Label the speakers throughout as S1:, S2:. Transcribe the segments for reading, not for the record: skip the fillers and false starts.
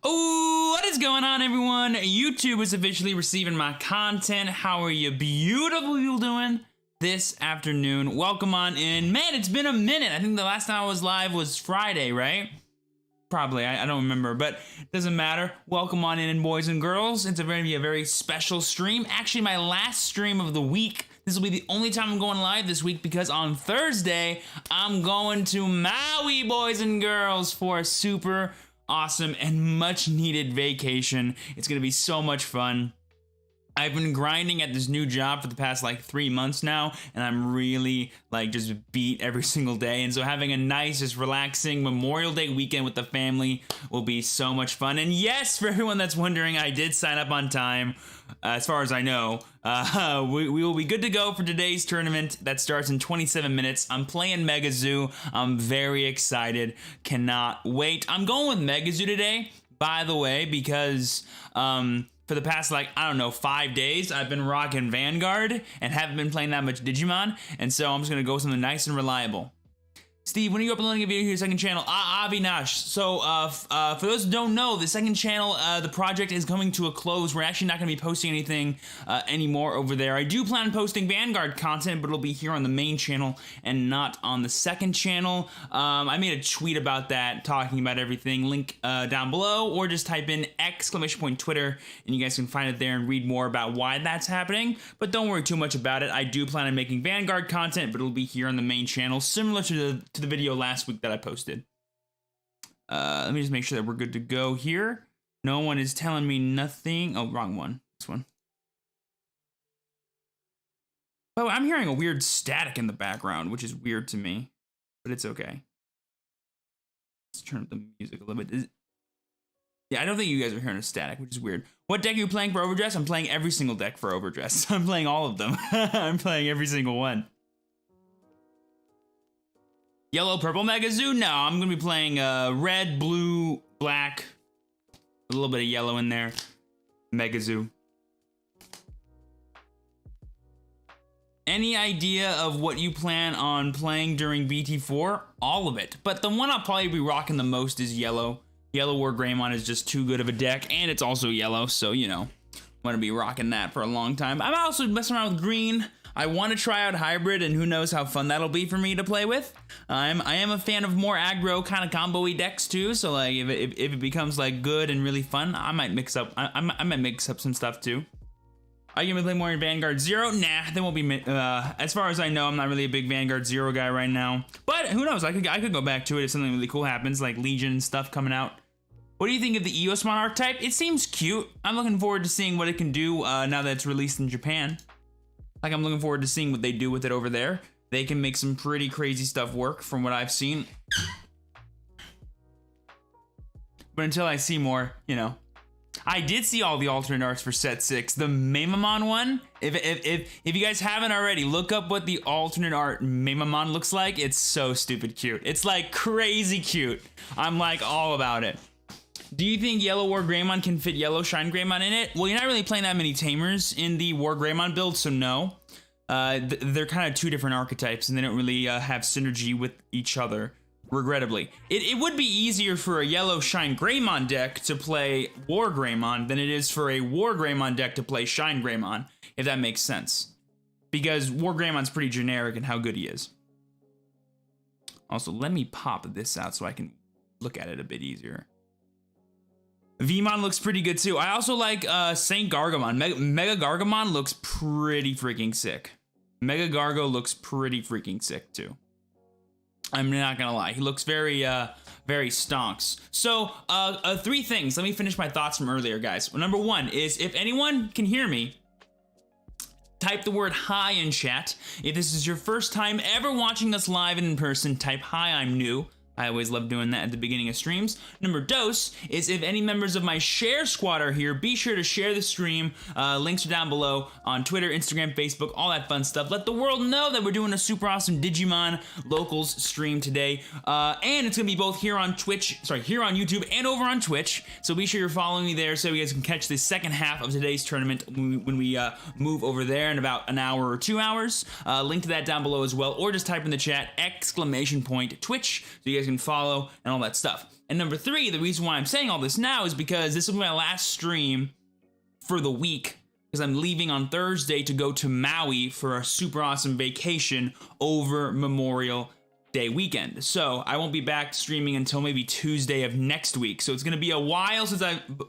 S1: Oh, what is going on, everyone? YouTube is officially receiving my content. How are you beautiful people doing this afternoon? Welcome on in. Man, it's been a minute. I think the last time I was live was Friday, right? Probably, I don't remember, but it doesn't matter. Welcome on in, boys and girls. It's going to be a very special stream. Actually, my last stream of the week. This will be the only time I'm going live this week because on Thursday, I'm going to Maui, boys and girls, for a super awesome and much needed vacation. It's gonna be so much fun. I've been grinding at this new job for the past like 3 months now, and I'm really like just beat every single day. And so having a nice, just relaxing Memorial Day weekend with the family will be so much fun. And yes, for everyone that's wondering, I did sign up on time. As far as I know, we will be good to go for today's tournament that starts in 27 minutes. I'm playing Mega Zoo. I'm very excited. Cannot wait. I'm going with Mega Zoo today, by the way, because for the past, like, I don't know, 5 days, I've been rocking Vanguard and haven't been playing that much Digimon. And so I'm just going to go with something nice and reliable. Steve, when are you uploading a video to your second channel? Avinash. So, for those who don't know, the second channel, the project is coming to a close. We're actually not going to be posting anything anymore over there. I do plan on posting Vanguard content, but it'll be here on the main channel and not on the second channel. I made a tweet about that, talking about everything. Link down below, or just type in !Twitter, and you guys can find it there and read more about why that's happening. But don't worry too much about it. I do plan on making Vanguard content, but it'll be here on the main channel, similar to the video last week that I posted. Let me just make sure that we're good to go here. No one is telling me nothing. Oh, wrong one. This one. Oh, I'm hearing a weird static in the background, which is weird to me, but it's okay. Let's turn up the music a little bit. Yeah, I don't think you guys are hearing a static, which is weird. What deck are you playing for Overdress? I'm playing every single deck for Overdress. I'm playing all of them. I'm playing every single one. Yellow, purple Mega Zoo? No, I'm going to be playing red, blue, black, a little bit of yellow in there. Mega Zoo. Any idea of what you plan on playing during BT4? All of it. But the one I'll probably be rocking the most is yellow. Yellow War Greymon is just too good of a deck, and it's also yellow, so, you know, I'm going to be rocking that for a long time. I'm also messing around with green. I want to try out hybrid, and who knows how fun that'll be for me to play with. I am a fan of more aggro kind of combo-y decks too, so like if it becomes like good and really fun, I might mix up. I might mix up some stuff too. Are you gonna play more in Vanguard Zero? Nah, they won't be. As far as I know, I'm not really a big Vanguard Zero guy right now. But who knows? I could go back to it if something really cool happens, like Legion and stuff coming out. What do you think of the Eosmon archetype? It seems cute. I'm looking forward to seeing what it can do now that it's released in Japan. Like, I'm looking forward to seeing what they do with it over there. They can make some pretty crazy stuff work from what I've seen. But until I see more, you know. I did see all the alternate arts for set 6. The Mamamon one, if you guys haven't already, look up what the alternate art Mamamon looks like. It's so stupid cute. It's like crazy cute. I'm like all about it. Do you think Yellow War Greymon can fit Yellow Shine Greymon in it? Well, you're not really playing that many Tamers in the War Greymon build, so no. They're kind of two different archetypes, and they don't really have synergy with each other, regrettably. It would be easier for a Yellow Shine Greymon deck to play War Greymon than it is for a War Greymon deck to play Shine Greymon, if that makes sense. Because War Greymon's pretty generic in how good he is. Also, let me pop this out so I can look at it a bit easier. Vmon looks pretty good too. I also like Saint Gargamon. Mega Gargamon looks pretty freaking sick. Mega Gargo looks pretty freaking sick too. I'm not gonna lie. He looks very, very stonks. So, 3 things. Let me finish my thoughts from earlier, guys. Number 1 is, if anyone can hear me, type the word hi in chat. If this is your first time ever watching us live and in person, type hi, I'm new. I always love doing that at the beginning of streams. Number 2 is, if any members of my share squad are here, be sure to share the stream. Links are down below on Twitter, Instagram, Facebook, all that fun stuff. Let the world know that we're doing a super awesome Digimon Locals stream today. And it's gonna be both here on here on YouTube and over on Twitch. So be sure you're following me there so you guys can catch the second half of today's tournament when we move over there in about an hour or 2 hours. Link to that down below as well, or just type in the chat !Twitch so you guys can follow and all that stuff. And number 3, the reason why I'm saying all this now is because this will be my last stream for the week, because I'm leaving on Thursday to go to Maui for a super awesome vacation over Memorial Day weekend. So I won't be back streaming until maybe Tuesday of next week. So it's going to be a while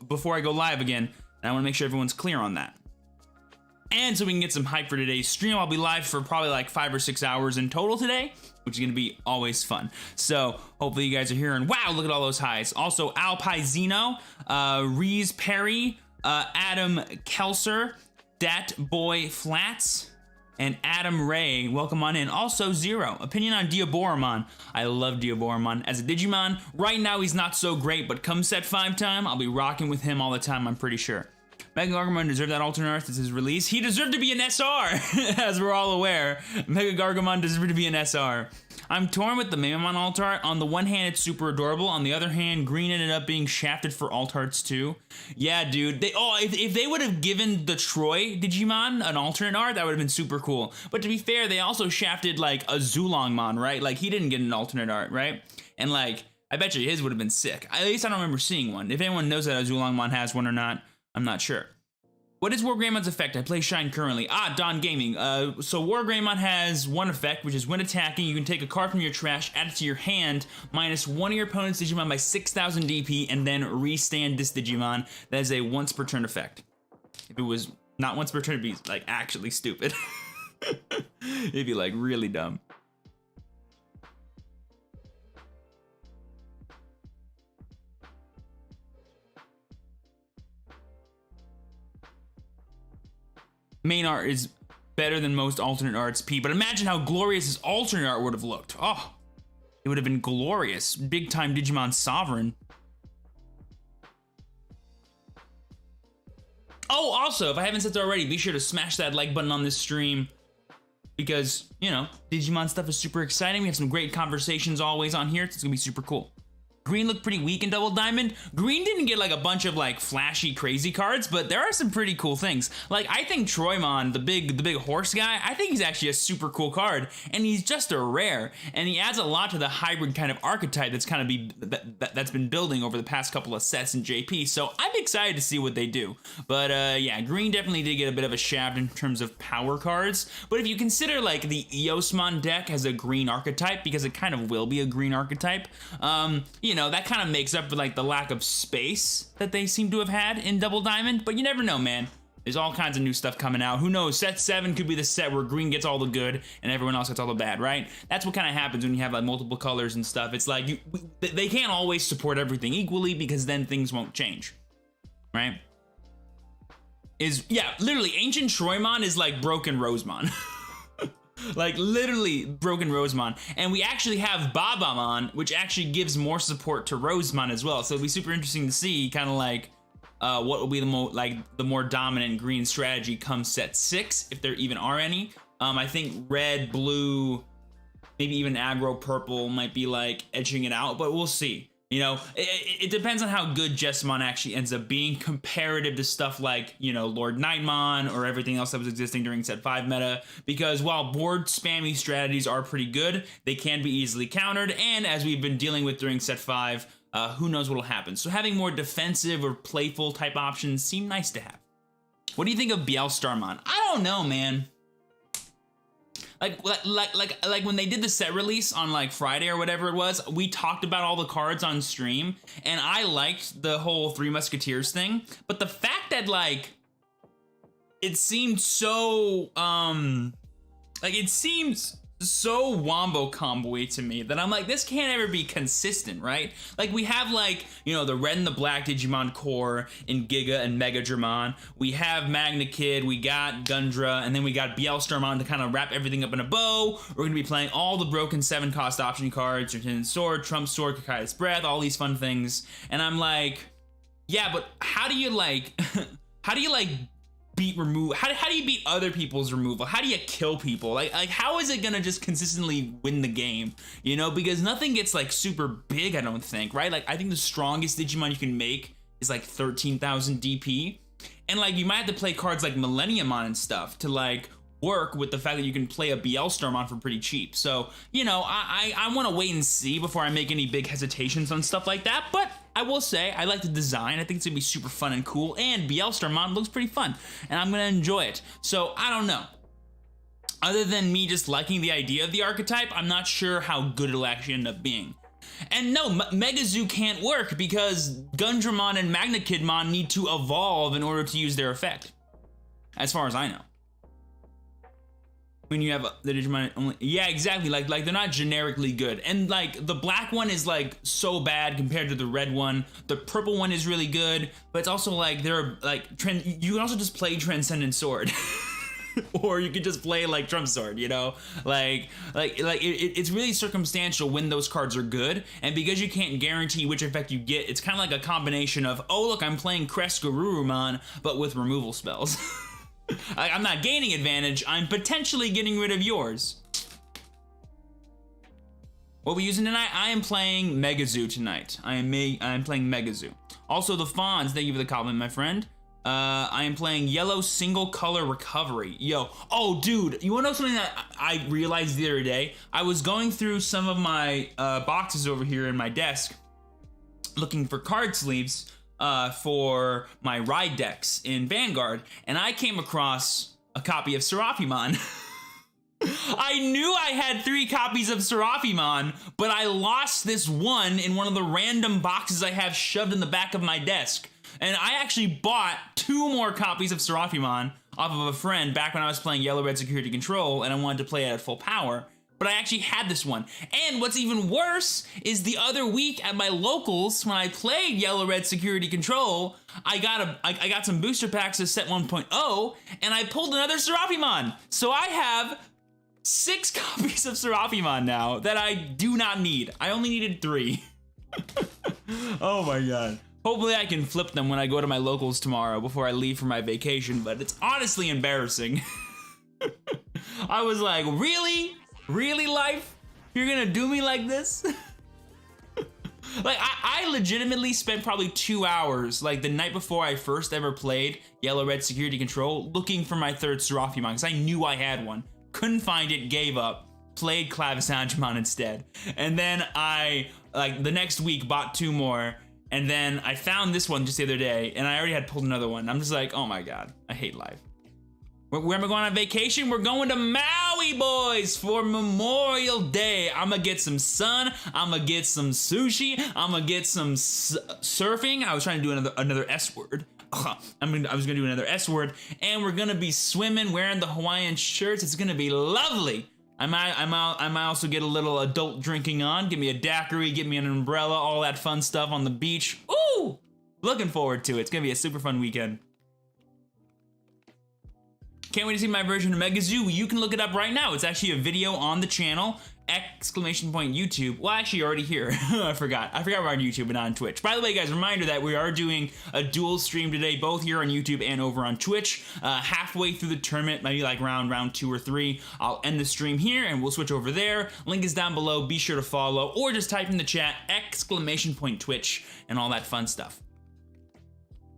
S1: before I go live again. And I want to make sure everyone's clear on that. And so we can get some hype for today's stream, I'll be live for probably like 5 or 6 hours in total today, which is going to be always fun. So hopefully you guys are here, and wow, look at all those highs. Also, Al Paisino, Reese Perry, Adam Kelser, Dat Boy Flats, and Adam Ray. Welcome on in. Also, Zero. Opinion on Diaboromon. I love Diaboromon as a Digimon. Right now, he's not so great, but come set 5 time, I'll be rocking with him all the time, I'm pretty sure. Mega Gargomon deserved that alternate art. This is his release. He deserved to be an SR, as we're all aware. Mega Gargomon deserved to be an SR. I'm torn with the Mamamon alt art. On the one hand, it's super adorable. On the other hand, Green ended up being shafted for alt arts too. Yeah, dude. If they would have given the Troy Digimon an alternate art, that would have been super cool. But to be fair, they also shafted like a Zulongmon, right? Like he didn't get an alternate art, right? And like, I bet you his would have been sick. At least I don't remember seeing one. If anyone knows that a Zulongmon has one or not, I'm not sure. What is War Greymon's effect? I play Shine currently. Don Gaming. So War Greymon has one effect, which is when attacking, you can take a card from your trash, add it to your hand, minus one of your opponent's Digimon by 6,000 DP, and then restand this Digimon. That is a once per turn effect. If it was not once per turn, it'd be like actually stupid. It'd be like really dumb. Main art is better than most alternate arts, P, but imagine how glorious his alternate art would have looked. Oh, it would have been glorious. Big time Digimon Sovereign. Oh, also, if I haven't said so already, be sure to smash that like button on this stream because, you know, Digimon stuff is super exciting. We have some great conversations always on here. It's gonna be super cool. Green looked pretty weak in Double Diamond. Green didn't get like a bunch of like flashy crazy cards, but there are some pretty cool things. Like I think Troymon, the big horse guy, I think he's actually a super cool card, and he's just a rare, and he adds a lot to the hybrid kind of archetype that's kind of that's been building over the past couple of sets in JP. So I'm excited to see what they do. But yeah, Green definitely did get a bit of a shaft in terms of power cards. But if you consider like the Eosmon deck as a green archetype, because it kind of will be a green archetype, you know, that kind of makes up for like the lack of space that they seem to have had in Double Diamond, but you never know, man. There's all kinds of new stuff coming out. Who knows? Set 7 could be the set where Green gets all the good and everyone else gets all the bad, right? That's what kind of happens when you have like multiple colors and stuff. It's like they can't always support everything equally because then things won't change, right? Yeah, literally, Ancient Troymon is like Broken Rosemon. Like literally Broken Rosemon. And we actually have Babamon, which actually gives more support to Rosemon as well. So it'll be super interesting to see kind of like what will be the more dominant green strategy come set 6, if there even are any. I think red, blue, maybe even aggro purple might be like edging it out, but we'll see. You know, it depends on how good Jessamon actually ends up being comparative to stuff like, you know, Lord Nightmon or everything else that was existing during set 5 meta, because while board spammy strategies are pretty good, they can be easily countered, and as we've been dealing with during set 5, who knows what'll happen. So having more defensive or playful type options seem nice to have. What do you think of Bielstarmon? I don't know, man. Like when they did the set release on like Friday or whatever it was, we talked about all the cards on stream, and I liked the whole Three Musketeers thing, but the fact that like it seemed so it seems so wombo combo-y to me that I'm like, this can't ever be consistent, right? Like we have like, you know, the red and the black Digimon core in Giga and Mega Dramon. We have Magna Kid, we got Gundra, and then we got Bielstarmon to kind of wrap everything up in a bow. We're gonna be playing all the broken 7-cost option cards, Return Sword, Trump Sword, Kakai's Breath, all these fun things. And I'm like, yeah, but how do you like, how do you beat other people's removal? How do you kill people? Like how is it gonna just consistently win the game? You know, because nothing gets like super big, I don't think, right? Like I think the strongest Digimon you can make is like 13,000 DP. And like you might have to play cards like Millenniumon and stuff to like work with the fact that you can play a BL Starmon for pretty cheap. So, you know, I want to wait and see before I make any big hesitations on stuff like that, but I will say I like the design. I think it's gonna be super fun and cool, and BL Starmon looks pretty fun, and I'm gonna enjoy it. So, I don't know. Other than me just liking the idea of the archetype, I'm not sure how good it'll actually end up being. And no, Mega Zoo can't work because Gundramon and Magna Kidmon need to evolve in order to use their effect, as far as I know. When you have the Digimon only, yeah, exactly. Like they're not generically good, and like the black one is like so bad compared to the red one. The purple one is really good, but it's also like they're like you can also just play Transcendent Sword. Or you could just play like Trump Sword, you know? It's really circumstantial when those cards are good, and because you can't guarantee which effect you get, it's kind of like a combination of, oh look, I'm playing Crest Garurumon, but with removal spells. I'm not gaining advantage, I'm potentially getting rid of yours. What are we using tonight? I am playing Mega Zoo tonight. I am playing Mega Zoo. Also the Fawns, thank you for the compliment, my friend. I am playing Yellow Single Color Recovery. Yo, oh dude, you wanna know something that I realized the other day? I was going through some of my boxes over here in my desk, looking for card sleeves for my ride decks in Vanguard, and I came across a copy of Seraphimon. I knew I had 3 copies of Seraphimon, but I lost this one in one of the random boxes I have shoved in the back of my desk. And I actually bought 2 more copies of Seraphimon off of a friend back when I was playing Yellow Red Security Control and I wanted to play it at full power. But I actually had this one. And what's even worse is the other week at my locals, when I played Yellow Red Security Control, I got some booster packs of set 1.0 and I pulled another Seraphimon. So I have 6 copies of Seraphimon now that I do not need. I only needed 3. Oh my god. Hopefully I can flip them when I go to my locals tomorrow before I leave for my vacation, but it's honestly embarrassing. I was like, really? Really, life? You're gonna do me like this? Like, I legitimately spent probably 2 hours, like the night before I first ever played Yellow Red Security Control, looking for my 3rd Seraphimon, because I knew I had one. Couldn't find it, gave up, played Clavis-Angemon instead. And then I, like, the next week bought 2 more, and then I found this one just the other day, and I already had pulled another one. I'm just like, oh my god, I hate life. Where am I going on vacation? We're going to Maui, boys, for Memorial Day. I'm gonna get some sun, I'm gonna get some sushi, I'm gonna get some surfing. I was trying to do another S word. I was gonna do another S word, and we're gonna be swimming, wearing the Hawaiian shirts. It's gonna be lovely. I might also get a little adult drinking on, give me a daiquiri, get me an umbrella, all that fun stuff on the beach. Ooh! Looking forward to it. It's gonna be a super fun weekend. Can't wait to see my version of Mega Zoo. You can look it up right now. It's actually a video on the channel, ! YouTube. Well, actually, you're already here. I forgot we're on YouTube and not on Twitch. By the way, guys, reminder that we are doing a dual stream today, both here on YouTube and over on Twitch. Halfway through the tournament, maybe like round 2 or 3, I'll end the stream here and we'll switch over there. Link is down below. Be sure to follow, or just type in the chat, ! Twitch, and all that fun stuff.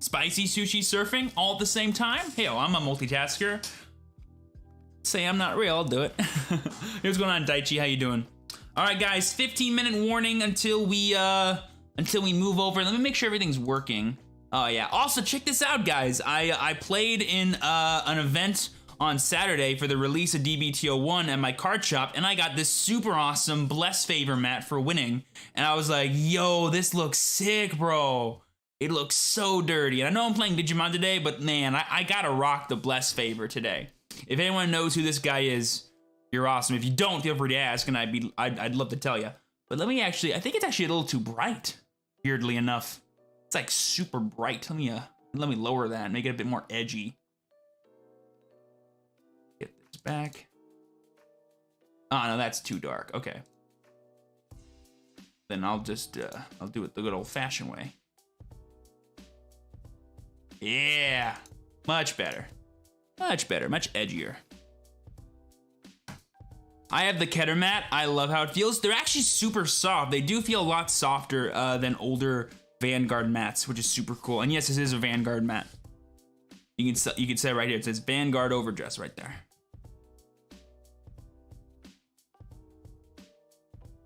S1: Spicy sushi surfing all at the same time? Hey, I'm a multitasker. Say I'm not real, I'll do it. Hey, what's going on, Daichi? How you doing? All right, guys, 15-minute warning until we move over. Let me make sure everything's working. Oh yeah. Also, check this out, guys. I played in an event on Saturday for the release of DBTO1 at my card shop, and I got this super awesome Bless Favor mat for winning. And I was like, yo, this looks sick, bro. It looks so dirty. And I know I'm playing Digimon today, but man, I gotta rock the Bless Favor today. If anyone knows who this guy is, you're awesome. If you don't, feel free to ask, and I'd love to tell you. But let me actually, I think it's actually a little too bright, weirdly enough. It's like super bright. Let me lower that and make it a bit more edgy. Get this back. Oh no, that's too dark. Okay. Then I'll just, I'll do it the good old-fashioned way. Yeah, much better. Much better, much edgier. I have the Keter mat. I love how it feels. They're actually super soft. They do feel a lot softer than older Vanguard mats, which is super cool. And yes, this is a Vanguard mat. You can say right here, it says Vanguard Overdress right there.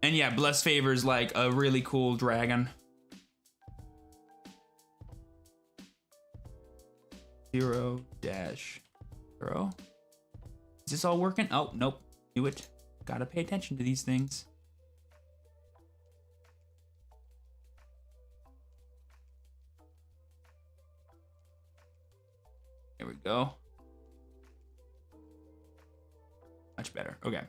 S1: And yeah, Blessed Favor is like a really cool dragon. 0-0. Is this all working? Oh, nope. Knew it. Gotta pay attention to these things. There we go. Much better. Okay.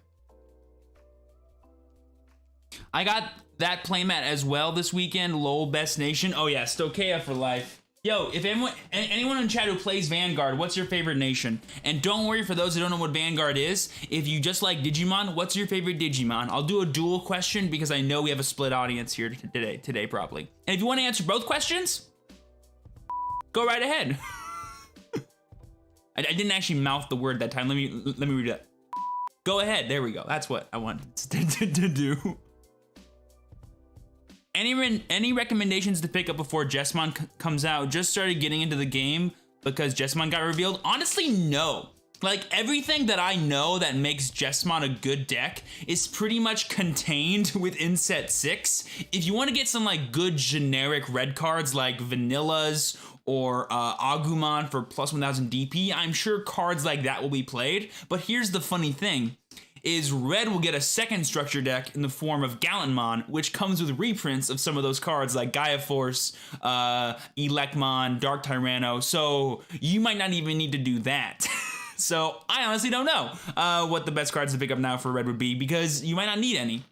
S1: I got that playmat as well this weekend. LOL Best Nation. Oh yeah, Stochea for life. Yo, if anyone in chat who plays Vanguard, what's your favorite nation? And don't worry, for those who don't know what Vanguard is, if you just like Digimon, what's your favorite Digimon? I'll do a dual question because I know we have a split audience here today probably. And if you want to answer both questions, go right ahead. I didn't actually mouth the word that time. Let me read that. Go ahead. There we go. That's what I wanted to do. Any recommendations to pick up before Jessamon comes out? Just started getting into the game because Jessamon got revealed? Honestly, no. Like, everything that I know that makes Jessamon a good deck is pretty much contained within set 6. If you want to get some like good generic red cards like Vanillas or Agumon for plus 1000 DP, I'm sure cards like that will be played. But here's the funny thing, is red will get a second structure deck in the form of Gallantmon, which comes with reprints of some of those cards like Gaia Force, Electmon, Dark Tyranno, so you might not even need to do that. So I honestly don't know what the best cards to pick up now for red would be, because you might not need any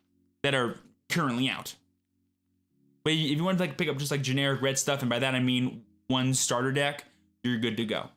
S1: that are currently out. But if you want to like pick up just like generic red stuff, and by that I mean one starter deck, you're good to go.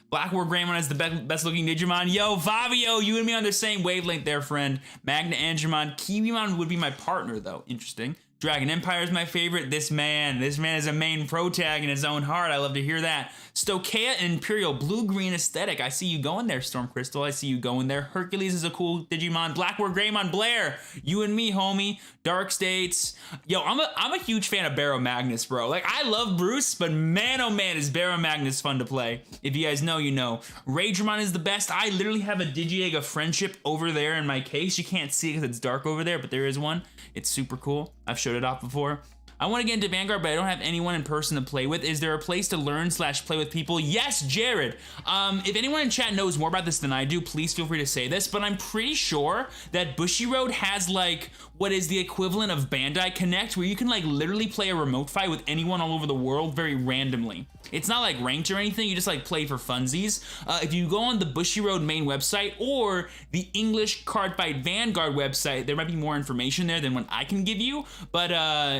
S1: Black War Greymon is the best looking Digimon. Yo, Fabio, you and me on the same wavelength there, friend. Magna Angemon. Kiwimon would be my partner, though. Interesting. Dragon Empire is my favorite. This man is a main pro tag in his own heart. I love to hear that. Stochea and Imperial blue-green aesthetic. I see you going there, Storm Crystal. I see you going there. Hercules is a cool Digimon. Black War Greymon. Blair, you and me, homie. Dark States. Yo, I'm a huge fan of Barrow Magnus, bro. Like, I love Bruce, but man, oh man, is Barrow Magnus fun to play. If you guys know, you know. Ragermon is the best. I literally have a Digi-Egg of Friendship over there in my case. You can't see it because it's dark over there, but there is one. It's super cool. I've showed it off before. I want to get into Vanguard, but I don't have anyone in person to play with. Is there a place to learn / play with people? Yes, Jared. If anyone in chat knows more about this than I do, please feel free to say this, but I'm pretty sure that Bushiroad has like what is the equivalent of Bandai Connect, where you can like literally play a remote fight with anyone all over the world very randomly. It's not like ranked or anything, you just like play for funsies. If you go on the Bushiroad main website or the English Card Fight Vanguard website, there might be more information there than what I can give you, but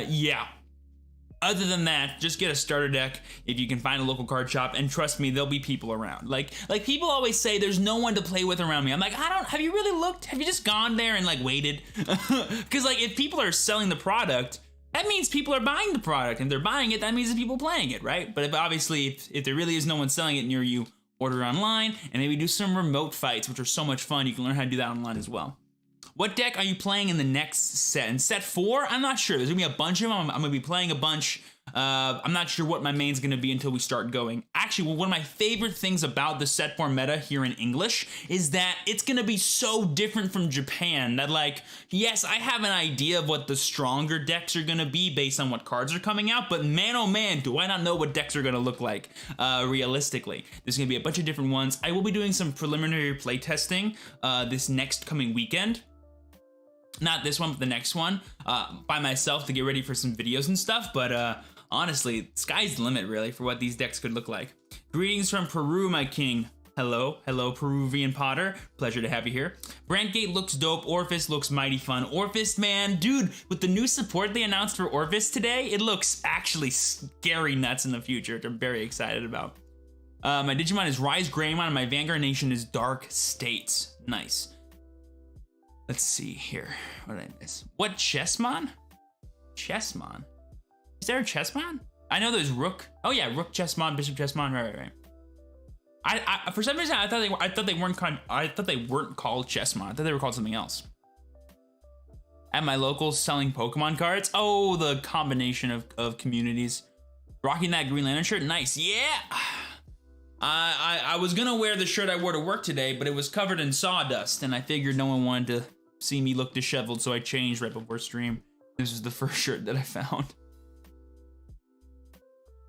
S1: yeah. Other than that, just get a starter deck if you can find a local card shop, and trust me, there'll be people around. Like people always say, there's no one to play with around me. I'm like, have you really looked? Have you just gone there and like waited? Because like if people are selling the product, that means people are buying the product, and if they're buying it, that means there's people playing it, right? But if there really is no one selling it near you, order online and maybe do some remote fights, which are so much fun. You can learn how to do that online as well. What deck are you playing in the next set? In set 4? I'm not sure. There's gonna be a bunch of them. I'm gonna be playing a bunch. I'm not sure what my main's gonna be until we start going. Actually, one of my favorite things about the set 4 meta here in English is that it's gonna be so different from Japan that like, yes, I have an idea of what the stronger decks are gonna be based on what cards are coming out, but man, oh man, do I not know what decks are gonna look like realistically. There's gonna be a bunch of different ones. I will be doing some preliminary playtesting this next coming weekend. Not this one, but the next one, by myself to get ready for some videos and stuff, but honestly, sky's the limit, really, for what these decks could look like. Greetings from Peru, my king. Hello, Peruvian Potter. Pleasure to have you here. Brandgate looks dope. Orphis looks mighty fun. Orphis, man, dude, with the new support they announced for Orphis today, it looks actually scary nuts in the future, which I'm very excited about. My Digimon is Rise Greymon, and my Vanguard Nation is Dark States. Nice. Let's see here. What did I miss? What Chessmon? Chessmon? Is there a Chessmon? I know there's Rook. Oh yeah, Rook Chessmon, Bishop Chessmon. Right. I for some reason I thought they weren't called Chessmon. I thought they were called something else. At my locals selling Pokemon cards. Oh, the combination of communities. Rocking that Green Lantern shirt. Nice. Yeah. I was gonna wear the shirt I wore to work today, but it was covered in sawdust, and I figured no one wanted to see me look disheveled, so I changed right before stream. This is the first shirt that I found.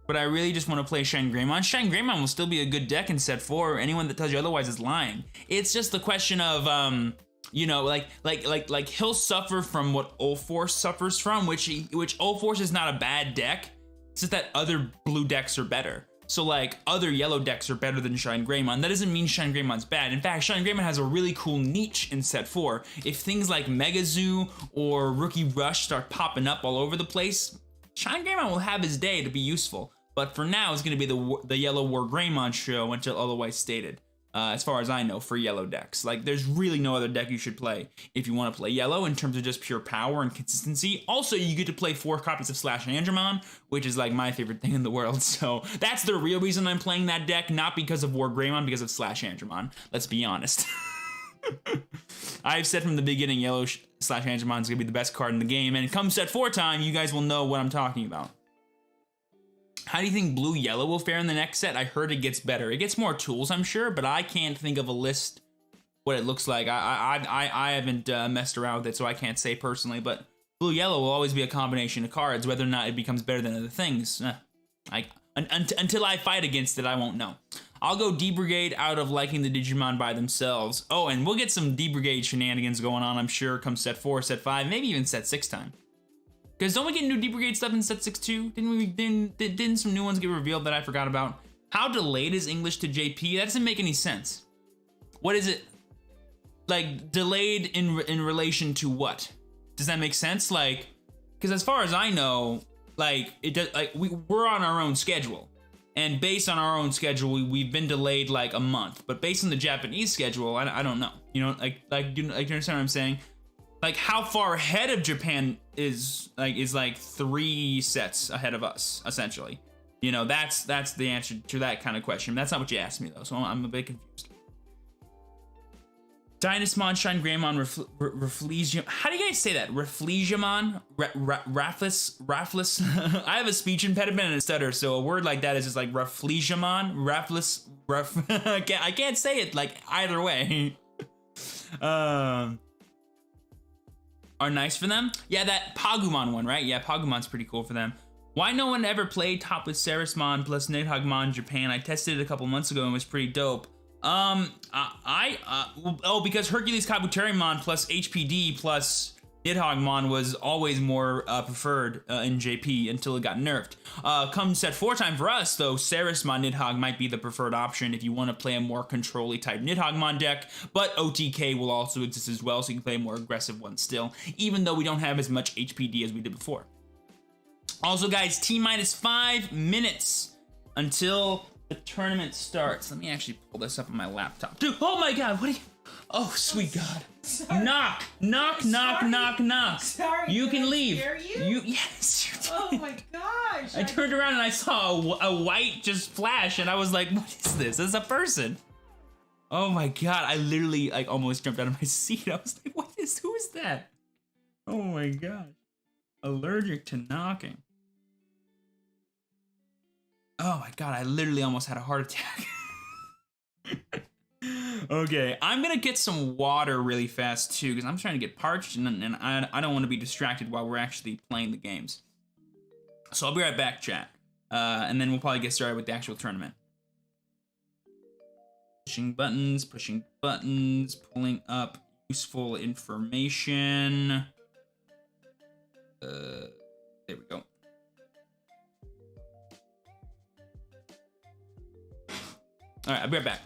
S1: But I really just want to play Shine Greymon. Shine Greymon will still be a good deck in set 4. Anyone that tells you otherwise is lying. It's just the question of, you know, like he'll suffer from what Ulforce suffers from, which Ulforce is not a bad deck. It's just that other blue decks are better. So like other yellow decks are better than Shine Greymon. That doesn't mean Shine Greymon's bad. In fact, Shine Greymon has a really cool niche in set 4. If things like Mega Zoo or Rookie Rush start popping up all over the place, Shine Greymon will have his day to be useful. But for now, it's going to be the Yellow War Greymon show until otherwise stated, as far as I know, for yellow decks. Like, there's really no other deck you should play if you want to play yellow in terms of just pure power and consistency. Also, you get to play 4 copies of Slash Andromon, which is like my favorite thing in the world. So that's the real reason I'm playing that deck, not because of War Greymon, because of Slash Andromon. Let's be honest. I've said from the beginning, yellow Slash Andromon is going to be the best card in the game, and come set 4 time, you guys will know what I'm talking about. How do you think blue-yellow will fare in the next set? I heard it gets better. It gets more tools, I'm sure, but I can't think of a list what it looks like. I haven't messed around with it, so I can't say personally, but blue-yellow will always be a combination of cards. Whether or not it becomes better than other things, until I fight against it, I won't know. I'll go D-Brigade out of liking the Digimon by themselves. Oh, and we'll get some D-Brigade shenanigans going on, I'm sure, come set 4, set 5, maybe even set 6 time. Because don't we get new D-Brigade stuff in set 6 too? Didn't some new ones get revealed that I forgot about? How delayed is English to JP? That doesn't make any sense. What is it? Like, delayed in relation to what? Does that make sense? Like, because as far as I know, like, it does, like, we're on our own schedule. And based on our own schedule, we've been delayed like a month. But based on the Japanese schedule, I don't know. You know, do you understand what I'm saying? Like, how far ahead of Japan is like 3 sets ahead of us, essentially. You know, that's the answer to that kind of question. That's not what you asked me though, so I'm a bit confused. Dynasmon, Shine Greymon, Rafflesia. How do you guys say that? Rafflesiamon? Raffles? I have a speech impediment and a stutter, so a word like that is just like Rafflesiamon, I can't say it like either way. Are nice for them? Yeah, that Pagumon one, right? Yeah, Pagumon's pretty cool for them. Why no one ever played top with Sarismon plus Nidhoggmon in Japan? I tested it a couple months ago and it was pretty dope. Oh, because Hercules Kabuterimon plus HPD plus Nidhoggmon was always more preferred in JP until it got nerfed. Come set 4 time for us, though, Sarismon Nidhogg might be the preferred option if you want to play a more control-y type Nidhoggmon deck, but OTK will also exist as well, so you can play a more aggressive one still, even though we don't have as much HPD as we did before. Also, guys, T-minus 5 minutes until the tournament starts. Let me actually pull this up on my laptop. Dude, oh my god, what are you... Oh, sweet god. Sorry. Knock.
S2: Sorry,
S1: you can leave.
S2: You?
S1: Yes, you did.
S2: Oh my gosh.
S1: I turned around and I saw a white just flash and I was like, what is this? It's a person. Oh my god, I literally like almost jumped out of my seat. I was like, who is that? Oh my god. Allergic to knocking. Oh my god, I literally almost had a heart attack. Okay, I'm gonna get some water really fast too, because I'm trying to get parched and I don't want to be distracted while we're actually playing the games. So I'll be right back, chat. And then we'll probably get started with the actual tournament. Pushing buttons, pulling up useful information. There we go. All right, I'll be right back.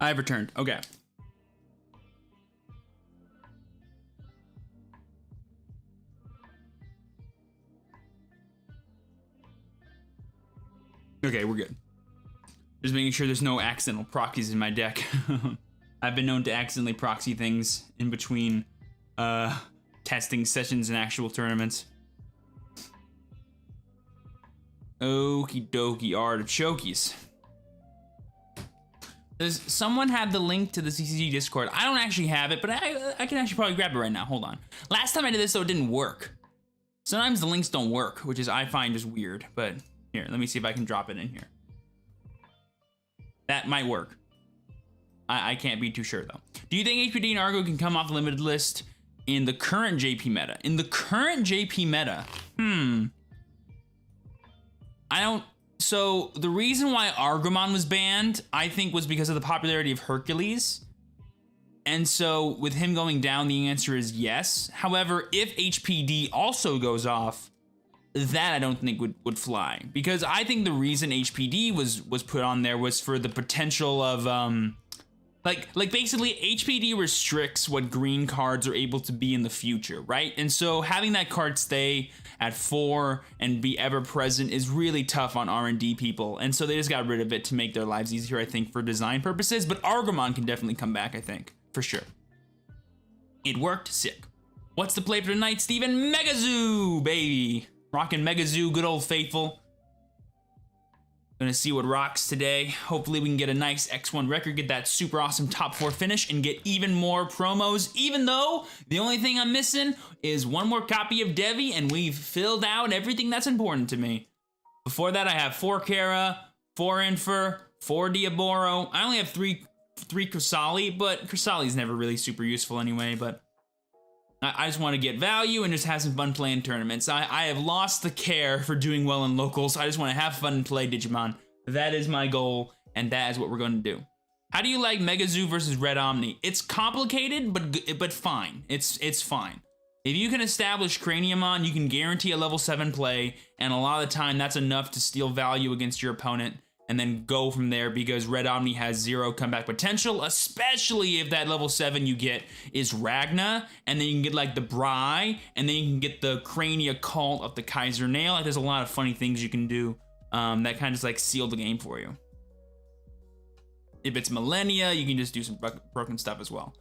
S1: I've returned. Okay. Okay, we're good. Just making sure there's no accidental proxies in my deck. I've been known to accidentally proxy things in between testing sessions and actual tournaments. Okie dokie artichokes. Does someone have the link to the CCG Discord? I don't actually have it, but I can actually probably grab it right now. Hold on. Last time I did this, though, it didn't work. Sometimes the links don't work, which is I find just weird. But here, let me see if I can drop it in here. That might work. I can't be too sure, though. Do you think HPD and Argo can come off the limited list in the current JP meta? In the current JP meta? I don't... So, the reason why Argomon was banned, I think, was because of the popularity of Hercules. And so, with him going down, the answer is yes. However, if HPD also goes off, that I don't think would fly. Because I think the reason HPD was put on there was for the potential of, like basically HPD restricts what green cards are able to be in the future, right? And so having that card stay at 4 and be ever present is really tough on R&D people. And so they just got rid of it to make their lives easier, I think, for design purposes. But Argomon can definitely come back, I think, for sure. It worked, sick. What's the play for tonight, Steven? Megazoo, baby. Rockin' Megazoo, good old faithful. Gonna see what rocks today. Hopefully we can get a nice X1 record, get that super awesome top 4 finish, and get even more promos, even though the only thing I'm missing is one more copy of Devi, and we've filled out everything that's important to me. Before that, I have 4 Kara, 4 Infer, 4 Diaboro. I only have 3 Crisali, but Crisali's never really super useful anyway, but I just want to get value and just have some fun playing tournaments. I have lost the care for doing well in locals. I just want to have fun and play Digimon. That is my goal, and that is what we're going to do. How do you like Megazoo versus Red Omni? It's complicated, but fine. It's fine. If you can establish Craniumon, you can guarantee a level 7 play, and a lot of the time that's enough to steal value against your opponent, and then go from there because Red Omni has 0 comeback potential, especially if that level 7 you get is Ragna, and then you can get like the Bri, and then you can get the Crania Cult of the Kaiser Nail. Like, there's a lot of funny things you can do that kind of just like seal the game for you. If it's Millennia, you can just do some broken stuff as well.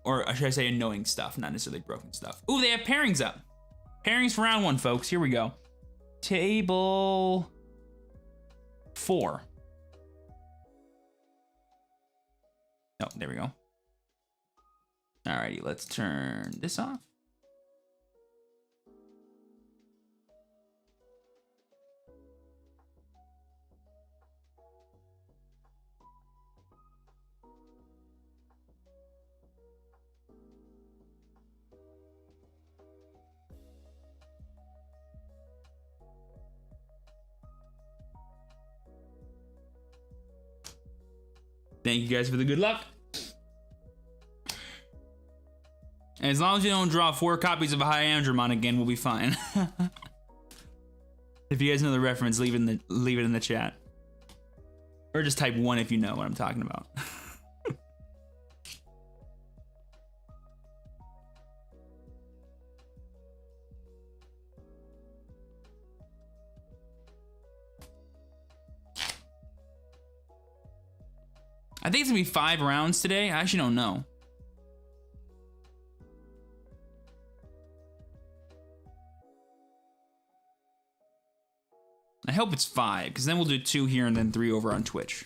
S1: Or should I say annoying stuff, not necessarily broken stuff. Ooh, they have pairings up. Pairings for round 1, folks. Here we go. Table 4. Oh, there we go. Alrighty, let's turn this off. Thank you guys for the good luck. And as long as you don't draw 4 copies of a High Andromon again, we'll be fine. If you guys know the reference, leave it in the chat. Or just type 1 if you know what I'm talking about. I think it's gonna be 5 rounds today. I actually don't know. I hope it's 5, because then we'll do 2 here and then 3 over on Twitch.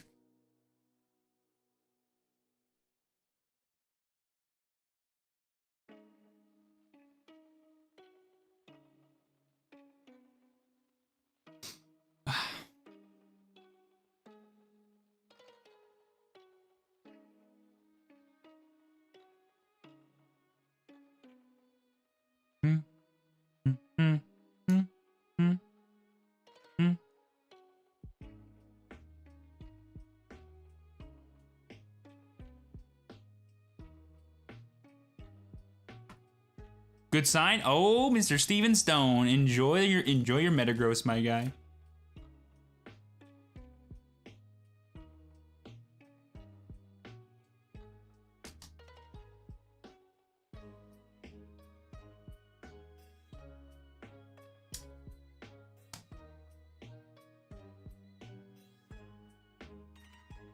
S1: Good sign. Oh, Mr. Steven Stone, enjoy your Metagross, my guy.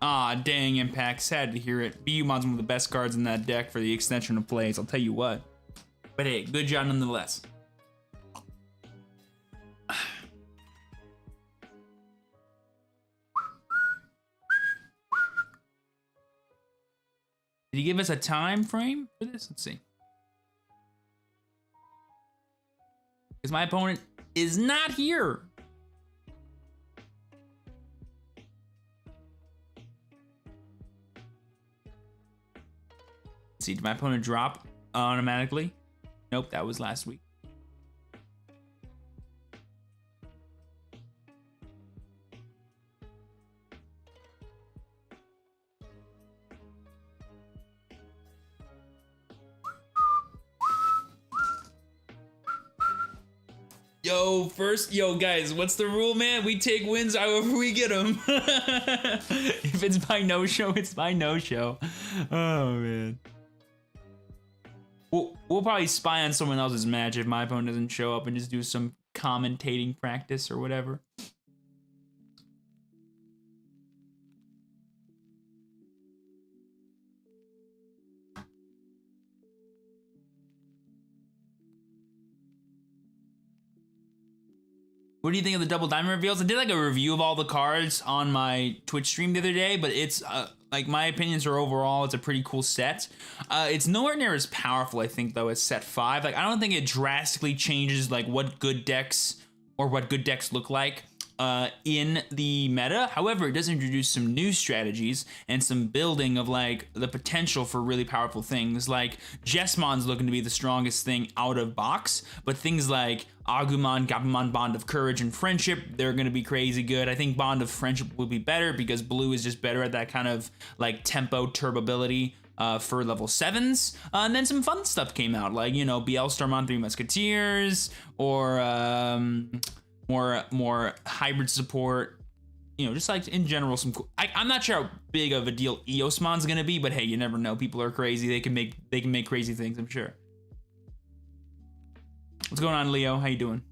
S1: Ah, dang, Impact. Sad to hear it. Biyumon's one of the best cards in that deck for the extension of plays, I'll tell you what. But hey, good job nonetheless. Did he give us a time frame for this? Let's see. Because my opponent is not here. Let's see, did my opponent drop automatically? Nope, that was last week. Yo, guys, what's the rule, man? We take wins however we get them. If it's by no-show, it's by no-show. Oh, man. We'll probably spy on someone else's match if my opponent doesn't show up and just do some commentating practice or whatever. What do you think of the double diamond reveals? I did like a review of all the cards on my Twitch stream the other day, but it's like my opinions are overall it's a pretty cool set. It's nowhere near as powerful, I think, though, as set 5. Like I don't think it drastically changes like what good decks look like in the meta. However, it does introduce some new strategies and some building of like the potential for really powerful things. Like Jesmon's looking to be the strongest thing out of box, but things like Agumon, Gabumon, Bond of Courage, and Friendship, they're going to be crazy good. I think Bond of Friendship will be better because blue is just better at that kind of like tempo turbability for level 7s. And then some fun stuff came out, like, you know, Bielstormon 3 Musketeers, or more hybrid support. You know, just like in general, some cool. I'm not sure how big of a deal Eosmon's going to be, but hey, you never know. People are crazy. They can make crazy things, I'm sure. What's going on, Leo? How you doing?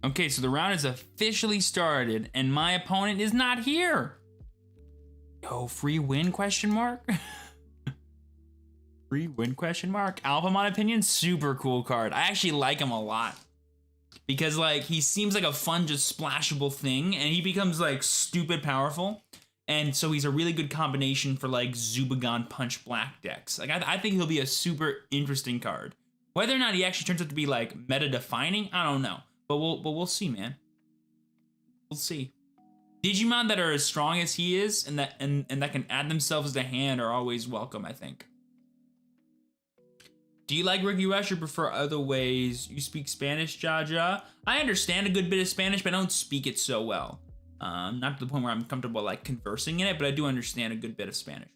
S1: Okay, so the round is officially started, and my opponent is not here. Yo, free win, question mark? Free win, question mark? Alphamon opinion, super cool card. I actually like him a lot. Because, like, he seems like a fun, just splashable thing, and he becomes, like, stupid powerful. And so he's a really good combination for, like, Zubagon Punch Black decks. Like, I think he'll be a super interesting card. Whether or not he actually turns out to be, like, meta-defining, I don't know. But we'll see, man. We'll see. Digimon that are as strong as he is and that can add themselves to hand are always welcome, I think. Do you like Ricky Rush or prefer other ways? You speak Spanish, Jaja? I understand a good bit of Spanish, but I don't speak it so well. Not to the point where I'm comfortable like conversing in it, but I do understand a good bit of Spanish.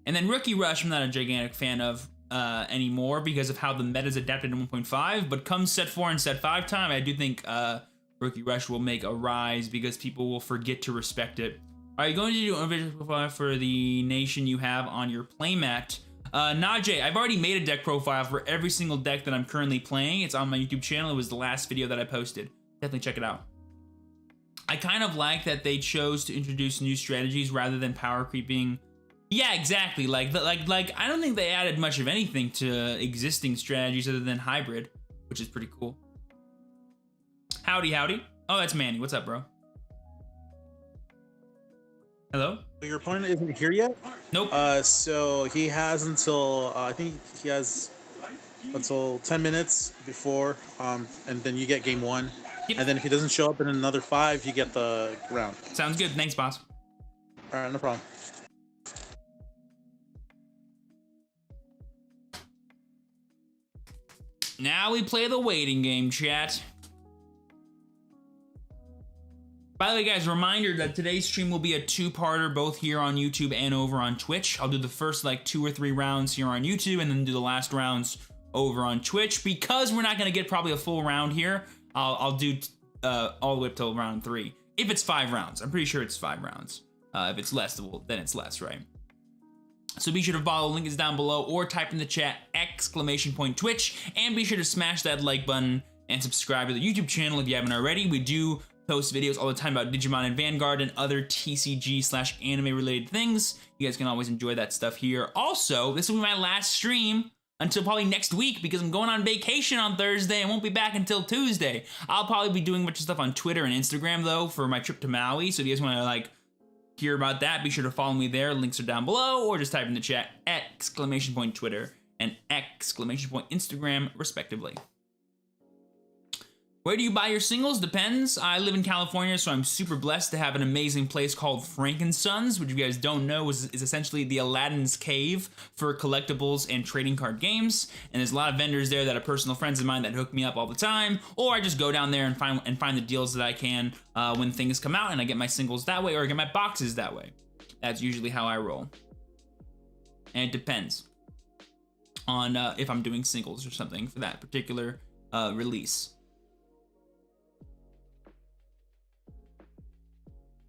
S1: And then Rookie Rush, I'm not a gigantic fan of anymore because of how the meta's adapted to 1.5, but come set 4 and set 5 time, I do think Rookie Rush will make a rise because people will forget to respect it. Are you going to do a visual profile for the nation you have on your playmat? Najee, I've already made a deck profile for every single deck that I'm currently playing. It's on my YouTube channel. It was the last video that I posted. Definitely check it out. I kind of like that they chose to introduce new strategies rather than power creeping. Yeah, exactly. Like I don't think they added much of anything to existing strategies other than hybrid, which is pretty cool. Howdy, howdy. Oh, that's Manny. What's up, bro? Hello?
S2: Your opponent isn't here yet?
S1: Nope.
S2: So he has until, I think he has until 10 minutes before, and then you get game 1. Yep. And then if he doesn't show up in another 5, you get the round.
S1: Sounds good. Thanks, boss.
S2: All right, no problem.
S1: Now we play the waiting game, chat. By the way, guys, reminder that today's stream will be a two-parter, both here on YouTube and over on Twitch. I'll do the first like 2 or 3 rounds here on YouTube and then do the last rounds over on Twitch. Because we're not going to get probably a full round here, I'll do all the way up till round 3. If it's 5 rounds. I'm pretty sure it's 5 rounds. If it's less, well, then it's less, right? So be sure to follow, link is down below, or type in the chat !Twitch, and be sure to smash that like button and subscribe to the YouTube channel if you haven't already. We do post videos all the time about Digimon and Vanguard and other TCG/anime related things. You guys can always enjoy that stuff here. Also, this will be my last stream until probably next week because I'm going on vacation on Thursday and won't be back until Tuesday. I'll probably be doing a bunch of stuff on Twitter and Instagram though for my trip to Maui. So if you guys want to like hear about that, be sure to follow me there. Links are down below, or just type in the chat !Twitter and !Instagram respectively. Where do you buy your singles? Depends. I live in California, so I'm super blessed to have an amazing place called Frankensons, which if you guys don't know is essentially the Aladdin's cave for collectibles and trading card games. And there's a lot of vendors there that are personal friends of mine that hook me up all the time, or I just go down there and find the deals that I can when things come out, and I get my singles that way, or I get my boxes that way. That's usually how I roll. And it depends on if I'm doing singles or something for that particular release.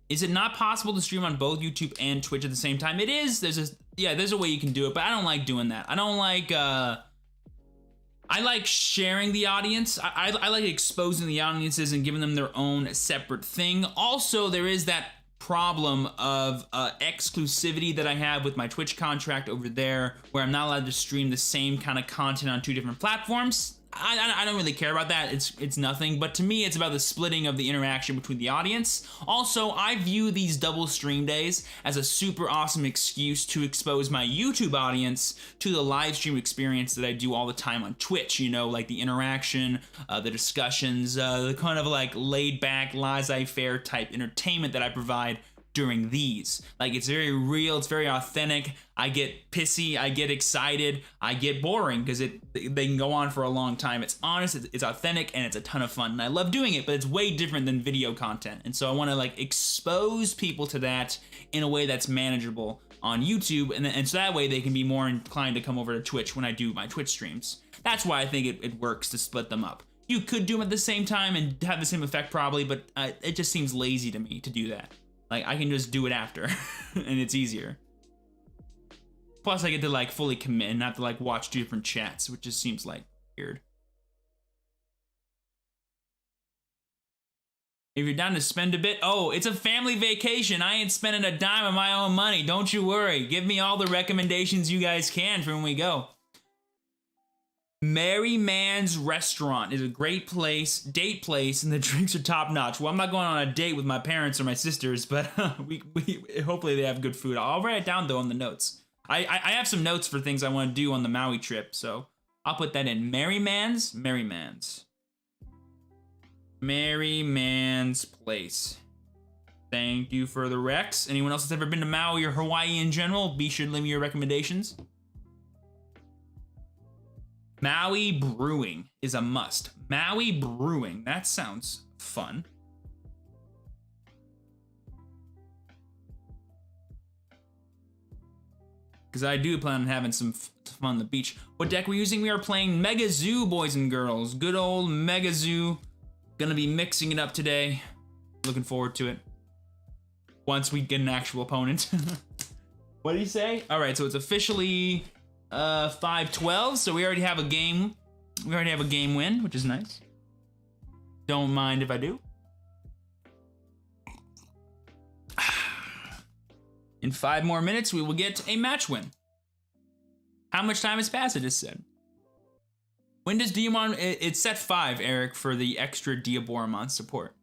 S1: Is it not possible to stream on both YouTube and Twitch at the same time? It is. There's a way you can do it, but I don't like doing that. I don't like, I like sharing the audience. I like exposing the audiences and giving them their own separate thing. Also, there is that problem of exclusivity that I have with my Twitch contract over there, where I'm not allowed to stream the same kind of content on 2 different platforms. I don't really care about that. It's nothing, but to me, it's about the splitting of the interaction between the audience. Also, I view these double stream days as a super awesome excuse to expose my YouTube audience to the live stream experience that I do all the time on Twitch. You know, like the interaction, the discussions, the kind of like laid back, laissez-faire type entertainment that I provide during these. Like, it's very real, it's very authentic. I get pissy, I get excited, I get boring because they can go on for a long time. It's honest, it's authentic, and it's a ton of fun. And I love doing it, but it's way different than video content. And so I want to like expose people to that in a way that's manageable on YouTube, and so that way they can be more inclined to come over to Twitch when I do my Twitch streams. That's why I think it works to split them up. You could do them at the same time and have the same effect probably, but it just seems lazy to me to do that. Like, I can just do it after, and it's easier. Plus, I get to, like, fully commit and not to, like, watch 2 different chats, which just seems, like, weird. If you're down to spend a bit, oh, it's a family vacation. I ain't spending a dime of my own money. Don't you worry. Give me all the recommendations you guys can for when we go. Merry Man's Restaurant is a great place, date place, and the drinks are top notch. Well, I'm not going on a date with my parents or my sisters, but we hopefully they have good food. I'll write it down though on the notes. I have some notes for things I want to do on the Maui trip, so I'll put that in. Merry Man's Place. Thank you for the recs. Anyone else that's ever been to Maui or Hawaii in general, be sure to leave me your recommendations. Maui Brewing is a must. Maui Brewing, that sounds fun. Because I do plan on having some fun on the beach. What deck we're using? We are playing Mega Zoo, boys and girls. Good old Mega Zoo. Gonna be mixing it up today. Looking forward to it. Once we get an actual opponent. What did he say? All right, so it's officially 5-12, so we already have a game. We already have a game win, which is nice. Don't mind if I do. In 5 more minutes, we will get a match win. How much time has passed, I just said. When does Digimon... It's set 5, Eric, for the extra Diaboromon support.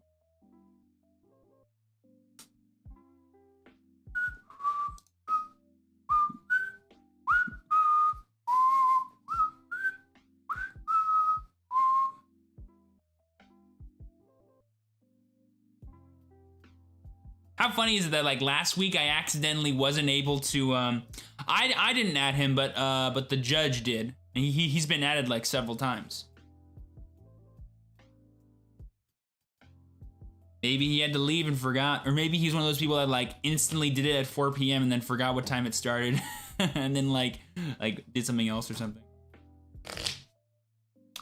S1: How funny is it that, like, last week I accidentally wasn't able to, I didn't add him, but the judge did. And he's been added, like, several times. Maybe he had to leave and forgot, or maybe he's one of those people that like instantly did it at 4 p.m. and then forgot what time it started, and then like did something else or something.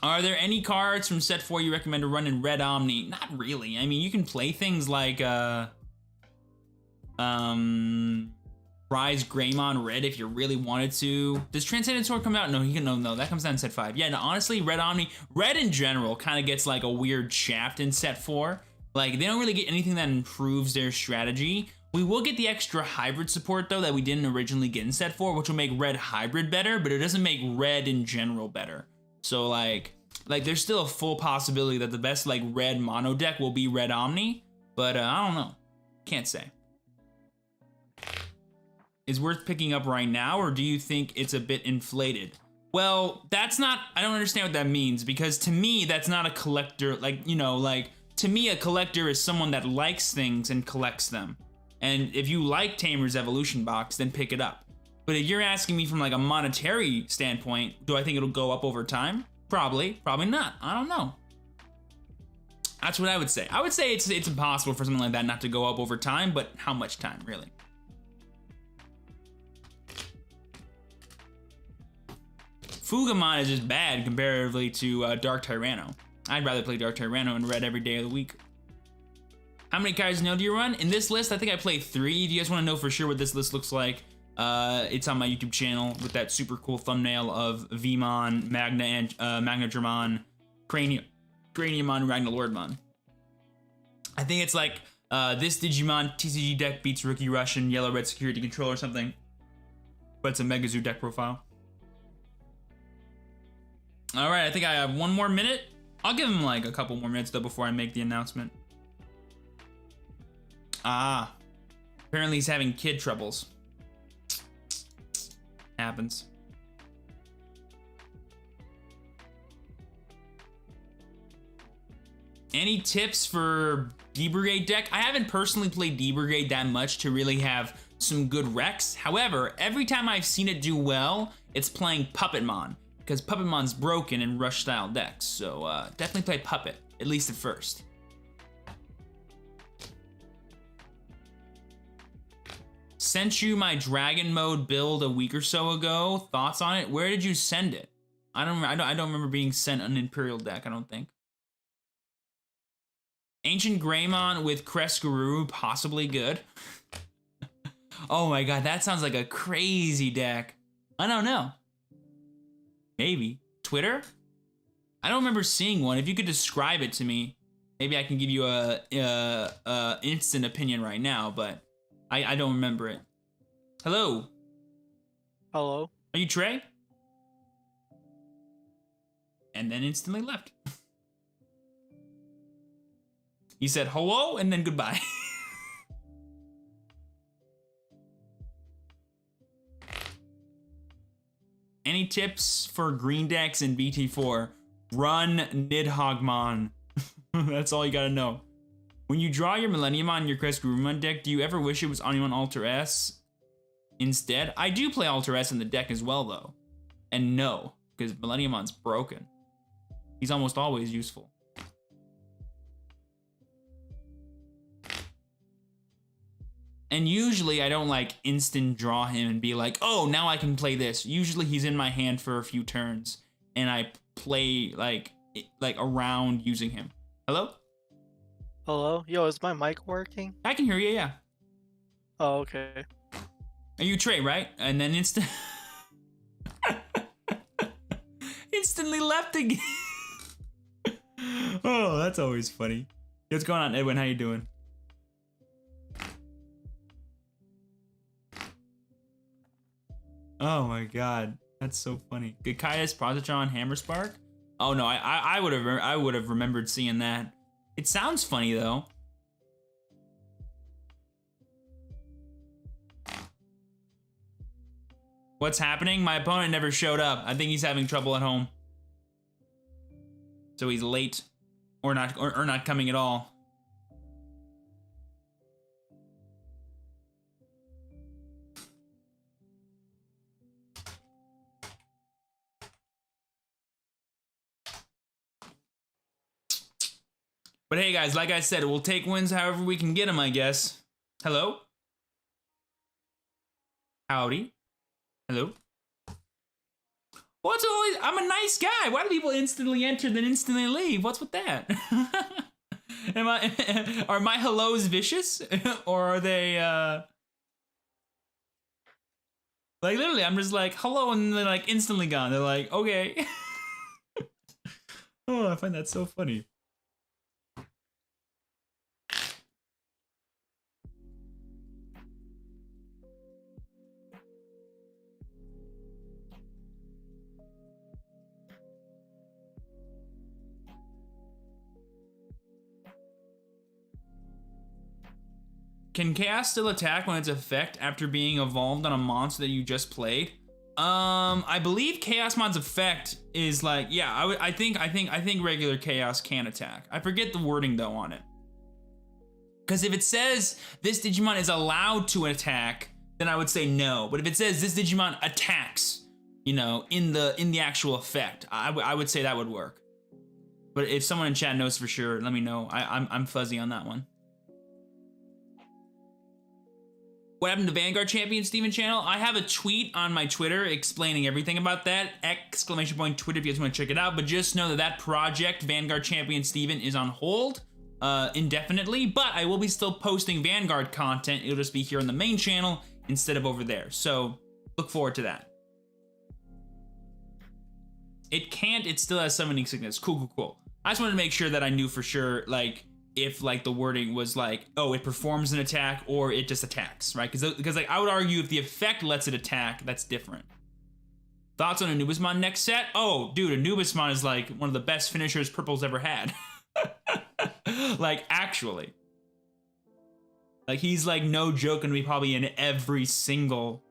S1: Are there any cards from set 4 you recommend to run in Red Omni? Not really. I mean, you can play things like Rise Greymon Red if you really wanted to. Does Transcendent Sword come out? No, no, that comes down in set 5. Yeah, no, honestly, Red Omni, Red in general kind of gets like a weird shaft in set 4. Like, they don't really get anything that improves their strategy. We will get the extra hybrid support, though, that we didn't originally get in set 4, which will make Red Hybrid better, but it doesn't make Red in general better. So, like there's still a full possibility that the best, like, Red mono deck will be Red Omni, but I don't know. Can't say. Is worth picking up right now, or do you think it's a bit inflated? Well, that's not, I don't understand what that means, because to me, that's not a collector, like, you know, like, to me, a collector is someone that likes things and collects them. And if you like Tamer's Evolution Box, then pick it up. But if you're asking me from like a monetary standpoint, do I think it'll go up over time? Probably, probably not. I don't know. That's what I would say. I would say it's impossible for something like that not to go up over time, but how much time, really? Fugamon is just bad comparatively to Dark Tyranno. I'd rather play Dark Tyranno in Red every day of the week. How many cards do you run? In this list, I think I play 3. If you guys want to know for sure what this list looks like, it's on my YouTube channel with that super cool thumbnail of Vmon, Magna, and Magnadramon, Craniumon, Ragnalordmon. I think it's like this Digimon TCG deck beats Rookie Russian Yellow-Red Security Control or something. But it's a Megazoo deck profile. All right, I think I have 1 more minute. I'll give him like a couple more minutes though before I make the announcement. Ah, apparently he's having kid troubles. Happens. Any tips for D-Brigade deck? I haven't personally played D-Brigade that much to really have some good recs. However, every time I've seen it do well, it's playing Puppetmon, because Puppetmon's broken in rush-style decks. So definitely play Puppet, at least at first. Sent you my Dragon Mode build a week or so ago. Thoughts on it? Where did you send it? I don't remember being sent an Imperial deck, I don't think. Ancient Greymon with Crescaroo, possibly good. Oh my god, that sounds like a crazy deck. I don't know. Maybe. Twitter? I don't remember seeing one. If you could describe it to me, maybe I can give you a instant opinion right now, but I don't remember it. Hello?
S3: Hello?
S1: Are you Trey? And then instantly left. He said hello and then goodbye. Any tips for green decks in BT4? Run Nidhoggmon. That's all you gotta know. When you draw your Millenniumon in your Crescarumon deck, do you ever wish it was Onimon Alter S instead? I do play Alter S in the deck as well, though. And no, because Millenniumon's broken. He's almost always useful. And usually I don't like instant draw him and be like, oh, now I can play this. Usually he's in my hand for a few turns and I play like around using him. Hello?
S3: Hello? Yo, is my mic working?
S1: I can hear you, yeah.
S3: Oh, okay.
S1: Are you Trey, right? And then instantly left again. Oh, that's always funny. What's going on, Edwin? How you doing? Oh my god, that's so funny. Gaius, Positron, Hammerspark? Oh no, I would have remembered seeing that. It sounds funny though. What's happening? My opponent never showed up. I think he's having trouble at home. So he's late or not coming at all. But hey, guys, like I said, we'll take wins however we can get them, I guess. Hello? Howdy. Hello? What's always? I'm a nice guy. Why do people instantly enter then instantly leave? What's with that? Are my hellos vicious? Or are they, like, literally, I'm just like, hello, and they're like instantly gone. They're like, okay. Oh, I find that so funny. Can Chaos still attack when its effect after being evolved on a monster that you just played? I believe Chaosmon's effect is like, yeah, I think regular Chaos can attack. I forget the wording though on it. Because if it says this Digimon is allowed to attack, then I would say no. But if it says this Digimon attacks, you know, in the actual effect, I would say that would work. But if someone in chat knows for sure, let me know. I'm fuzzy on that one. What happened to Vanguard CCG channel? I have a tweet on my Twitter explaining everything about that. !Twitter if you guys want to check it out. But just know that that project, Vanguard CCG is on hold indefinitely. But I will be still posting Vanguard content. It'll just be here on the main channel instead of over there. So look forward to that. It still has summoning sickness. Cool. I just wanted to make sure that I knew for sure, like, if like the wording was like, oh, it performs an attack or it just attacks, right? Because like I would argue if the effect lets it attack, that's different. Thoughts on Anubismon next set? Oh, dude, Anubismon is like one of the best finishers Purple's ever had. Like actually. Like he's like no joke gonna be probably in every single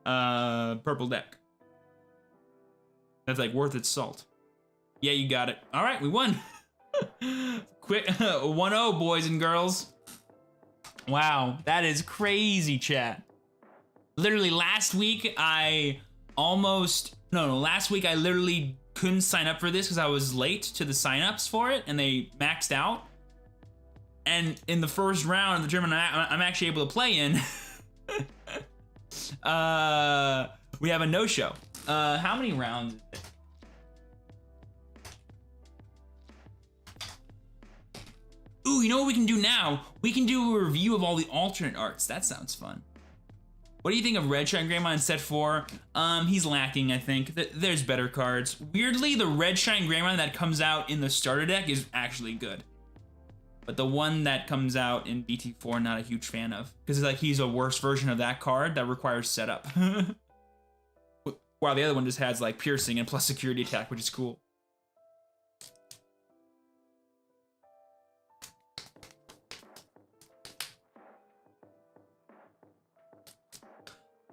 S1: Purple deck. That's like worth its salt. Yeah, you got it. All right, we won. Quick 1-0, boys and girls. Wow, that is crazy, chat. Literally last week last week I literally couldn't sign up for this because I was late to the signups for it and they maxed out. And in the first round of the tournament I'm actually able to play in, we have a no-show. How many rounds is it? Ooh, you know what we can do now? We can do a review of all the alternate arts. That sounds fun. What do you think of Red Shine Greymon in set 4? He's lacking, I think. There's better cards. Weirdly, the Red Shine Greymon that comes out in the starter deck is actually good. But the one that comes out in BT4, not a huge fan of. Because it's like he's a worse version of that card that requires setup. While the other one just has like piercing and plus security attack, which is cool.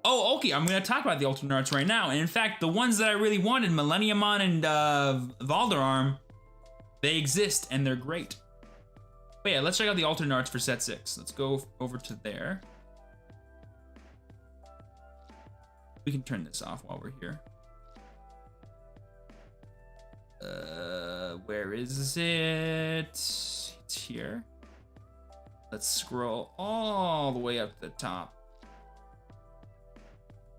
S1: Oh, okay, I'm gonna talk about the alternate arts right now. And in fact, the ones that I really wanted, Millenniumon and Valderarm, they exist and they're great. But yeah, let's check out the alternate arts for set 6. Let's go over to there. We can turn this off while we're here. Where is it? It's here. Let's scroll all the way up to the top.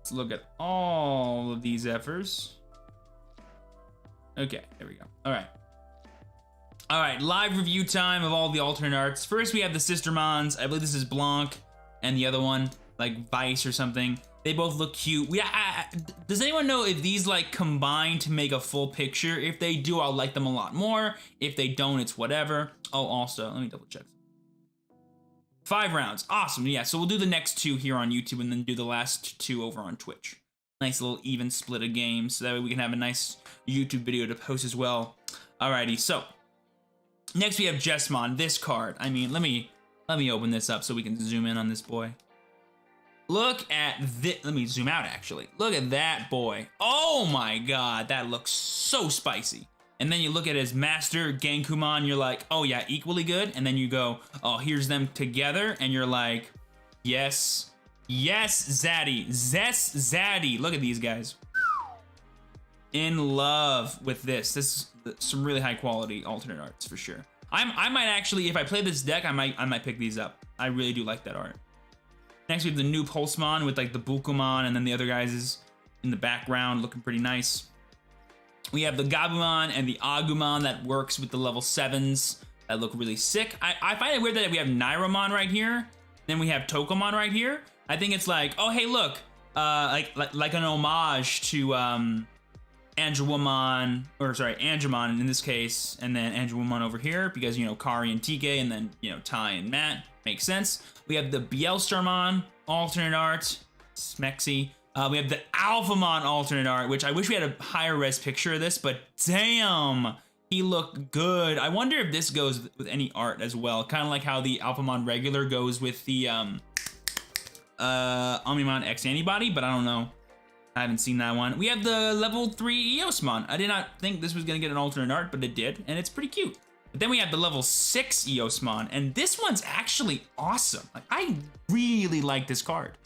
S1: Let's look at all of these efforts. Okay, there we go. All right, live review time of all the alternate arts. First, we have the Sistermons. I believe this is Blanc, and the other one, like Vice or something. They both look cute. Does anyone know if these like combine to make a full picture? If they do, I'll like them a lot more. If they don't, it's whatever. Oh, also, let me double check. 5 rounds, awesome. Yeah, so we'll do the next 2 here on YouTube and then do the last 2 over on Twitch. Nice little even split of games, so that way we can have a nice YouTube video to post as well. Alrighty, so next we have Jessmon, this card. I mean, let me open this up so we can zoom in on this boy. Look at this. Let me zoom out, actually. Look at that boy. Oh my god, that looks so spicy. And then you look at his master, Genkumon, you're like, oh yeah, equally good. And then you go, oh, here's them together. And you're like, yes, yes, Zaddy, Zess, Zaddy. Look at these guys. In love with this. This is some really high quality alternate arts for sure. I might actually, if I play this deck, I might pick these up. I really do like that art. Next, we have the new Pulsemon with like the Bukomon, and then the other guys is in the background looking pretty nice. We have the Gabumon and the Agumon that works with the level 7s that look really sick. I find it weird that we have Nairamon right here, then we have Tokomon right here. I think it's like, oh hey look, like an homage to Angemon in this case, and then Angemon over here because, you know, Kari and TK, and then, you know, Ty and Matt. Makes sense. We have the Bielstarmon alternate art, Smexy. We have the Alphamon alternate art, which I wish we had a higher res picture of this, but damn, he looked good. I wonder if this goes with any art as well, kind of like how the Alphamon regular goes with the Omnimon X Antibody, but I don't know. I haven't seen that one. We have the level 3 Eosmon. I did not think this was gonna get an alternate art, but it did, and it's pretty cute. But then we have the level 6 Eosmon, and this one's actually awesome. Like, I really like this card.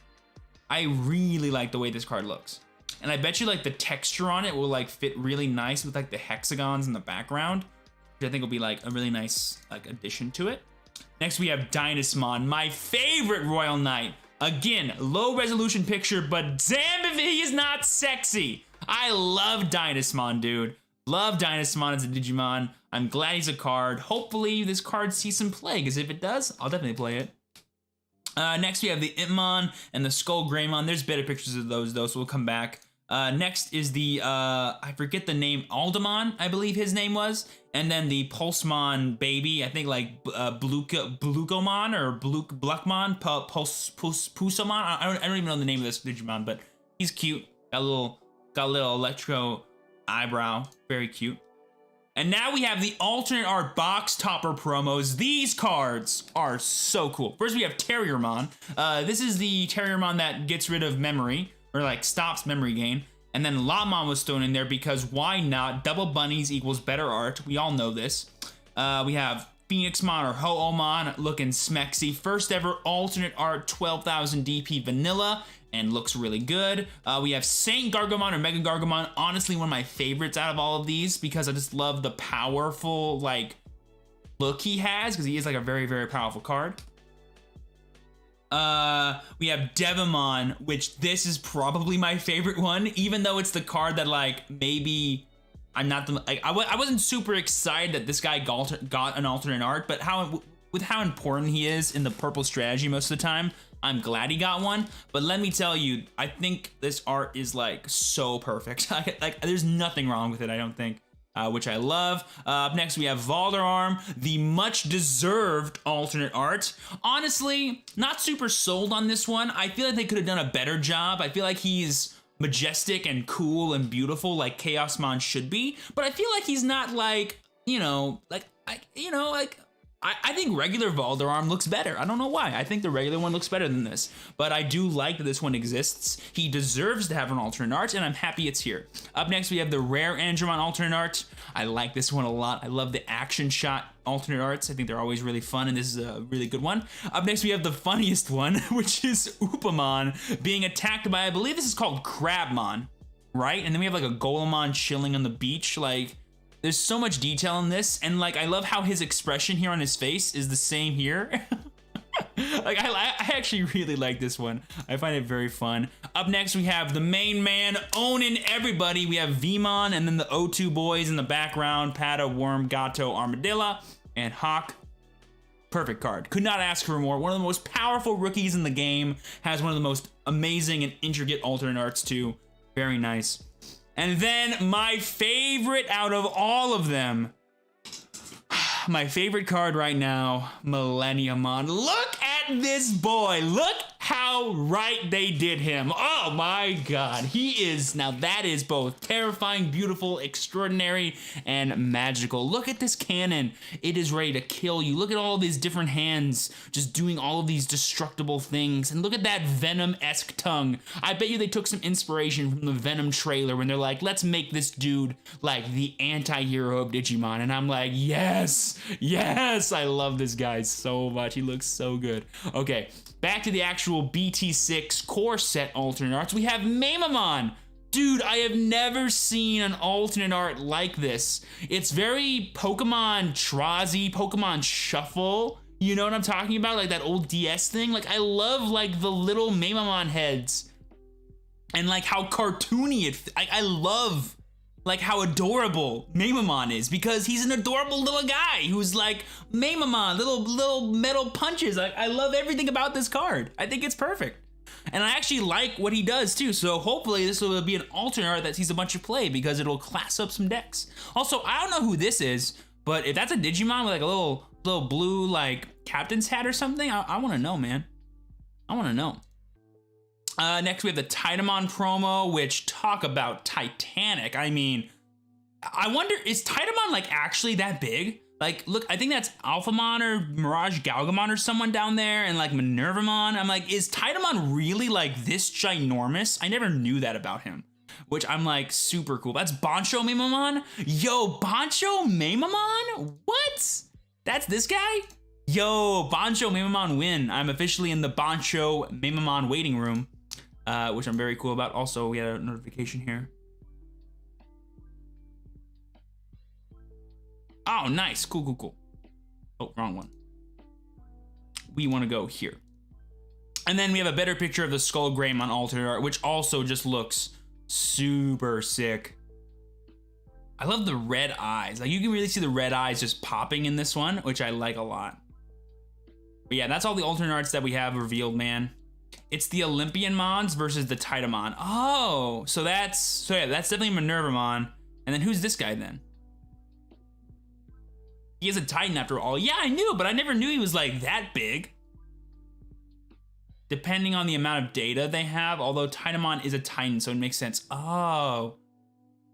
S1: I really like the way this card looks. And I bet you like the texture on it will like fit really nice with like the hexagons in the background, which I think will be like a really nice like addition to it. Next we have Dynasmon, my favorite Royal Knight. Again, low resolution picture, but damn if he is not sexy. I love Dynasmon, dude. Love Dynasmon as a Digimon. I'm glad he's a card. Hopefully this card sees some play, because if it does, I'll definitely play it. Next we have the Impmon and the Skull Greymon. There's better pictures of those though, so we'll come back. Next is the, I forget the name, Aldemon, I believe his name was. And then the Pulsemon baby, I think like Blukomon or Bluckmon, Pusomon. I don't even know the name of this Digimon, but he's cute. Got a little electro eyebrow, very cute. And now we have the alternate art box topper promos. These cards are so cool. First we have Terriermon. This is the Terriermon that gets rid of memory, or like stops memory gain. And then Lotmon was thrown in there because why not? Double bunnies equals better art. We all know this. We have Phoenixmon or Ho-Omon looking smexy. First ever alternate art 12,000 DP vanilla, and looks really good. We have Saint Gargomon or Mega Gargomon. Honestly, one of my favorites out of all of these because I just love the powerful like look he has, because he is like a very, very powerful card. We have Devimon, which this is probably my favorite one, even though it's the card that like maybe I'm not the like I wasn't super excited that this guy got an alternate art, but with how important he is in the purple strategy most of the time, I'm glad he got one. But let me tell you, I think this art is like so perfect. Like there's nothing wrong with it, I don't think. Which I love. Up next, we have Valderarm, the much-deserved alternate art. Honestly, not super sold on this one. I feel like they could have done a better job. I feel like he's majestic and cool and beautiful like Chaosmon should be, but I feel like he's not like, I think regular Valderarm looks better. I don't know why. I think the regular one looks better than this, but I do like that this one exists. He deserves to have an alternate art, and I'm happy it's here. Up next, we have the rare Angemon alternate art. I like this one a lot. I love the action shot alternate arts. I think they're always really fun, and this is a really good one. Up next, we have the funniest one, which is Upamon being attacked by, I believe this is called Crabmon, right? And then we have like a Golemon chilling on the beach, like, there's so much detail in this, and like I love how his expression here on his face is the same here. Like I actually really like this one. I find it very fun. Up next we have the main man owning everybody. We have Vmon and then the O2 boys in the background, Pata, Worm, Gato, Armadillo, and Hawk. Perfect card. Could not ask for more. One of the most powerful rookies in the game. Has one of the most amazing and intricate alternate arts too. Very nice. And then my favorite out of all of them, my favorite card right now, Millenniumon. Look at this boy. Look how right they did him. Oh my God. He is, now that is both terrifying, beautiful, extraordinary, and magical. Look at this cannon. It is ready to kill you. Look at all these different hands just doing all of these destructible things. And look at that Venom-esque tongue. I bet you they took some inspiration from the Venom trailer when they're like, let's make this dude like the anti-hero of Digimon. And I'm like, yes, yes. I love this guy so much. He looks so good. Okay, back to the actual BT6 core set alternate arts. We have Mamamon. Dude, I have never seen an alternate art like this. It's very Pokemon Trazy, Pokemon Shuffle. You know what I'm talking about? Like that old DS thing. Like I love like the little Mamamon heads and like how cartoony it. I love like how adorable Mamamon is because he's an adorable little guy who's like Mamamon, little metal punches. I love everything about this card. I think it's perfect. And I actually like what he does too, so hopefully this will be an alternate art that sees a bunch of play because it'll class up some decks. Also, I don't know who this is, but if that's a Digimon with like a little blue like captain's hat or something, I want to know, man. I want to know. Next we have the Titamon promo, which talk about Titanic. I mean, I wonder, is Titamon like actually that big? Like, look, I think that's Alphamon or Mirage Galgamon or someone down there, and like Minervamon. I'm like, is Titamon really like this ginormous? I never knew that about him, which I'm like super cool. That's Bancho Mamamon? Yo, Bancho Mamamon? What? That's this guy? Yo, Bancho Mamamon win. I'm officially in the Bancho Mamamon waiting room, which I'm very cool about. Also, we had a notification here. Oh, nice. Cool, cool, cool. Oh, wrong one. We want to go here. And then we have a better picture of the Skull Greymon alternate art, which also just looks super sick. I love the red eyes. Like, you can really see the red eyes just popping in this one, which I like a lot. But yeah, that's all the alternate arts that we have revealed, man. It's the Olympian Mons versus the Titamon. Oh, so yeah, that's definitely Minervamon. And then who's this guy then? He is a Titan after all. Yeah, I knew, but I never knew he was like that big. Depending on the amount of data they have, although Titamon is a Titan, so it makes sense. Oh.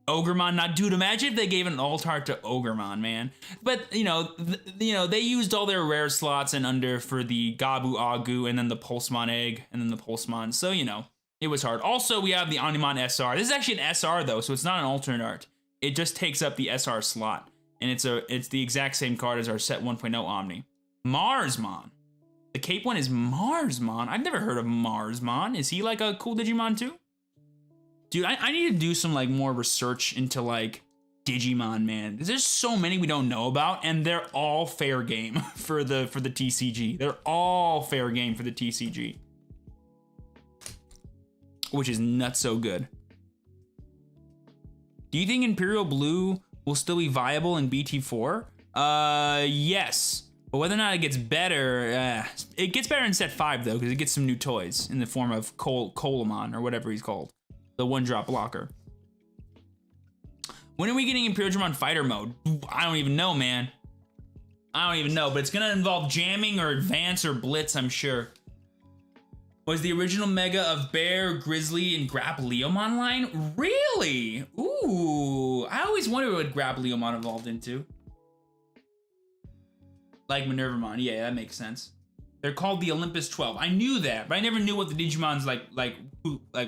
S1: Ogremon, not dude, imagine if they gave an alt art to Ogremon, man. But, you know, they used all their rare slots and under for the Gabu Agu and then the Pulsemon egg and then the Pulsemon. So, you know, it was hard. Also, we have the Omnimon SR. This is actually an SR though, so it's not an alternate art. It just takes up the SR slot. And it's the exact same card as our set 1.0 Omni. Marsmon. The Cape one is Marsmon. I've never heard of Marsmon. Is he like a cool Digimon too? Dude, I need to do some like more research into like Digimon, man. There's so many we don't know about, and they're all fair game for the TCG. They're all fair game for the TCG. Which is nuts so good. Do you think Imperial Blue will still be viable in BT4? Yes. But whether or not it gets better, it gets better in set 5 though, because it gets some new toys in the form of Colamon or whatever he's called. The 1-drop blocker. When are we getting Imperial Fighter mode? I don't even know, man. I don't even know, but it's gonna involve jamming or advance or blitz, I'm sure. Was the original Mega of Bear, Grizzly, and Grappleomon line? Really? Ooh, I always wondered what Grappleomon evolved into. Like Minervamon, yeah, that makes sense. They're called the Olympus 12. I knew that, but I never knew what the Digimons like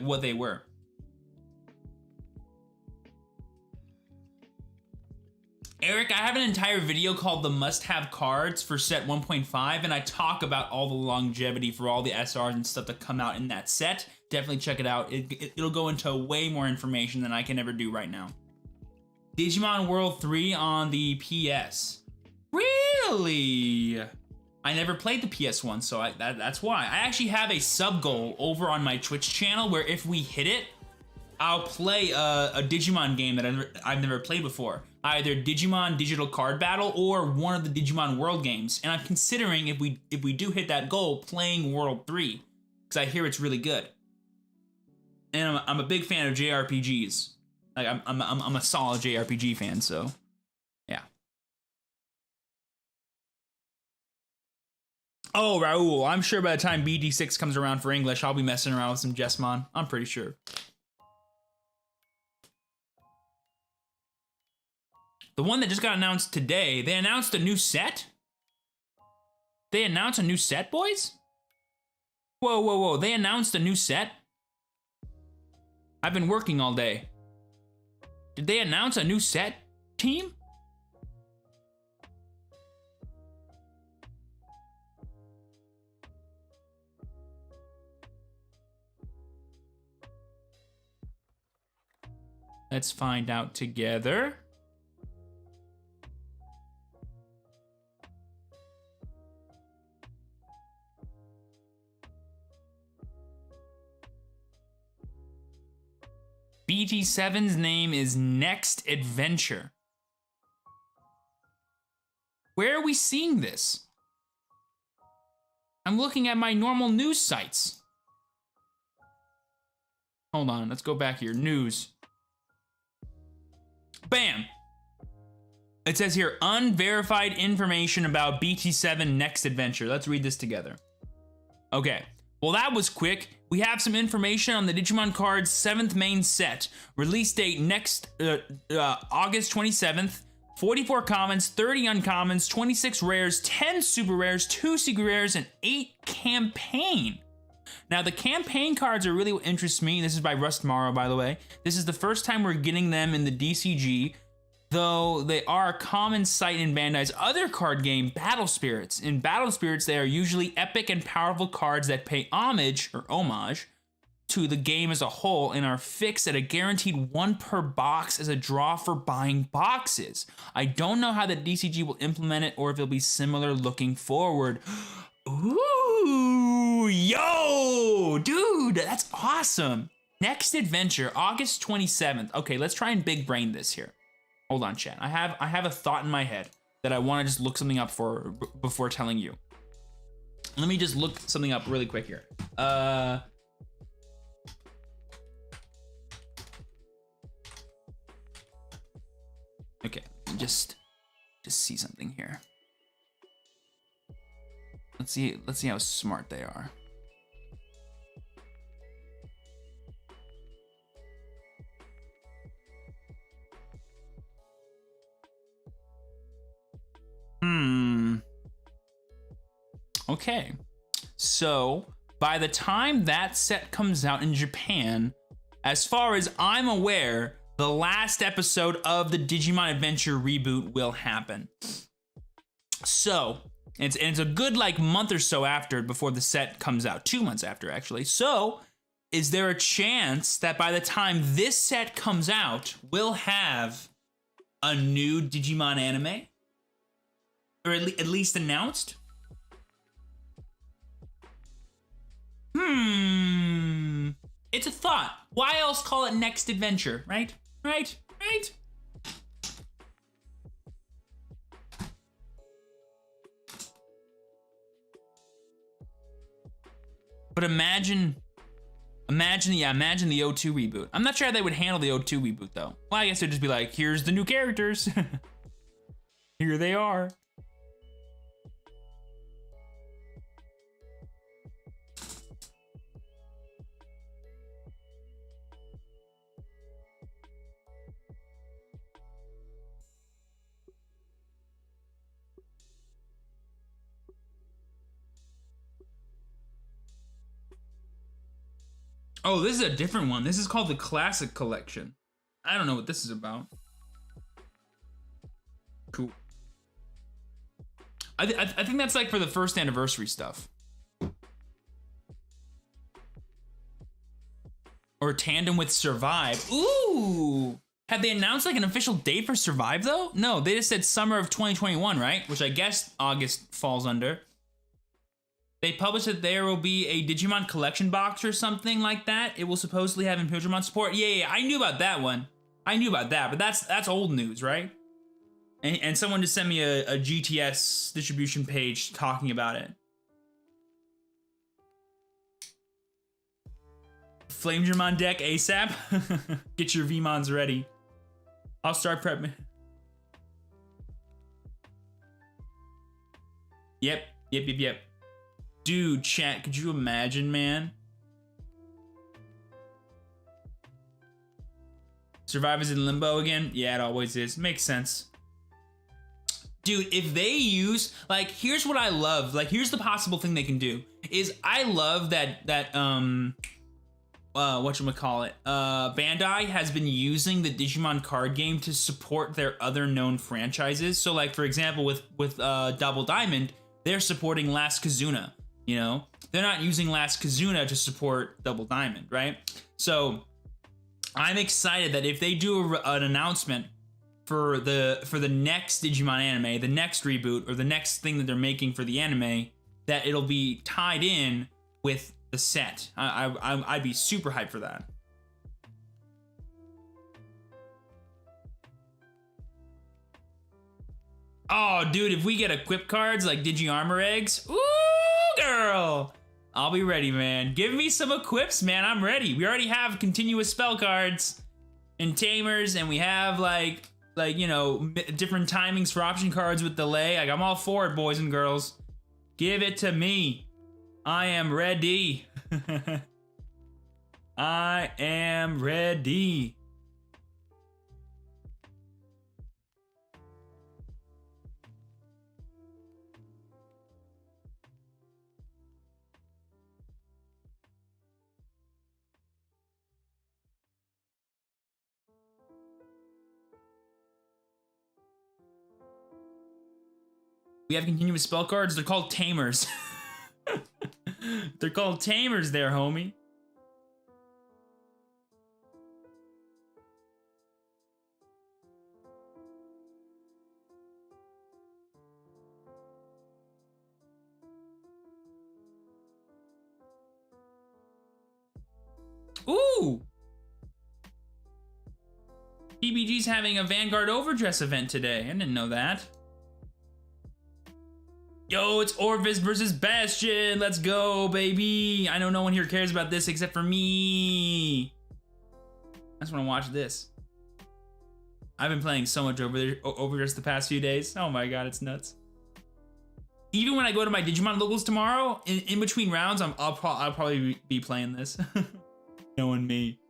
S1: what they were. Eric, I have an entire video called the must-have cards for set 1.5, and I talk about all the longevity for all the SRs and stuff that come out in that set. Definitely check it out. It'll go into way more information than I can ever do right now. Digimon World 3 on the PS. Really? I never played the PS1, so that's why. I actually have a sub-goal over on my Twitch channel where if we hit it, I'll play a Digimon game that I've never played before. Either Digimon Digital Card Battle or one of the Digimon World games. And I'm considering, if we do hit that goal, playing World 3. Because I hear it's really good. And I'm a big fan of JRPGs. Like, I'm a solid JRPG fan, so yeah. Oh, Raul, I'm sure by the time BD6 comes around for English, I'll be messing around with some Jessmon. I'm pretty sure. The one that just got announced today, they announced a new set? They announced a new set, boys? Whoa, whoa, whoa, they announced a new set? I've been working all day. Did they announce a new set, team? Let's find out together. BT7's name is Next Adventure. Where are we seeing this? I'm looking at my normal news sites. Hold on, let's go back here. News. Bam! It says here, unverified information about BT7 Next Adventure. Let's read this together. Okay, well that was quick. We have some information on the Digimon Cards 7th main set. Release date next August 27th. 44 commons, 30 uncommons, 26 rares, 10 super rares, 2 secret rares, and 8 campaign. Now the campaign cards are really what interests me. This is by Rust Morrow, by the way. This is the first time we're getting them in the DCG, though they are a common sight in Bandai's other card game, Battle Spirits. In Battle Spirits, they are usually epic and powerful cards that pay homage to the game as a whole and are fixed at a guaranteed 1 per box as a draw for buying boxes. I don't know how the DCG will implement it or if it'll be similar looking forward. Ooh, yo, dude, that's awesome. Next Adventure, August 27th. Okay, let's try and big brain this here. Hold on, chat. I have a thought in my head that I want to just look something up for before telling you. Let me just look something up really quick here. Okay, just see something here. Let's see how smart they are. Okay, so by the time that set comes out in Japan, as far as I'm aware, the last episode of the Digimon Adventure reboot will happen. So, it's a good like month or so after before the set comes out. 2 months after, actually. So, is there a chance that by the time this set comes out, we'll have a new Digimon anime? Or at least announced? It's a thought. Why else call it Next Adventure, right? Right? But imagine the O2 reboot. I'm not sure how they would handle the O2 reboot though. Well, I guess they'd just be like, here's the new characters. Here they are. Oh, this is a different one. This is called the Classic Collection. I don't know what this is about. Cool. I think that's like for the first anniversary stuff. Or tandem with Survive. Ooh! Have they announced like an official date for Survive though? No, they just said summer of 2021, right? Which I guess August falls under. They published that there will be a Digimon collection box or something like that. It will supposedly have Imperialmon support. Yeah, I knew about that one. I knew about that, but that's old news, right? And someone just sent me a GTS distribution page talking about it. Flamedramon deck ASAP. Get your VMons ready. I'll start prepping. Yep. Dude, chat, could you imagine, man? Survive is in limbo again? Yeah, it always is. Makes sense. Dude, if they use, like, here's what I love. Like, here's the possible thing they can do. Is I love that whatchamacallit, Bandai has been using the Digimon card game to support their other known franchises. So, like, for example, with Double Diamond, they're supporting Last Kazuna. You know, they're not using Last Kazuna to support Double Diamond, right? So I'm excited that if they do an announcement for the next Digimon anime, the next reboot, or the next thing that they're making for the anime, that it'll be tied in with the set. I'd be super hyped for that. Oh, dude, if we get equip cards like Digi-Armor eggs, ooh, girl, I'll be ready, man. Give me some equips, man. I'm ready. We already have continuous spell cards and tamers, and we have like you know, different timings for option cards with delay. Like, I'm all for it, boys and girls. Give it to me. I am ready. I am ready. We have continuous spell cards. They're called tamers. They're called tamers there, homie. Ooh! PBG's having a Vanguard Overdress event today. I didn't know that. Yo, it's Orvis versus Bastion. Let's go, baby. I know no one here cares about this except for me. I just want to watch this. I've been playing so much Overdress the past few days. Oh my god, it's nuts. Even when I go to my Digimon Locals tomorrow, in between rounds, I'll probably be playing this. Knowing me.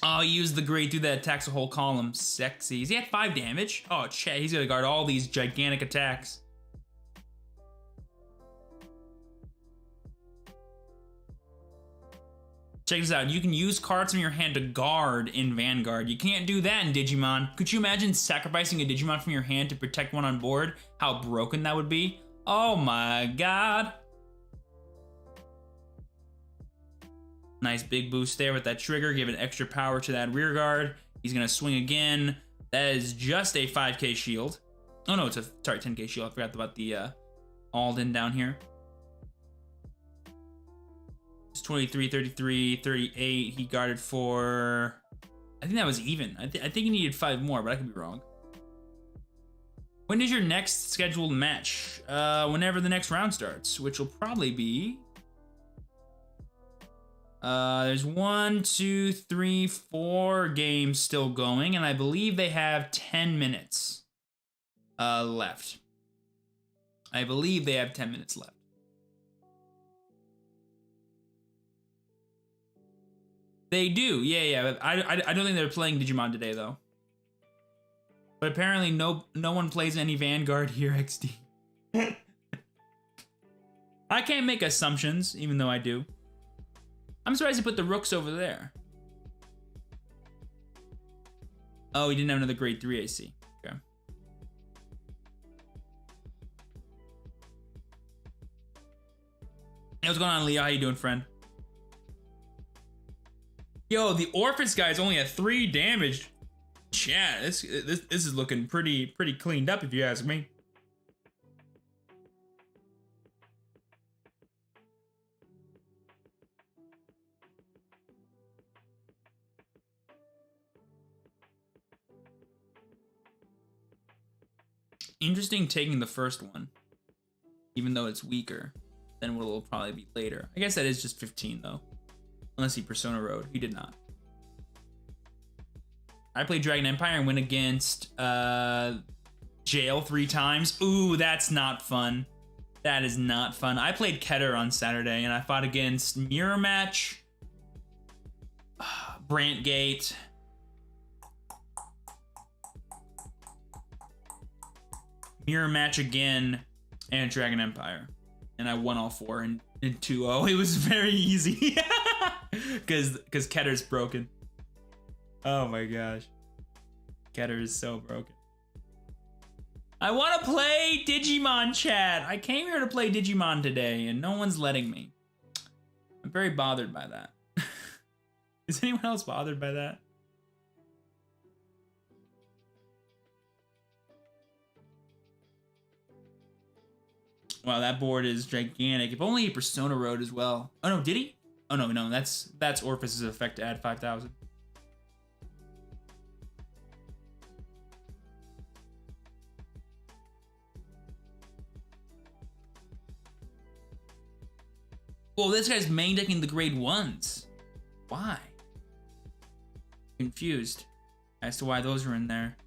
S1: Oh, he used the grade through that attacks a whole column. Sexy. He had 5 damage. Oh, shit. He's gonna guard all these gigantic attacks. Check this out. You can use cards from your hand to guard in Vanguard. You can't do that in Digimon. Could you imagine sacrificing a Digimon from your hand to protect one on board? How broken that would be. Oh my god. Nice big boost there with that trigger, giving extra power to that rear guard. He's gonna swing again. That is just a 5k shield. Oh no, it's a, sorry, 10k shield. I forgot about the Alden down here. It's 23, 33, 38. He guarded for, I think that was even. I think he needed 5 more, but I could be wrong. When is your next scheduled match? Whenever the next round starts, which will probably be, there's 1, 2, 3, 4 games still going, and I believe they have 10 minutes left. I believe they have 10 minutes left. They do, yeah. I don't think they're playing Digimon today though. But apparently no one plays any Vanguard here, XD. I can't make assumptions, even though I do. I'm surprised he put the Rooks over there. Oh, he didn't have another grade 3 AC. Okay. Hey, what's going on, Leo? How you doing, friend? Yo, the Orphis guy's only at 3 damage. Chat, this is looking pretty cleaned up if you ask me. Interesting taking the first one, even though it's weaker than what will probably be later. I guess that is just 15 though, unless he Persona Road. He did not. I played Dragon Empire and went against Jail 3 times. Ooh, that's not fun. That is not fun. I played Keter on Saturday and I fought against Mirror Match, Brantgate, Mirror Match again, and Dragon Empire. And I won all 4 in 2-0. It was very easy. Because Keter's broken. Oh my gosh. Keter is so broken. I want to play Digimon, chat. I came here to play Digimon today, and no one's letting me. I'm very bothered by that. Is anyone else bothered by that? Wow, that board is gigantic. If only he Persona Road as well. Oh no, did he? Oh no, that's Orphis' effect to add 5,000. Well, this guy's main decking the grade 1s. Why? Confused as to why those are in there.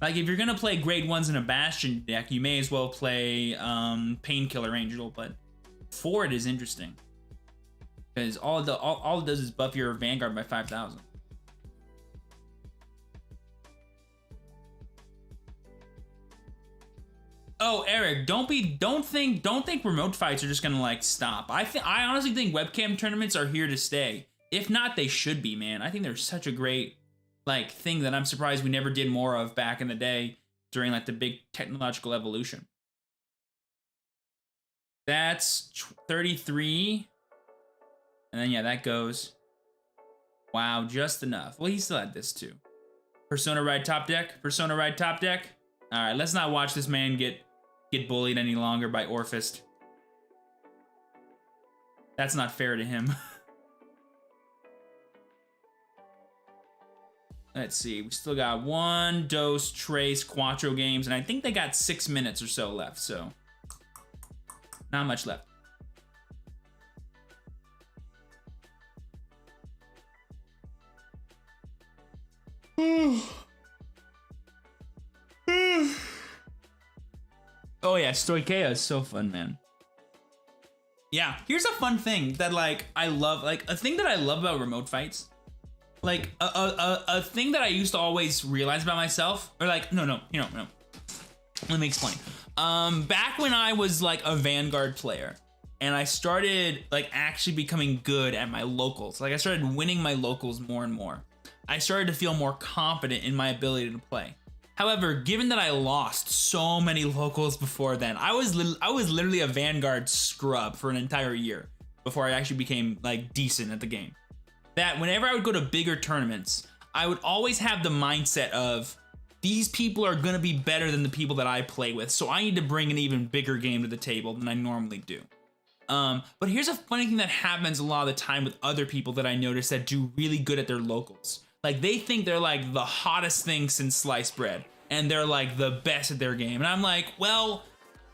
S1: Like, if you're gonna play grade 1s in a Bastion deck, you may as well play Painkiller Angel, but for it is interesting. Because all it does is buff your Vanguard by 5,000. Oh, Eric, don't think remote fights are just gonna like stop. I honestly think webcam tournaments are here to stay. If not, they should be, man. I think they're such a great like thing that I'm surprised we never did more of back in the day during like the big technological evolution. That's 33. And then yeah, that goes. Wow, just enough. Well, he still had this too. Persona Ride top deck. Persona Ride top deck. All right, let's not watch this man get bullied any longer by Orphist. That's not fair to him. Let's see, we still got 1, Dos, Tres, Quattro games, and I think they got 6 minutes or so left, so not much left. Oh yeah, Stoikea is so fun, man. Yeah, here's a fun thing that like I love, like a thing that I love about remote fights. Like a thing that I used to always realize about myself, or like no. Let me explain. Back when I was like a Vanguard player, and I started like actually becoming good at my locals. Like I started winning my locals more and more. I started to feel more confident in my ability to play. However, given that I lost so many locals before then, I was literally a Vanguard scrub for an entire year before I actually became like decent at the game. That whenever I would go to bigger tournaments, I would always have the mindset of these people are gonna be better than the people that I play with, so I need to bring an even bigger game to the table than I normally do. But here's a funny thing that happens a lot of the time with other people that I notice that do really good at their locals. Like they think they're like the hottest thing since sliced bread, and they're like the best at their game. And I'm like, well,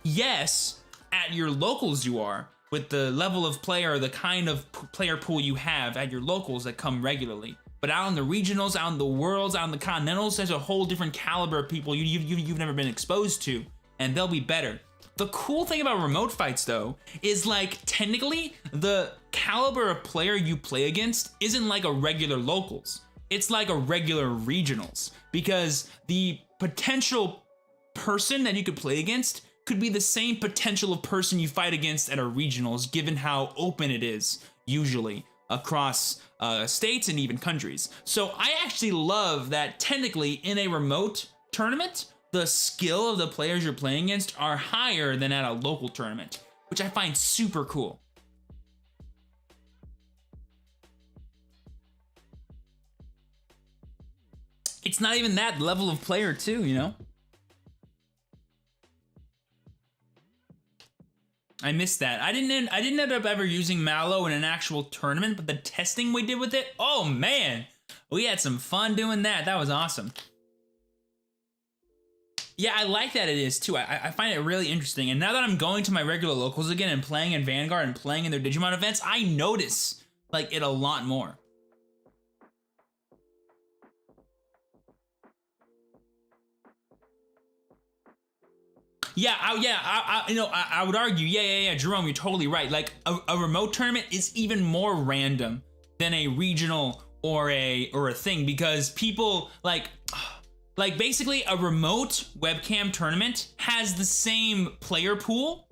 S1: yes, at your locals you are, with the level of player, the kind of player pool you have at your locals that come regularly. But out in the regionals, out in the worlds, out in the continentals, there's a whole different caliber of people you've never been exposed to, and they'll be better. The cool thing about remote fights though, is like technically the caliber of player you play against isn't like a regular locals. It's like a regular regionals, because the potential person that you could play against could be the same potential of person you fight against at a regionals, given how open it is usually across states and even countries. So I actually love that technically in a remote tournament, the skill of the players you're playing against are higher than at a local tournament, which I find super cool. It's not even that level of player too, you know? I missed that. I didn't end up ever using Mallow in an actual tournament, but the testing we did with it, oh man, we had some fun doing that. That was awesome. Yeah, I like that it is too. I find it really interesting. And now that I'm going to my regular locals again and playing in Vanguard and playing in their Digimon events, I notice like it a lot more. Yeah, I would argue, yeah, Jerome, you're totally right. Like a remote tournament is even more random than a regional or a thing, because people like basically a remote webcam tournament has the same player pool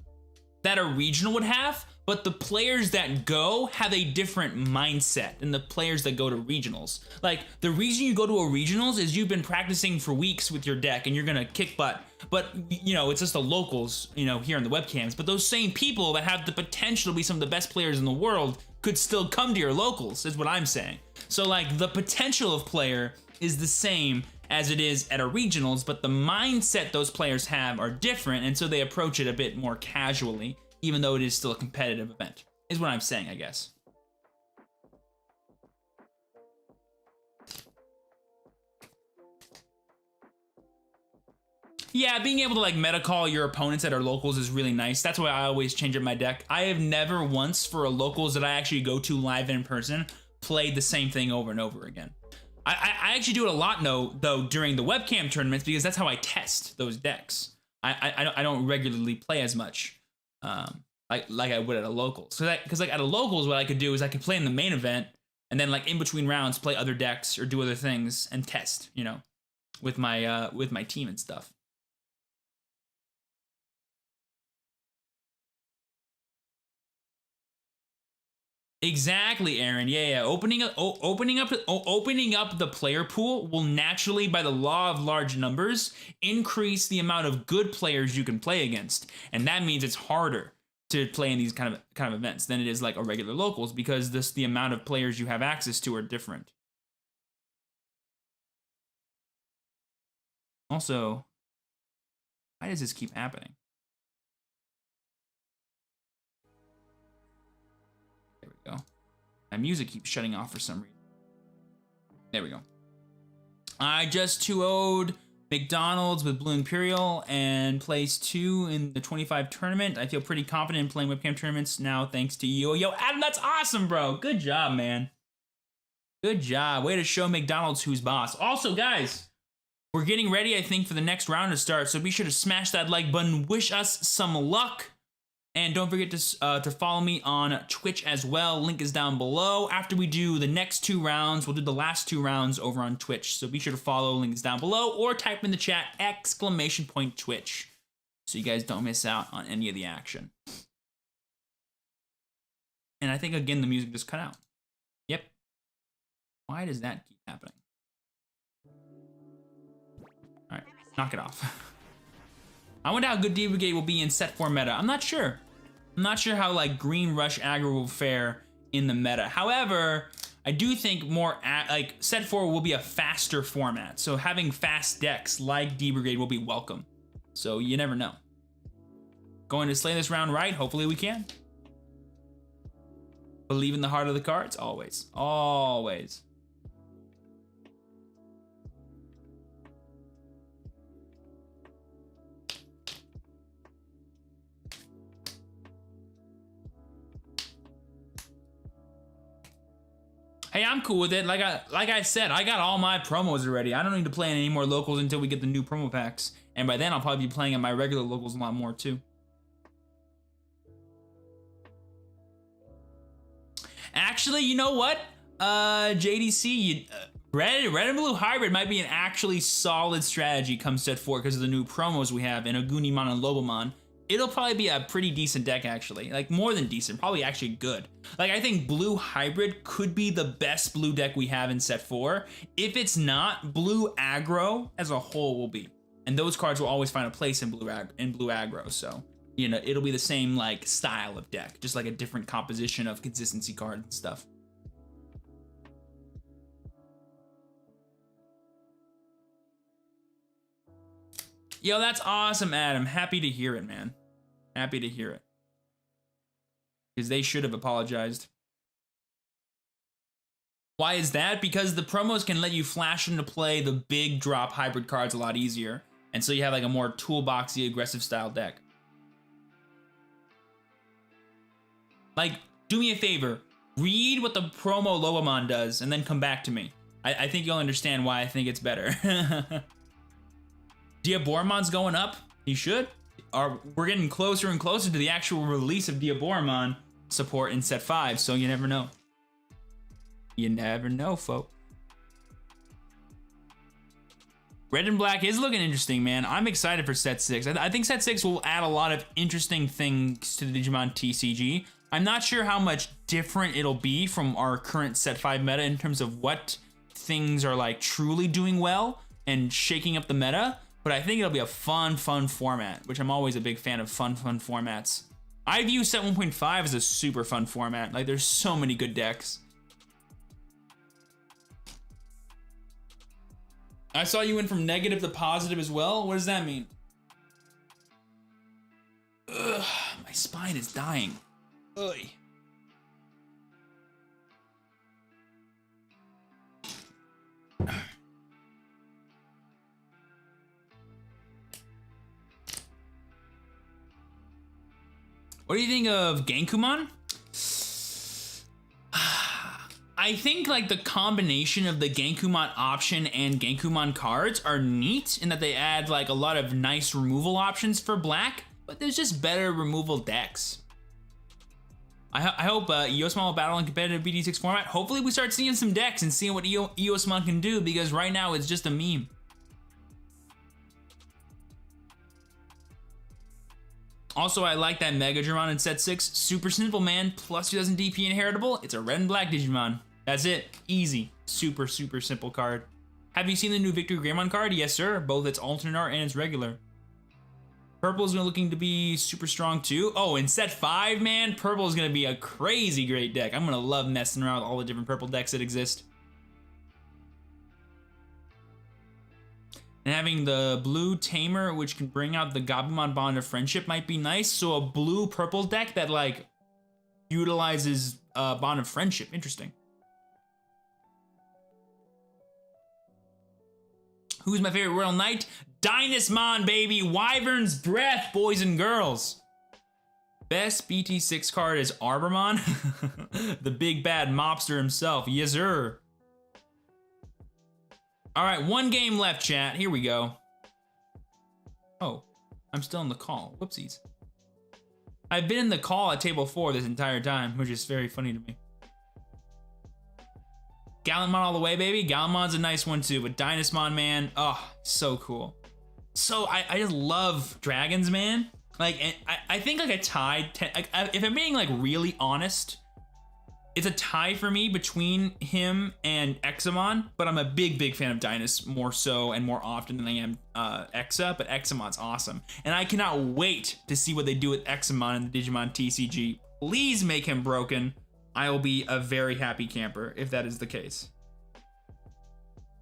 S1: that a regional would have, but the players that go have a different mindset than the players that go to regionals. Like the reason you go to a regionals is you've been practicing for weeks with your deck and you're gonna kick butt. But you know, it's just the locals, you know, here in the webcams. But those same people that have the potential to be some of the best players in the world could still come to your locals, is what I'm saying. So like the potential of player is the same as it is at a regionals, but the mindset those players have are different, and so they approach it a bit more casually, even though it is still a competitive event, is what I'm saying, I guess. Yeah, being able to like meta call your opponents at our locals is really nice. That's why I always change up my deck. I have never once for a locals that I actually go to live in person played the same thing over and over again. I actually do it a lot though during the webcam tournaments because that's how I test those decks. I don't regularly play as much like I would at a locals. Because like at a locals, what I could do is I could play in the main event and then like in between rounds play other decks or do other things and test, you know, with my team and stuff. Exactly, Aaron. Yeah. Opening up the player pool will naturally, by the law of large numbers, increase the amount of good players you can play against, and that means it's harder to play in these kind of events than it is like a regular locals because the amount of players you have access to are different. Also, why does this keep happening? Go. My music keeps shutting off for some reason. There we go. I just 2-0'd McDonald's with Blue Imperial and placed 2 in the 25 tournament. I feel pretty confident in playing webcam tournaments now thanks to you. Yo, Adam, that's awesome, bro. Good job, man. Good job. Way to show McDonald's who's boss. Also, guys, we're getting ready, I think, for the next round to start, so be sure to smash that like button. Wish us some luck. And don't forget to follow me on Twitch as well. Link is down below. After we do the next 2 rounds, we'll do the last 2 rounds over on Twitch. So be sure to follow. Link is down below. Or type in the chat !Twitch so you guys don't miss out on any of the action. And I think, again, the music just cut out. Yep. Why does that keep happening? All right, knock it off. I wonder how good D Brigade will be in set 4 meta. I'm not sure. I'm not sure how like Green Rush aggro will fare in the meta. However, I do think more like set 4 will be a faster format. So having fast decks like D Brigade will be welcome. So you never know. Going to slay this round right? Hopefully we can. Believe in the heart of the cards? Always. Always. Hey, I'm cool with it. Like I said, I got all my promos already. I don't need to play any more locals until we get the new promo packs. And by then, I'll probably be playing at my regular locals a lot more, too. Actually, you know what? JDC, red and blue hybrid might be an actually solid strategy come set 4 because of the new promos we have in Agunimon and Lobomon. It'll probably be a pretty decent deck, actually. Like, more than decent. Probably actually good. Like, I think Blue Hybrid could be the best blue deck we have in set 4. If it's not, Blue Aggro as a whole will be. And those cards will always find a place in Blue Aggro. So, you know, it'll be the same, like, style of deck. Just, like, a different composition of consistency cards and stuff. Yo, that's awesome, Adam. Happy to hear it, man. Happy to hear it. Because they should have apologized. Why is that? Because the promos can let you flash into play the big drop hybrid cards a lot easier. And so you have like a more toolboxy, aggressive style deck. Like, do me a favor. Read what the promo Lobomon does and then come back to me. I think you'll understand why I think it's better. Diaboromon's going up. He should. We're getting closer and closer to the actual release of Diaboromon support in set 5, so you never know. You never know, folks. Red and black is looking interesting, man. I'm excited for set 6. I think set 6 will add a lot of interesting things to the Digimon TCG. I'm not sure how much different it'll be from our current set 5 meta in terms of what things are like truly doing well and shaking up the meta. But I think it'll be a fun format, which I'm always a big fan of fun formats. I view set 1.5 as a super fun format. Like, there's so many good decks. I saw you went from negative to positive as well. What does that mean? Ugh, my spine is dying. Ugh. What do you think of Genkumon? I think like the combination of the Genkumon option and Genkumon cards are neat in that they add like a lot of nice removal options for black, but there's just better removal decks. I hope Eosmon will battle in competitive BD6 format. Hopefully we start seeing some decks and seeing what Eosmon can do, because right now it's just a meme. Also, I like that Mega Dramon in set 6. Super simple, man. Plus 2000 DP inheritable. It's a red and black Digimon. That's it. Easy. Super, super simple card. Have you seen the new Victory Greymon card? Yes, sir. Both its alternate art and its regular. Purple is looking to be super strong too. Oh, in set 5, man, purple is going to be a crazy great deck. I'm going to love messing around with all the different purple decks that exist. And having the blue Tamer, which can bring out the Gabumon Bond of Friendship, might be nice. So a blue-purple deck that, like, utilizes Bond of Friendship. Interesting. Who's my favorite Royal Knight? Dynasmon, baby! Wyvern's Breath, boys and girls! Best BT6 card is Arbormon. The big bad mobster himself. Yes, sir. All right, one game left, chat. Here we go. Oh, I'm still in the call. Whoopsies. I've been in the call at table 4 this entire time, which is very funny to me. Gallantmon all the way, baby. Gallantmon's a nice one too, but Dynasmon, man, oh, so cool. So I just love dragons, man. Like, and I think like a tie, if I'm being like really honest, it's a tie for me between him and Examon, but I'm a big fan of Dynus more so and more often than I am Exa, but Examon's awesome. And I cannot wait to see what they do with Examon in the Digimon TCG. Please make him broken. I will be a very happy camper if that is the case.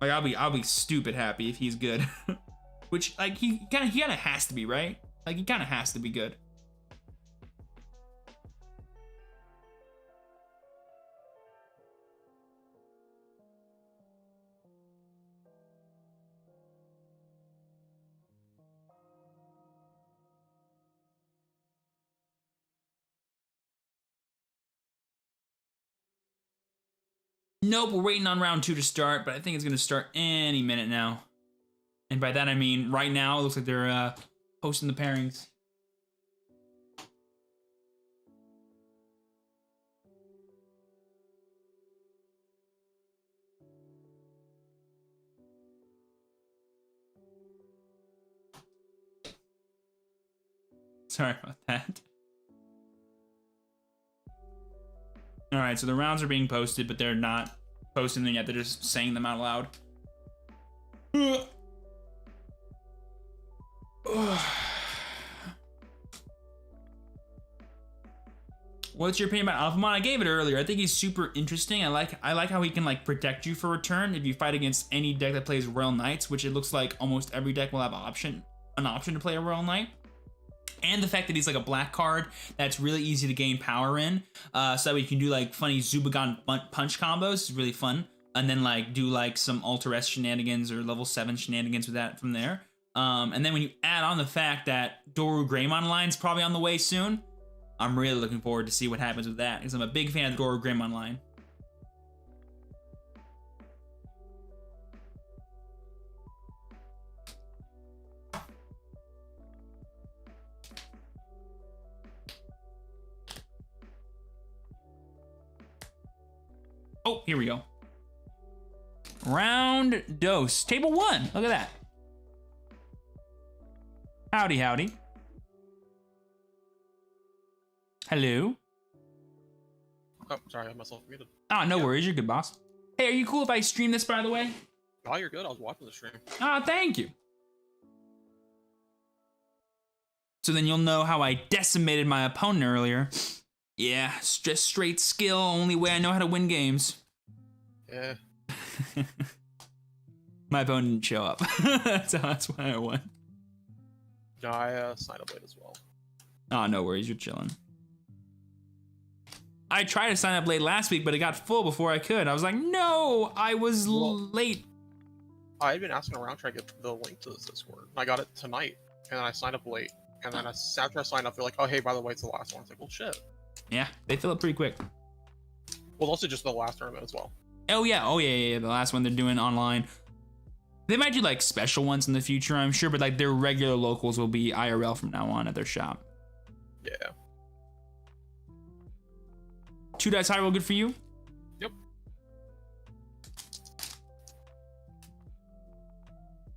S1: Like, I'll be stupid happy if he's good. Which, like, he kinda has to be, right? Like, he kinda has to be good. Nope, we're waiting on round 2 to start, but I think it's gonna start any minute now. And by that I mean right now, it looks like they're posting the pairings. Sorry about that. All right, so the rounds are being posted, but they're not posting them yet. They're just saying them out loud. What's your opinion about Alphamon? I gave it earlier. I think he's super interesting. I like how he can like protect you for a turn if you fight against any deck that plays Royal Knights, which it looks like almost every deck will have an option to play a Royal Knight. And the fact that he's like a black card that's really easy to gain power in, so that way you can do like funny Zubagon punch combos. It's really fun, and then like do like some Alter S shenanigans or level 7 shenanigans with that from there. And then when you add on the fact that Doru Greymon line's probably on the way soon, I'm really looking forward to see what happens with that, because I'm a big fan of the Doru Greymon line. Oh, here we go. Round dose. Table 1. Look at that. Howdy, howdy. Hello.
S4: Oh, sorry, I had myself muted.
S1: Oh, no worries. You're good, boss. Hey, are you cool if I stream this, by the way?
S4: Oh, you're good. I was watching the stream.
S1: Oh, thank you. So then you'll know how I decimated my opponent earlier. Yeah, just straight skill, only way I know how to win games.
S4: Yeah.
S1: My opponent didn't show up. That's why I won.
S4: No, I signed up late as well.
S1: Oh, no worries, you're chilling. I tried to sign up late last week, but it got full before I could. I was like, no, I was late.
S4: I had been asking around trying to get the link to this Discord. I got it tonight, and then I signed up late. And then after I signed up, they're like, oh, hey, by the way, it's the last one. I was like, well, shit.
S1: Yeah, they fill up pretty quick.
S4: Well, also just the last tournament as well.
S1: Oh yeah, the last one they're doing online. They might do like special ones in the future, I'm sure, but like their regular locals will be IRL from now on at their shop.
S4: Yeah.
S1: 2 dice high roll good for you?
S4: Yep.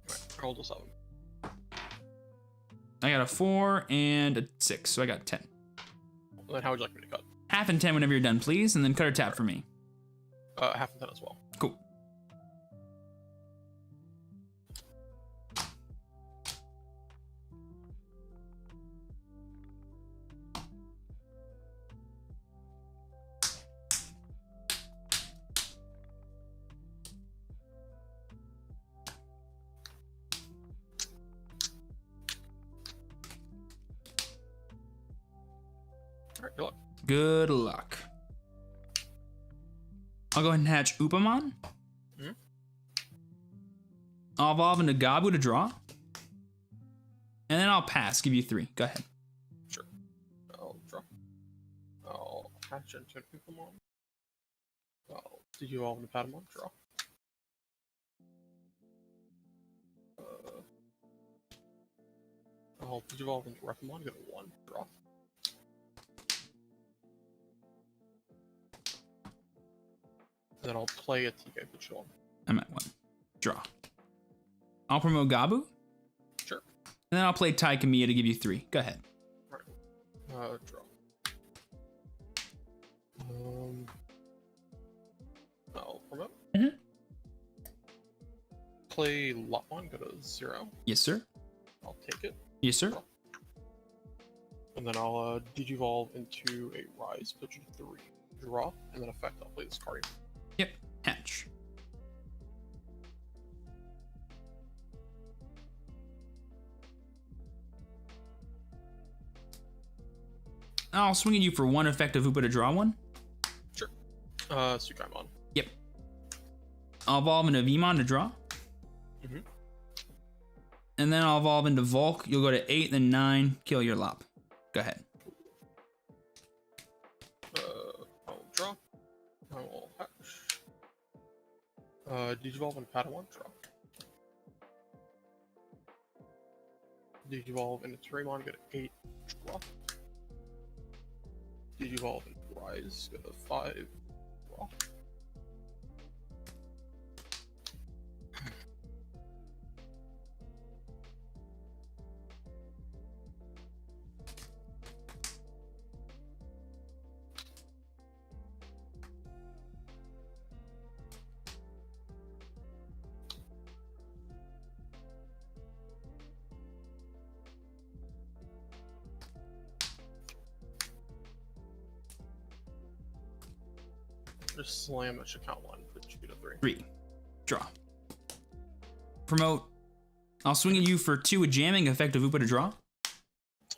S4: Alright, I rolled a 7.
S1: I got a 4 and a 6, so I got 10.
S4: And then how would you like me to cut?
S1: Half and 10 whenever you're done, please, and then cut or tap for me.
S4: Half and 10 as well.
S1: Cool.
S4: Alright, good luck.
S1: Good luck. I'll go ahead and hatch Upamon.
S4: Mhm.
S1: I'll evolve into Gabu to draw. And then I'll pass, give you 3. Go ahead.
S4: Sure. I'll draw. I'll hatch into an Pokemon. Did you evolve into Patamon? Draw. Did you evolve into Repamon? Get a 1. Draw. And then I'll play a TK Patrol.
S1: I'm at 1. Draw. I'll promote Gabu.
S4: Sure.
S1: And then I'll play Tai Kamiya to give you 3. Go ahead.
S4: Right. Draw. I'll promote.
S1: Mhm.
S4: Play Lopmon, go to 0.
S1: Yes, sir.
S4: I'll take it.
S1: Yes, sir.
S4: And then I'll Digivolve into a Rise, put you to 3. Draw, and then effect, I'll play this card.
S1: Yep. Hatch. I'll swing at you for 1 effective Hoopa to draw 1.
S4: Sure. Sukaimon.
S1: Yep. I'll evolve into Vmon to draw.
S4: Mm-hmm.
S1: And then I'll evolve into Volk. You'll go to 8, then 9. Kill your Lop. Go ahead.
S4: I'll draw. I will hatch. Digivolve into Padawan, draw. Digivolve into Terramon, go to 8, draw. Digivolve into Rise, go to 5, draw. Just slam a count 1, put you to 3.
S1: 3. Draw. Promote. I'll swing at you for 2 with jamming, effective Hoopa to draw.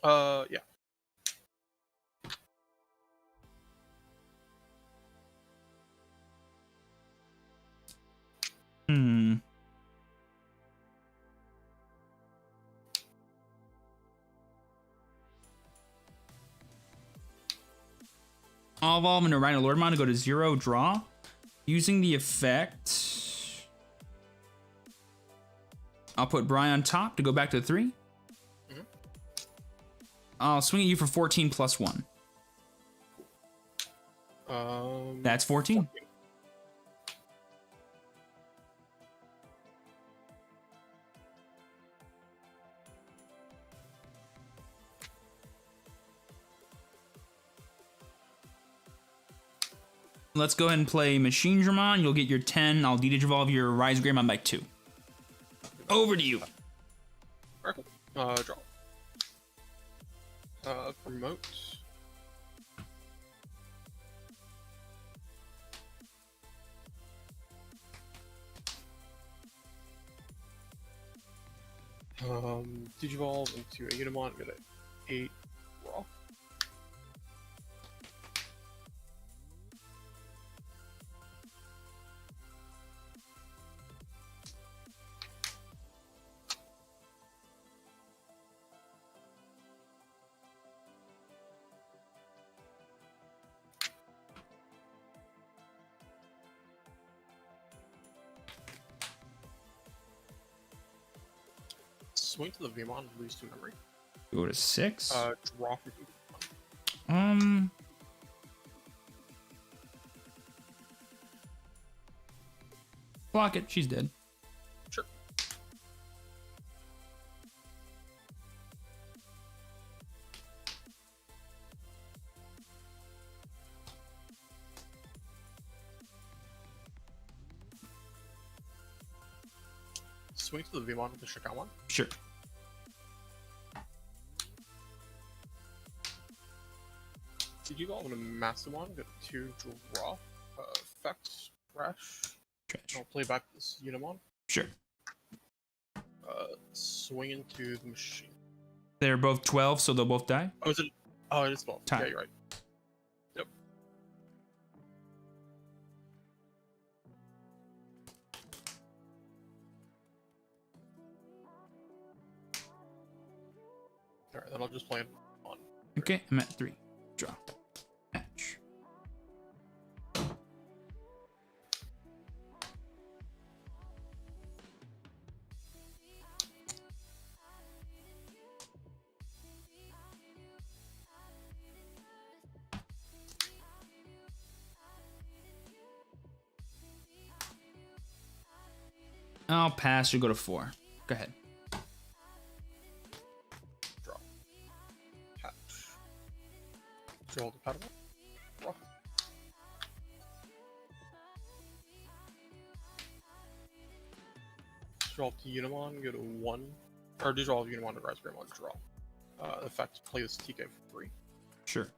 S4: Yeah.
S1: I'll evolve into Rhino Lordmon to go to 0, draw. Using the effect, I'll put Bry on top to go back to 3.
S4: Mhm.
S1: I'll swing at you for 14 plus 1. That's 14. Let's go ahead and play Machine Dramon. You'll get your 10. I'll Digivolve your Rise Greymon by 2. Over to you.
S4: Alright, cool. Draw. Promote. Digivolve into a Unimon, get an 8 raw. Swing to the Vmon, lose 2 memory.
S1: Go to 6.
S4: Draw for 2.
S1: Block it. She's dead.
S4: Sure. Swing to the Vmon with the Shikawan.
S1: Sure.
S4: Did you go on a Mastodon? Get 2 draw. Effect, Crash.
S1: Trash.
S4: I'll play back this Unimon.
S1: Sure.
S4: Swing into the machine.
S1: They're both 12, so they'll both die.
S4: Oh, is it? Oh, it is 12.
S1: Tie.
S4: Yeah, you're right. Yep. Alright, then I'll just play it on.
S1: Okay, I'm at 3. Draw. Match. I'll pass. You go to 4. Go ahead.
S4: Draw. Hatch. Draw the paddle. Draw. Draw to Unimon, go to 1. Or dissolve Unimon to Raspberry Mon, draw. Effect, play this TK for 3.
S1: Sure.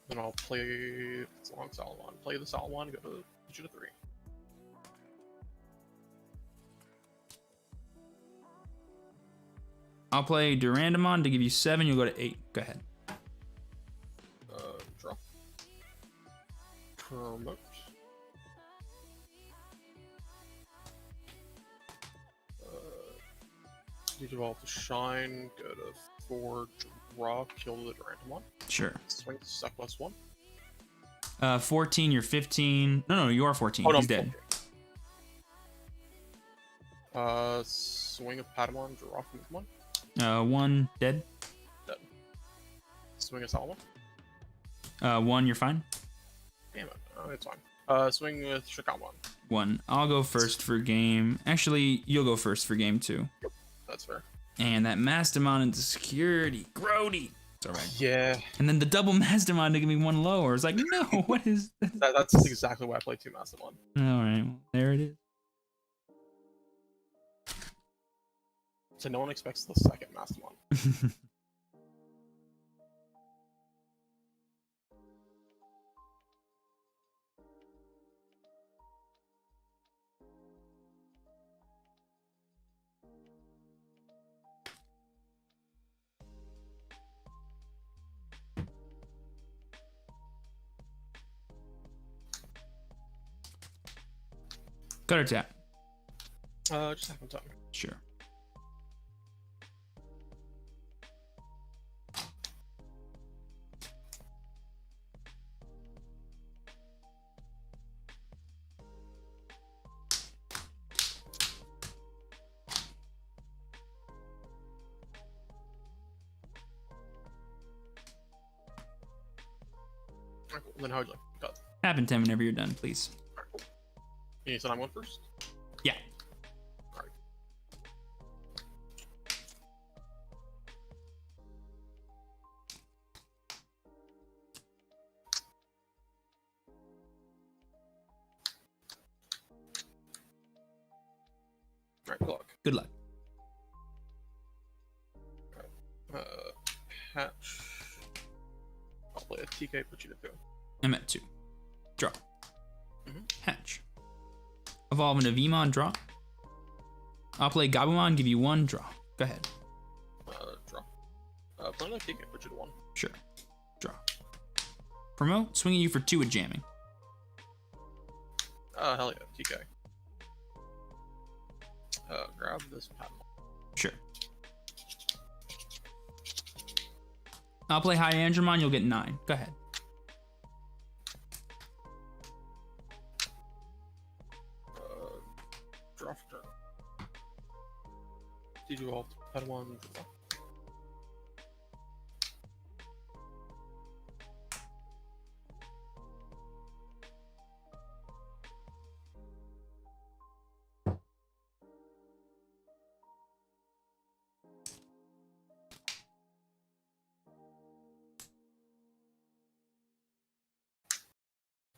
S4: Then I'll play it's long Salomon. Play the Salomon, go to 2 to 3.
S1: I'll play Durandamon to give you 7. You'll go to 8. Go ahead.
S4: Draw. Promote. Digivolve to Shine, go to 4, draw, kill the Durandamon.
S1: Sure.
S4: Swing to suck +1.
S1: 14, you're 15. No, you are 14.
S4: Oh, no,
S1: He's dead.
S4: 14. Swing of Patamon, draw from 1.
S1: 1, dead.
S4: Dead. Swing of Salomon.
S1: 1, you're fine.
S4: Damn it. It's fine. Swing with Shikamon.
S1: 1. I'll go first for game. Actually, you'll go first for game 2.
S4: Yep, that's fair.
S1: And that Mastamon into security. Grody. It's alright.
S4: Yeah.
S1: And then the double Mastamon to give me 1 lower. It's like, no, what is this?
S4: That's exactly why I play 2 Mastamon.
S1: Alright, well, there it is.
S4: So no one expects the second Mastamon.
S1: Cut or tap?
S4: Just have one time.
S1: Sure.
S4: Alright, cool. Then how would you like to cut?
S1: Happen 10 whenever you're done, please.
S4: Alright, cool. You said I'm going first?
S1: Yeah.
S4: Alright. Alright, good luck.
S1: Good luck.
S4: Hatch. I'll play a TK, put you to 2.
S1: I'm at 2. Draw. Evolve into Vmon, draw. I'll play Gabumon, give you 1, draw. Go ahead.
S4: Draw. Plan like taking it, put you to 1.
S1: Sure. Draw. Promote, swinging you for 2 with jamming.
S4: Hell yeah, TK. Grab this pattern.
S1: Sure. I'll play Hyandramon, you'll get 9. Go ahead.
S4: Draw for turn. Digivolve, Padawan, draw.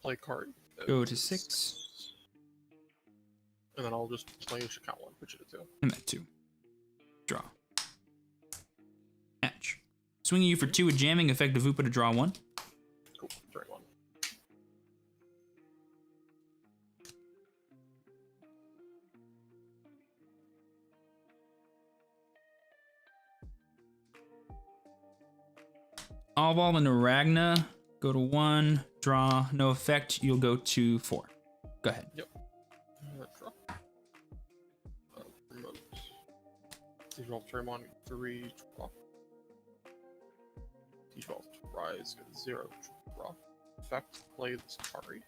S4: Play card.
S1: Go to 6.
S4: And then I'll just play account 1, put you to 2.
S1: I'm at 2. Draw. Match. Swinging you for 2 with jamming, effective Upa to draw 1.
S4: Cool, turn 1.
S1: I'll evolve into Ragna. Go to 1, draw, no effect, you'll go to 4. Go ahead.
S4: Yep. Draw. Remote. Digivolve, turn 1, 3, draw. Digivolve, rise, go to 0, draw. Effect, play this card.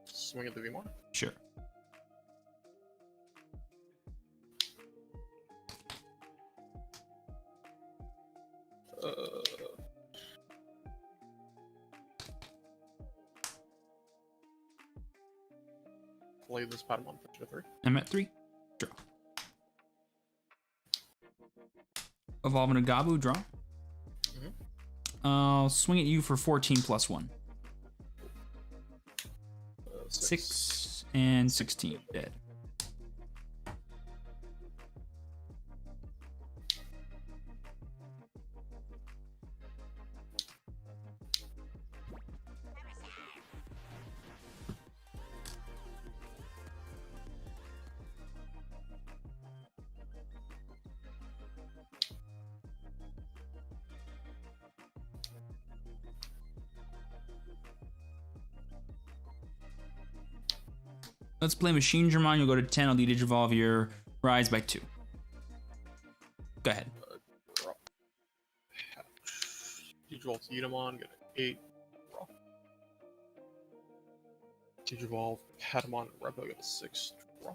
S4: Swing at the Vmon.
S1: Sure.
S4: Play this Padawan, put you to 3.
S1: I'm at 3. Draw. Evolve into Gabu, draw. I'll swing at you for 14 plus 1. 6 and 16. Dead. Let's play Machine Dramon. You'll go to 10. I'll de-digivolve your Rise by 2. Go ahead.
S4: Drop. Digivolve to Unimon, get an 8. Draw. Digivolve, Patamon, Repo, get a 6. Draw.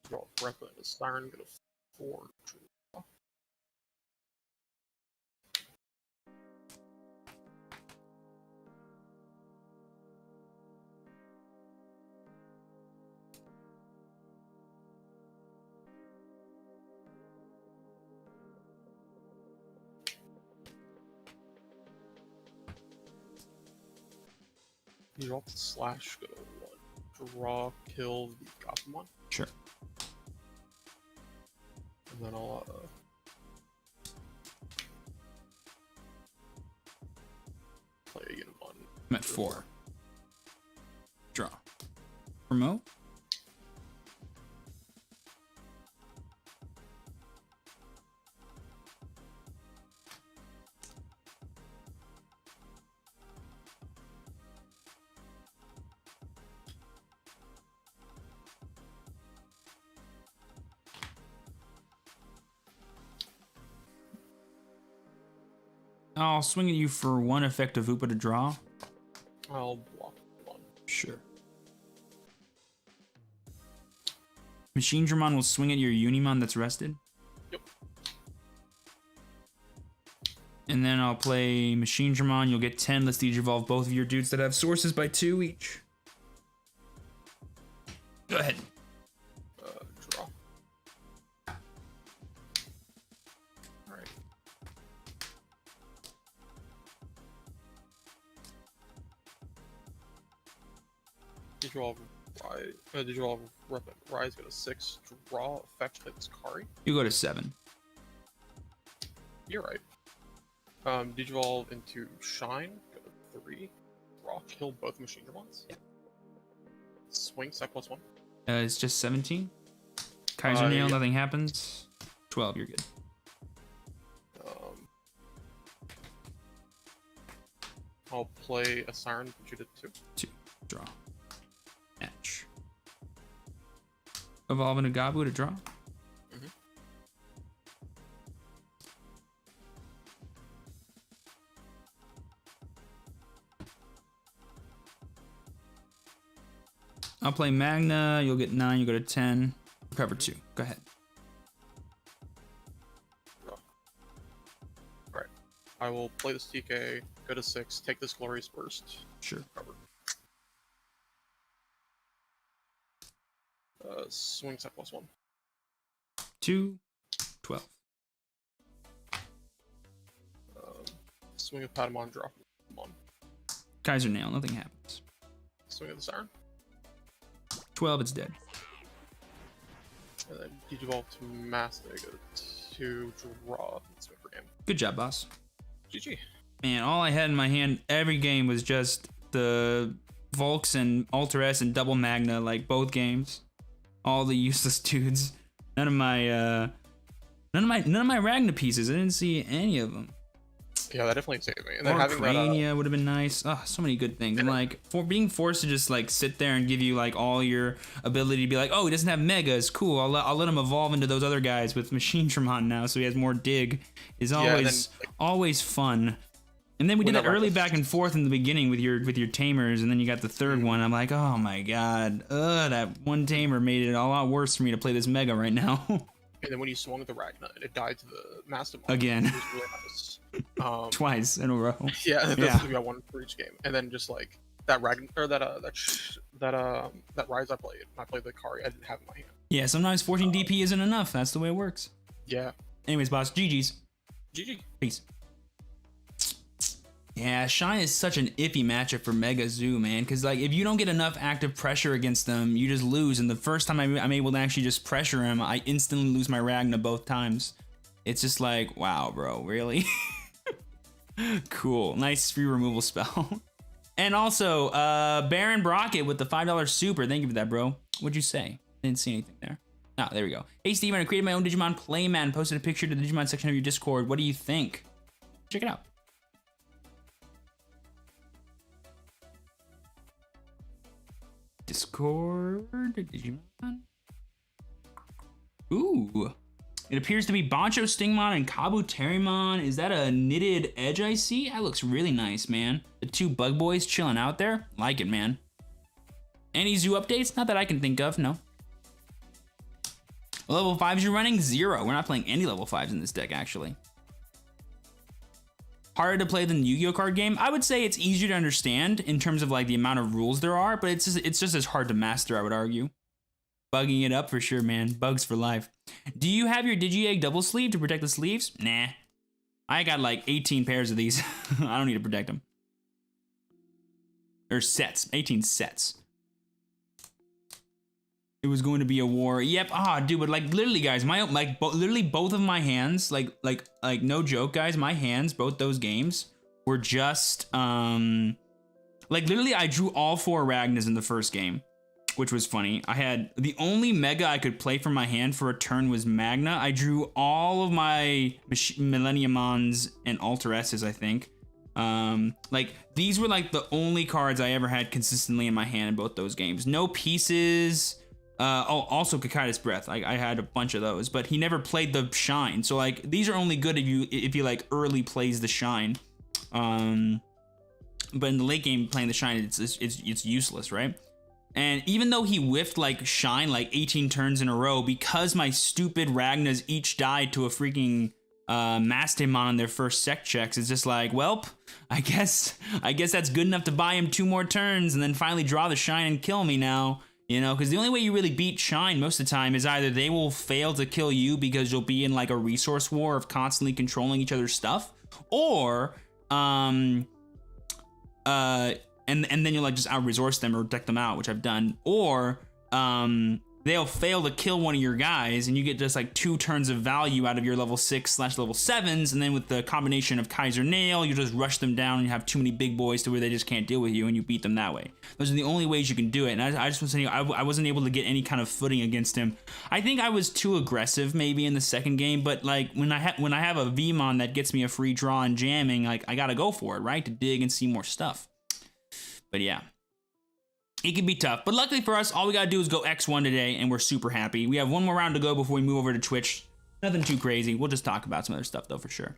S4: Draw Repo into Siren, get a 4. Draw. You drop the slash, go to 1. Draw, kill the Gabumon.
S1: Sure.
S4: And then I'll play a Unimon.
S1: I'm at 4. Draw. Promote. I'll swing at you for 1 effective Upa to draw.
S4: I'll block 1.
S1: Sure. Machine Dramon will swing at your Unimon that's rested.
S4: Yep.
S1: And then I'll play Machine Dramon. You'll get 10. Let's de-evolve both of your dudes that have sources by 2 each. Go ahead.
S4: Draw. Digivolve Rise. Digivolve Rise go to 6. Draw effect hits Kari.
S1: You go to 7.
S4: You're right. Digivolve into Shine. Go to 3. Draw. Kill both Machine Dramons.
S1: Yeah.
S4: Swing set +1.
S1: It's just 17. Kaiser Nail,
S4: yeah.
S1: nothing happens. 12, you're good.
S4: I'll play a Siren, put you to 2.
S1: 2. Draw. Match. Evolve into Gabu to draw.
S4: Mhm.
S1: I'll play Magna. You'll get 9. You go to 10. Recover 2. Go ahead.
S4: Alright. I will play this TK, go to 6, take this Glorious Burst.
S1: Sure.
S4: Recover. Swing set +1.
S1: 2. 12.
S4: Swing of Patamon, drop 1.
S1: Kaiser Nail, nothing happens.
S4: Swing of the Siren.
S1: 12, it's dead.
S4: And then Digivolve to Master, go to draw. Let's wait for game.
S1: Good job, boss.
S4: GG.
S1: Man, all I had in my hand every game was just the Volks and Alter S and Double Magna, like both games. All the useless dudes. None of my Ragna pieces. I didn't see any of them.
S4: Yeah, that definitely saved me. And then
S1: Or
S4: having
S1: Crania would have been nice. Oh, so many good things. And like for being forced to just like sit there and give you like all your ability to be like, oh, he doesn't have megas, cool. I'll let him evolve into those other guys with Machine Dramon now, so he has more dig. Is always always fun. And then we did that early back and forth in the beginning with your tamers, and then you got the third one. I'm like, oh my god, that one tamer made it a lot worse for me to play this mega right now.
S4: And then when you swung the Ragna, it died to the Mastermind.
S1: Again.
S4: Which was really nice.
S1: Twice in a row.
S4: Yeah, and
S1: Yeah.
S4: we got one for each game. And then just like that Ragna, or that Rise I played the Kari I didn't have in my hand.
S1: Yeah, sometimes 14 DP isn't enough. That's the way it works.
S4: Yeah.
S1: Anyways, boss, GG's.
S4: GG.
S1: Peace. Yeah, Shine is such an iffy matchup for Mega Zoo, man. Because like, if you don't get enough active pressure against them, you just lose. And the first time I'm able to actually just pressure him, I instantly lose my Ragna both times. It's just like, wow, bro, really? Cool, nice free removal spell. And also, Baron Brockett with the $5 super. Thank you for that, bro. What'd you say? Didn't see anything there. Ah, there we go. Hey, Steven, I created my own Digimon Playmat, posted a picture to the Digimon section of your Discord. What do you think? Check it out. Discord Digimon. Ooh. It appears to be Bancho Stingmon and Kabuterimon. Is that a knitted edge I see? That looks really nice, man. The two bug boys chilling out there. Like it, man. Any zoo updates? Not that I can think of, no. Level 5s you're running? 0. We're not playing any level 5s in this deck, actually. Harder to play than the Yu-Gi-Oh card game? I would say it's easier to understand in terms of like the amount of rules there are, but it's just as hard to master, I would argue. Bugging it up for sure, man. Bugs for life. Do you have your Digi-Egg double sleeve to protect the sleeves? Nah. I got like 18 pairs of these. I don't need to protect them. Or sets. 18 sets. It was going to be a war. Yep. Ah, dude, but like literally, guys, literally both of my hands, like no joke, guys, my hands, both those games were just like literally I drew all 4 Ragnas in the first game, which was funny. I had the only mega I could play from my hand for a turn was Magna. I drew all of my Millenniumons and Alter S's, I think. Like these were like the only cards I ever had consistently in my hand in both those games. No pieces. Oh, also Kakaitis Breath. I had a bunch of those, but he never played the Shine. So like these are only good if you like early plays the Shine. But in the late game playing the Shine, it's useless, right? And even though he whiffed like Shine like 18 turns in a row, because my stupid Ragnas each died to a freaking Mastemon on their first sec checks, it's just like, welp, I guess that's good enough to buy him 2 more turns and then finally draw the Shine and kill me now. You know, because the only way you really beat Shine most of the time is either they will fail to kill you because you'll be in like a resource war of constantly controlling each other's stuff, or and then you'll like just out resource them or deck them out, which I've done, or they'll fail to kill one of your guys, and you get just like 2 turns of value out of your level 6/level 7s, and then with the combination of Kaiser Nail, you just rush them down, and you have too many big boys to where they just can't deal with you, and you beat them that way. Those are the only ways you can do it, and I just was saying I wasn't able to get any kind of footing against him. I think I was too aggressive maybe in the second game, but like when I have a Vmon that gets me a free draw and jamming, like I gotta go for it, right, to dig and see more stuff. But yeah. It can be tough, but luckily for us, all we gotta do is go X1 today, and we're super happy. We have one more round to go before we move over to Twitch. Nothing too crazy. We'll just talk about some other stuff, though, for sure.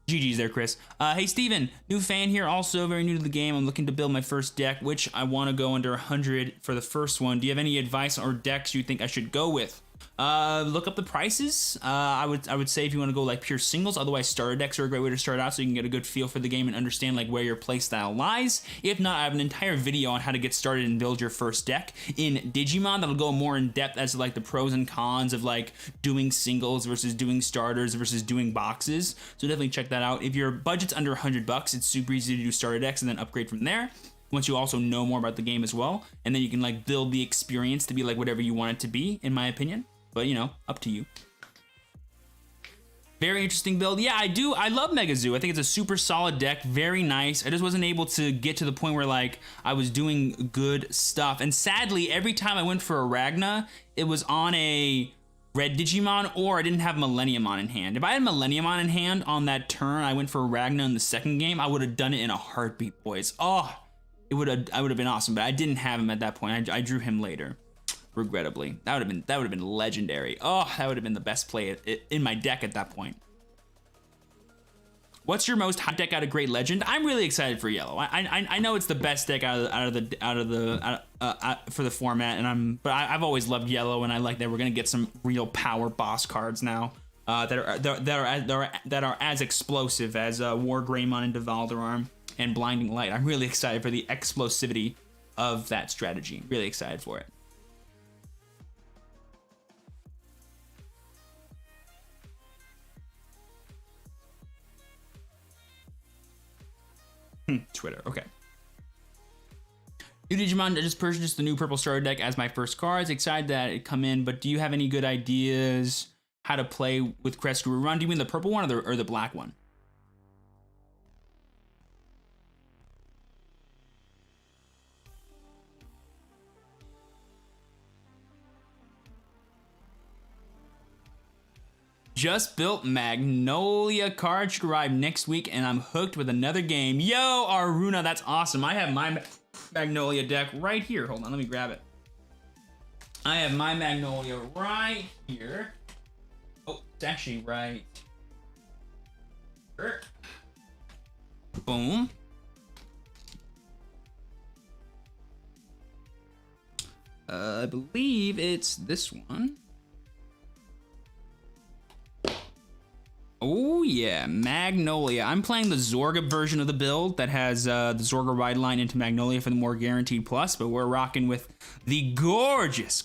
S1: GG's there, Chris. Hey, Steven, new fan here, also very new to the game. I'm looking to build my first deck, which I want to go under 100 for the first one. Do you have any advice or decks you think I should go with? Look up the prices. I would say if you want to go like pure singles, otherwise starter decks are a great way to start out so you can get a good feel for the game and understand like where your playstyle lies. If not, I have an entire video on how to get started and build your first deck in Digimon that'll go more in depth as to like the pros and cons of like doing singles versus doing starters versus doing boxes. So definitely check that out. If your budget's under $100, it's super easy to do starter decks and then upgrade from there. Once you also know more about the game as well, and then you can like build the experience to be like whatever you want it to be, in my opinion. But you know, up to you. Very interesting build. Yeah, I do. I love Mega Zoo. I think it's a super solid deck. Very nice. I just wasn't able to get to the point where like I was doing good stuff. And sadly, every time I went for a Ragna, it was on a red Digimon or I didn't have Millenniumon in hand. If I had Millenniumon in hand on that turn, I went for a Ragna in the second game, I would have done it in a heartbeat, boys. Oh, I would have been awesome, but I didn't have him at that point. I drew him later. Regrettably, that would have been legendary. Oh, that would have been the best play in my deck at that point. What's your most hot deck out of Great Legend? I'm really excited for Yellow. I know it's the best deck out of for the format, but I've always loved Yellow, and I like that we're gonna get some real power boss cards now that are as explosive as War Greymon and Devalderarm and Blinding Light. I'm really excited for the explosivity of that strategy. Really excited for it. Twitter, okay. New Digimon, I just purchased the new purple starter deck as my first cards. Excited that it come in, but do you have any good ideas how to play with Crest Guru Run? Do you mean the purple one or the black one? Just built Magnolia card, should arrive next week, and I'm hooked with another game. Yo, Aruna, that's awesome. I have my Magnolia deck right here. Hold on, let me grab it. I have my Magnolia right here. Oh, it's actually right here. Boom. I believe it's this one. Oh yeah, Magnolia. I'm playing the Zorga version of the build that has the Zorga ride line into Magnolia for the more guaranteed plus, but we're rocking with the gorgeous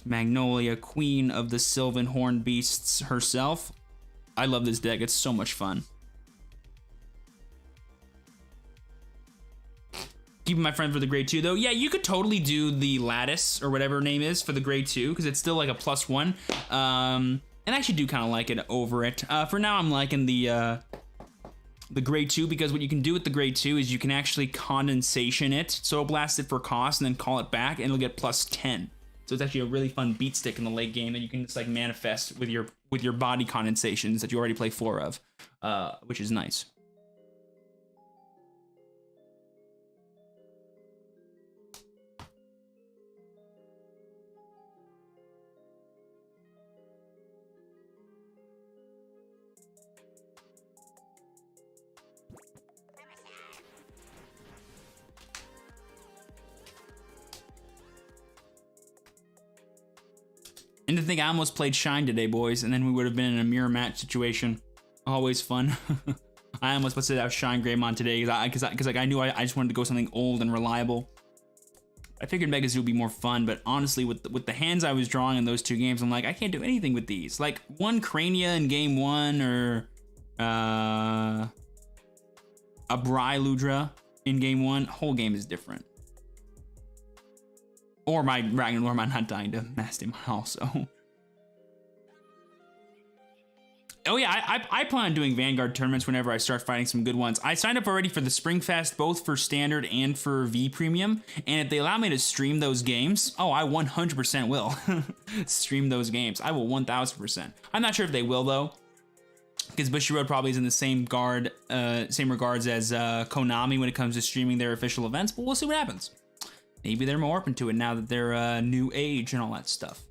S1: Magnolia, queen of the Sylvan Horn Beasts herself. I love this deck, it's so much fun. Keeping my friend for the grade 2 though. Yeah, you could totally do the Lattice or whatever her name is for the grade 2 because it's still like a +1. And I actually do kind of like it over it. For now, I'm liking the grade 2 because what you can do with the grade 2 is you can actually condensation it, so blast it for cost, and then call it back, and it'll get +10. So it's actually a really fun beat stick in the late game that you can just like manifest with your body condensations that you already play 4 of, which is nice. And to think I almost played Shine today, boys, and then we would have been in a mirror match situation. Always fun. I almost put out Shine Greymon today because like I knew I just wanted to go something old and reliable. I figured Mega Zoo would be more fun, but honestly, with the hands I was drawing in those 2 games, I'm like, I can't do anything with these. Like one Crania in game 1 or a Bryludra in game 1, whole game is different. Or my Ragnar not dying to Mass Demon also. Oh yeah, I plan on doing Vanguard tournaments whenever I start fighting some good ones. I signed up already for the Spring Fest, both for Standard and for V Premium, and if they allow me to stream those games, oh, I 100% will stream those games. I will 1000%. I'm not sure if they will though, because Bushiroad probably is in the same regards as Konami when it comes to streaming their official events, but we'll see what happens. Maybe they're more open to it now that they're new age and all that stuff.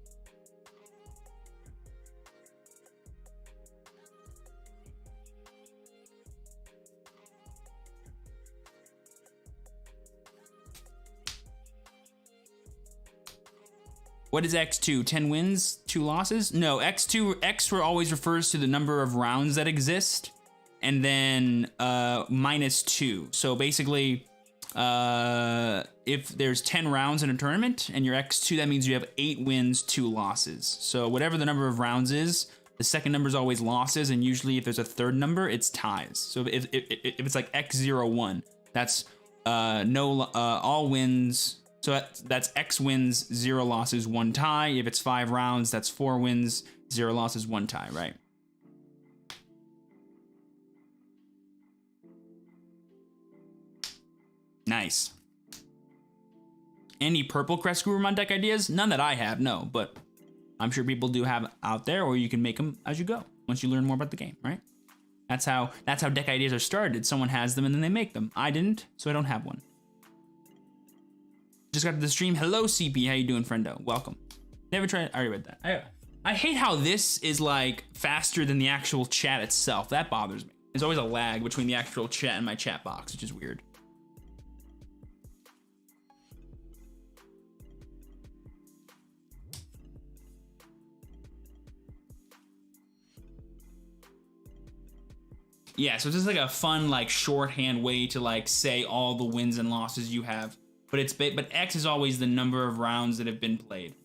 S1: What is X2? 10 wins, 2 losses? No, X always refers to the number of rounds that exist, and then -2. So basically, if there's 10 rounds in a tournament and you're X2, that means you have 8 wins, 2 losses. So whatever the number of rounds is, the second number is always losses, and usually if there's a third number, it's ties. So if it's like X01, that's all wins. So that's X wins, 0 losses, 1 tie. If it's 5 rounds, that's 4 wins, 0 losses, 1 tie, right? Nice. Any purple Crest Gurumon deck ideas? None that I have, no, but I'm sure people do have out there, or you can make them as you go once you learn more about the game, right? That's how deck ideas are started. Someone has them and then they make them. I didn't, so I don't have one. Just got to the stream. Hello, CP. How you doing, friendo? Welcome. Never tried. I already read that. I hate how this is like faster than the actual chat itself. That bothers me. There's always a lag between the actual chat and my chat box, which is weird. Yeah, so it's just like a fun, like, shorthand way to like say all the wins and losses you have. But X is always the number of rounds that have been played,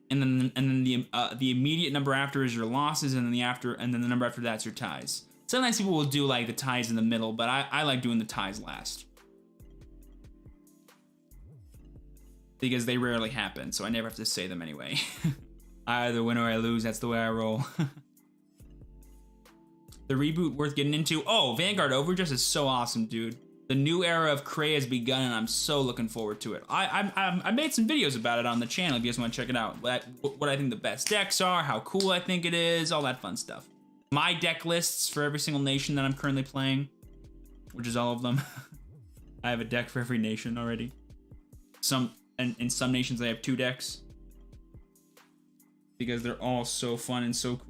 S1: and then the immediate number after is your losses, and then the number after that's your ties. Sometimes people will do like the ties in the middle, but I like doing the ties last because they rarely happen, so I never have to say them anyway. I either win or I lose. That's the way I roll. The reboot worth getting into? Oh, Vanguard Overdress is so awesome, dude. The new era of Cray has begun, and I'm so looking forward to it. I made some videos about it on the channel if you guys want to check it out. What I think the best decks are, how cool I think it is, all that fun stuff. My deck lists for every single nation that I'm currently playing, which is all of them. I have a deck for every nation already. In some nations I have 2 decks because they're all so fun and so cool.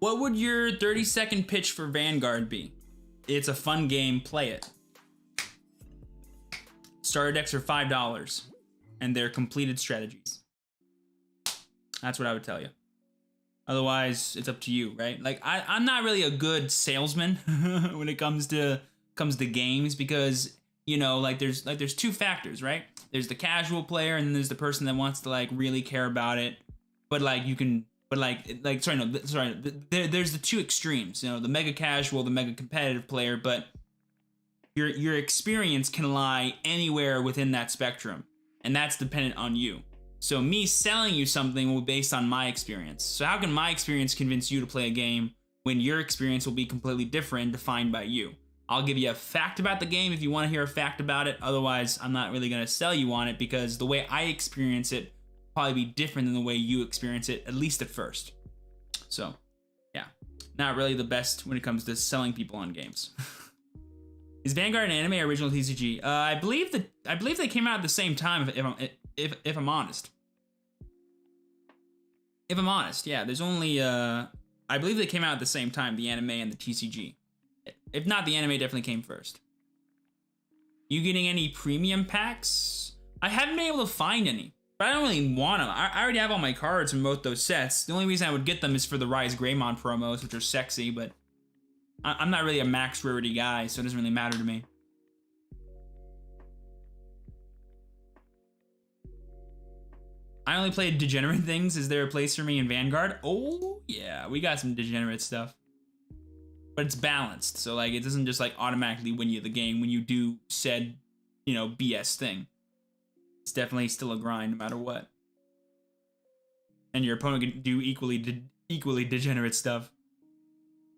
S1: What would your 30-second pitch for Vanguard be? It's a fun game, play it. Starter decks are $5, and they're completed strategies. That's what I would tell you. Otherwise, it's up to you, right? Like, I'm not really a good salesman when it comes to games because, you know, like there's 2 factors, right? There's the casual player, and then there's the person that wants to like really care about it, but like you can. But there's the 2 extremes, you know, the mega casual, the mega competitive player, but your experience can lie anywhere within that spectrum, and that's dependent on you. So me selling you something will be based on my experience. So how can my experience convince you to play a game when your experience will be completely different, defined by you? I'll give you a fact about the game if you want to hear a fact about it. Otherwise, I'm not really going to sell you on it because the way I experience it probably be different than the way you experience it, at least at first. So, yeah, not really the best when it comes to selling people on games. Is Vanguard an anime or original TCG? I believe they came out at the same time. If I'm honest. If I'm honest, yeah. There's only I believe they came out at the same time, the anime and the TCG. If not, the anime definitely came first. You getting any premium packs? I haven't been able to find any, but I don't really want them. I already have all my cards from both those sets. The only reason I would get them is for the Rise Greymon promos, which are sexy, but I'm not really a max rarity guy, so it doesn't really matter to me. I only play degenerate things. Is there a place for me in Vanguard? Oh, yeah, we got some degenerate stuff. But it's balanced, so like it doesn't just like automatically win you the game when you do said, you know, BS thing. It's definitely still a grind no matter what. And your opponent can do equally degenerate stuff.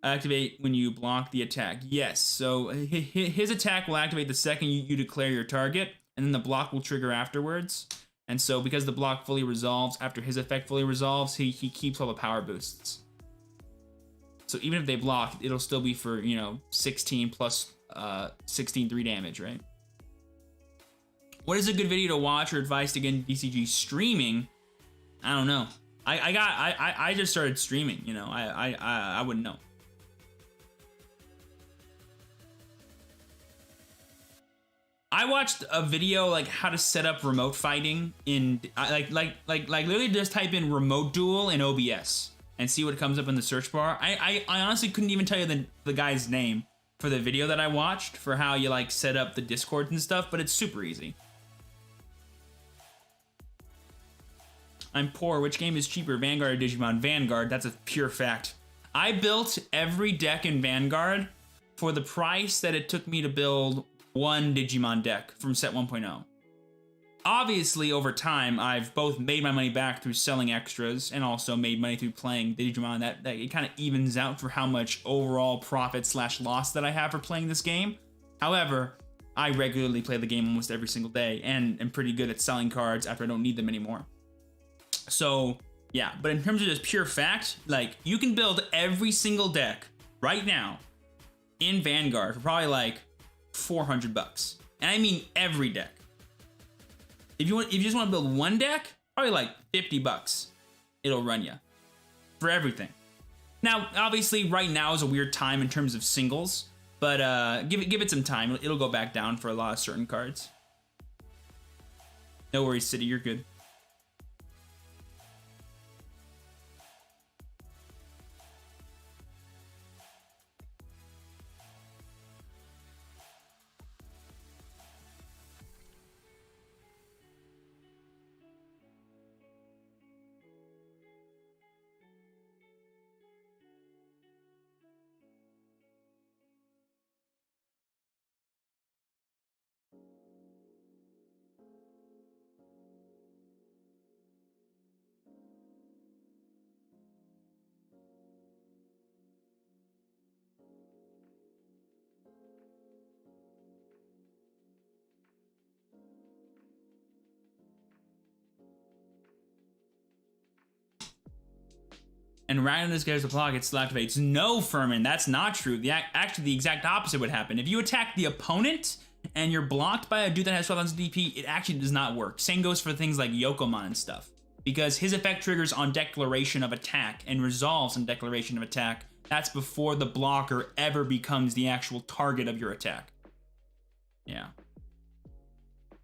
S1: Activate when you block the attack. Yes, so his attack will activate the second you declare your target, and then the block will trigger afterwards. And so because the block fully resolves after his effect fully resolves, he keeps all the power boosts. So even if they block, it'll still be for, you know, 16 plus 16 3 damage, right? What is a good video to watch or advice to get into DCG streaming? I don't know. I just started streaming, you know. I wouldn't know. I watched a video like how to set up remote fighting in like literally just type in remote duel in OBS and see what comes up in the search bar. I honestly couldn't even tell you the guy's name for the video that I watched for how you like set up the Discord and stuff, but it's super easy. I'm poor. Which game is cheaper, Vanguard or Digimon? Vanguard, that's a pure fact. I built every deck in Vanguard for the price that it took me to build one Digimon deck from set 1.0. Obviously, over time, I've both made my money back through selling extras and also made money through playing Digimon. That it kind of evens out for how much overall profit / loss that I have for playing this game. However, I regularly play the game almost every single day and am pretty good at selling cards after I don't need them anymore. So, yeah, but in terms of just pure fact, like, you can build every single deck right now in Vanguard for probably like $400. And I mean every deck. If you just want to build one deck, probably like $50. It'll run you for everything. Now, obviously, right now is a weird time in terms of singles, but give it some time. It'll go back down for a lot of certain cards. No worries, City. You're good. And randomness goes to block, it still activates. No, Furman, that's not true. Actually, the exact opposite would happen. If you attack the opponent and you're blocked by a dude that has 12,000 DP, it actually does not work. Same goes for things like Yokomon and stuff. Because his effect triggers on declaration of attack and resolves on declaration of attack. That's before the blocker ever becomes the actual target of your attack. Yeah.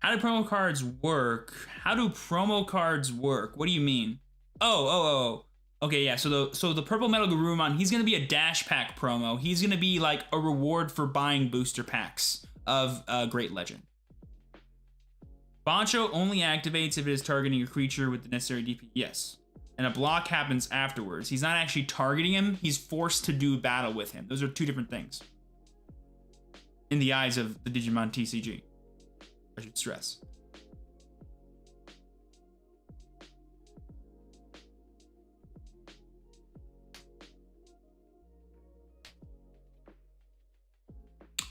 S1: How do promo cards work? How do promo cards work? What do you mean? Oh. Okay, yeah, so the Purple Metal Garurumon, he's gonna be a Dash Pack promo. He's gonna be like a reward for buying booster packs of Great Legend. Bancho only activates if it is targeting your creature with the necessary DP. Yes. And a block happens afterwards. He's not actually targeting him, he's forced to do battle with him. Those are two different things. In the eyes of the Digimon TCG. I should stress.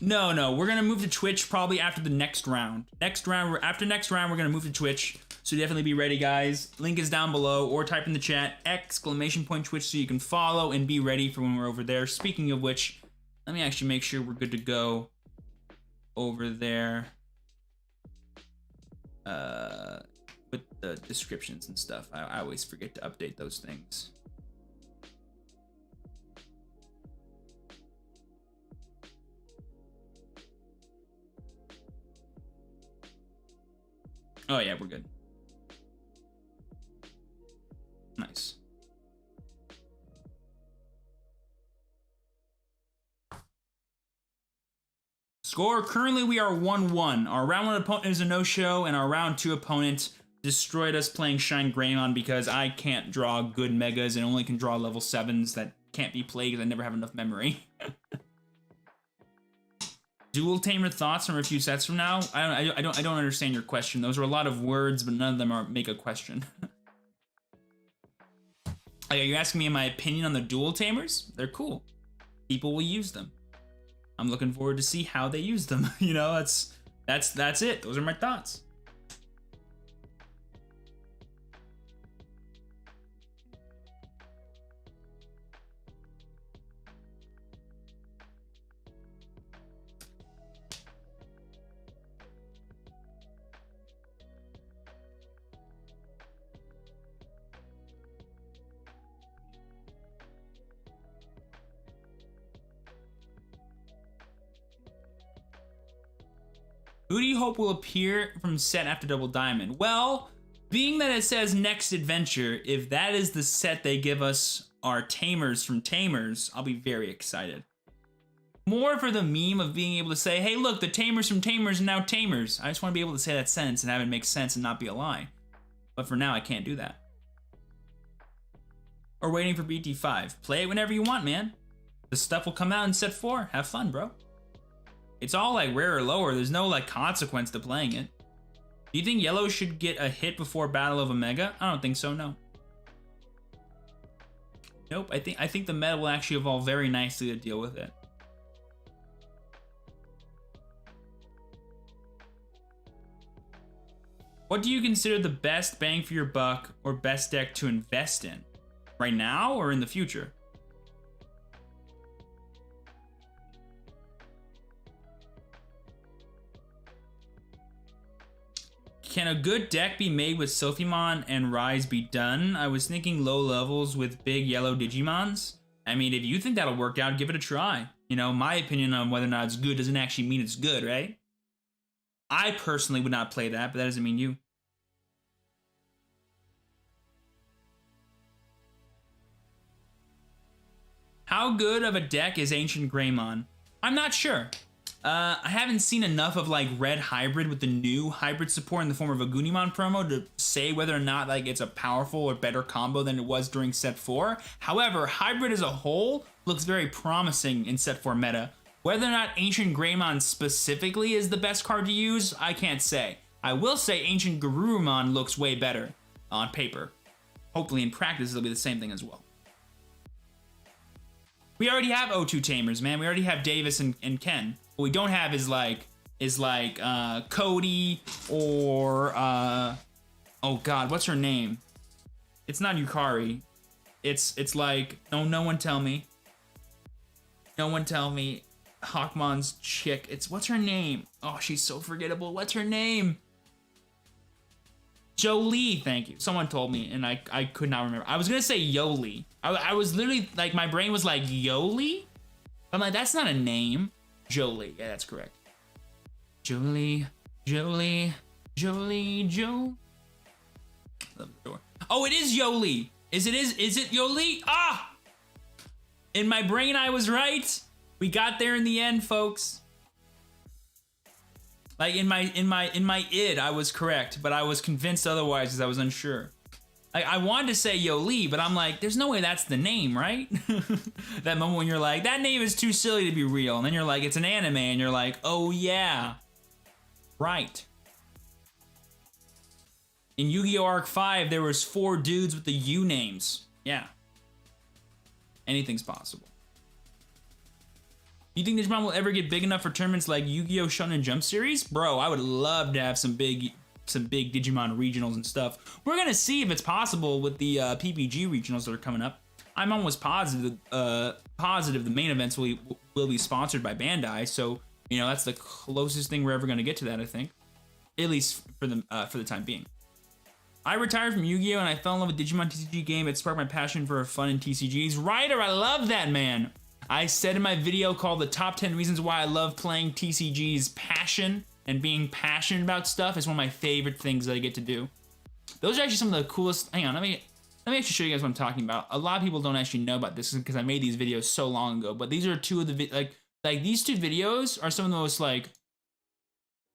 S1: No, we're gonna move to Twitch probably after the next round. After next round, we're gonna move to Twitch. So definitely be ready, guys. Link is down below, or type in the chat !Twitch so you can follow and be ready for when we're over there. Speaking of which, let me actually make sure we're good to go over there with the descriptions and stuff. I always forget to update those things. Oh yeah, we're good. Nice. Score, currently we are 1-1. Our round 1 opponent is a no-show, and our round 2 opponent destroyed us playing Shine Greymon because I can't draw good megas and only can draw level 7s that can't be played because I never have enough memory. Dual Tamer thoughts from a few sets from now? I don't understand your question. Those are a lot of words, but none of them make a question. Like, are you asking me my opinion on the Dual Tamers? They're cool. People will use them. I'm looking forward to see how they use them. You know, that's it. Those are my thoughts. Who do you hope will appear from set after Double Diamond? Well, being that it says next adventure, if that is the set they give us our Tamers from Tamers, I'll be very excited. More for the meme of being able to say, hey look, the Tamers from Tamers are now Tamers. I just want to be able to say that sentence and have it make sense and not be a lie. But for now, I can't do that. Or waiting for BT5. Play it whenever you want, man. The stuff will come out in set 4. Have fun, bro. It's all like rare or lower. There's no like consequence to playing it. Do you think yellow should get a hit before Battle of Omega? I don't think so, no. Nope, I think the meta will actually evolve very nicely to deal with it. What do you consider the best bang for your buck or best deck to invest in? Right now or in the future? Can a good deck be made with Sophimon and Rise be done? I was thinking low levels with big yellow Digimons. I mean, if you think that'll work out, give it a try. You know, my opinion on whether or not it's good doesn't actually mean it's good, right? I personally would not play that, but that doesn't mean you. How good of a deck is Ancient Greymon? I'm not sure. I haven't seen enough of like Red Hybrid with the new hybrid support in the form of a Gunimon promo to say whether or not like it's a powerful or better combo than it was during set 4. However, hybrid as a whole looks very promising in set 4 meta. Whether or not Ancient Greymon specifically is the best card to use, I can't say. I will say Ancient Garurumon looks way better on paper. Hopefully in practice it'll be the same thing as well. We already have O2 Tamers, man. We already have Davis and Ken. What we don't have is like Cody or oh god, what's her name? It's not Yukari. It's like no one tell me. No one tell me. Hawkmon's chick. What's her name? Oh, she's so forgettable. What's her name? Jolie, thank you. Someone told me and I could not remember. I was gonna say Yoli. I was literally like, my brain was like Yoli. I'm like, that's not a name. Jolie, yeah, that's correct. Jolie. Oh, it is Yoli. Is it Yoli? Ah! In my brain, I was right. We got there in the end, folks. Like in my id, I was correct, but I was convinced otherwise because I was unsure. I wanted to say Yoli, but I'm like, there's no way that's the name, right? That moment when you're like, that name is too silly to be real. And then you're like, it's an anime, and you're like, oh yeah. Right. In Yu-Gi-Oh! Arc 5, there was 4 dudes with the U names. Yeah. Anything's possible. You think Digimon will ever get big enough for tournaments like Yu-Gi-Oh! Shonen Jump series? Bro, I would love to have some big Digimon regionals and stuff. We're gonna see if it's possible with the PPG regionals that are coming up. I'm almost positive the main events will be sponsored by Bandai, so you know that's the closest thing we're ever gonna get to that, I think, at least for the time being. I retired from Yu-Gi-Oh! And I fell in love with Digimon TCG game. It sparked my passion for fun in TCGs. Ryder, I love that, man. I said in my video called the top 10 reasons why I love playing TCGs, passion and being passionate about stuff is one of my favorite things that I get to do. Those are actually some of the coolest. Hang on, let me actually show you guys what I'm talking about. A lot of people don't actually know about this because I made these videos so long ago, but these are two of the like these two videos are some of the most like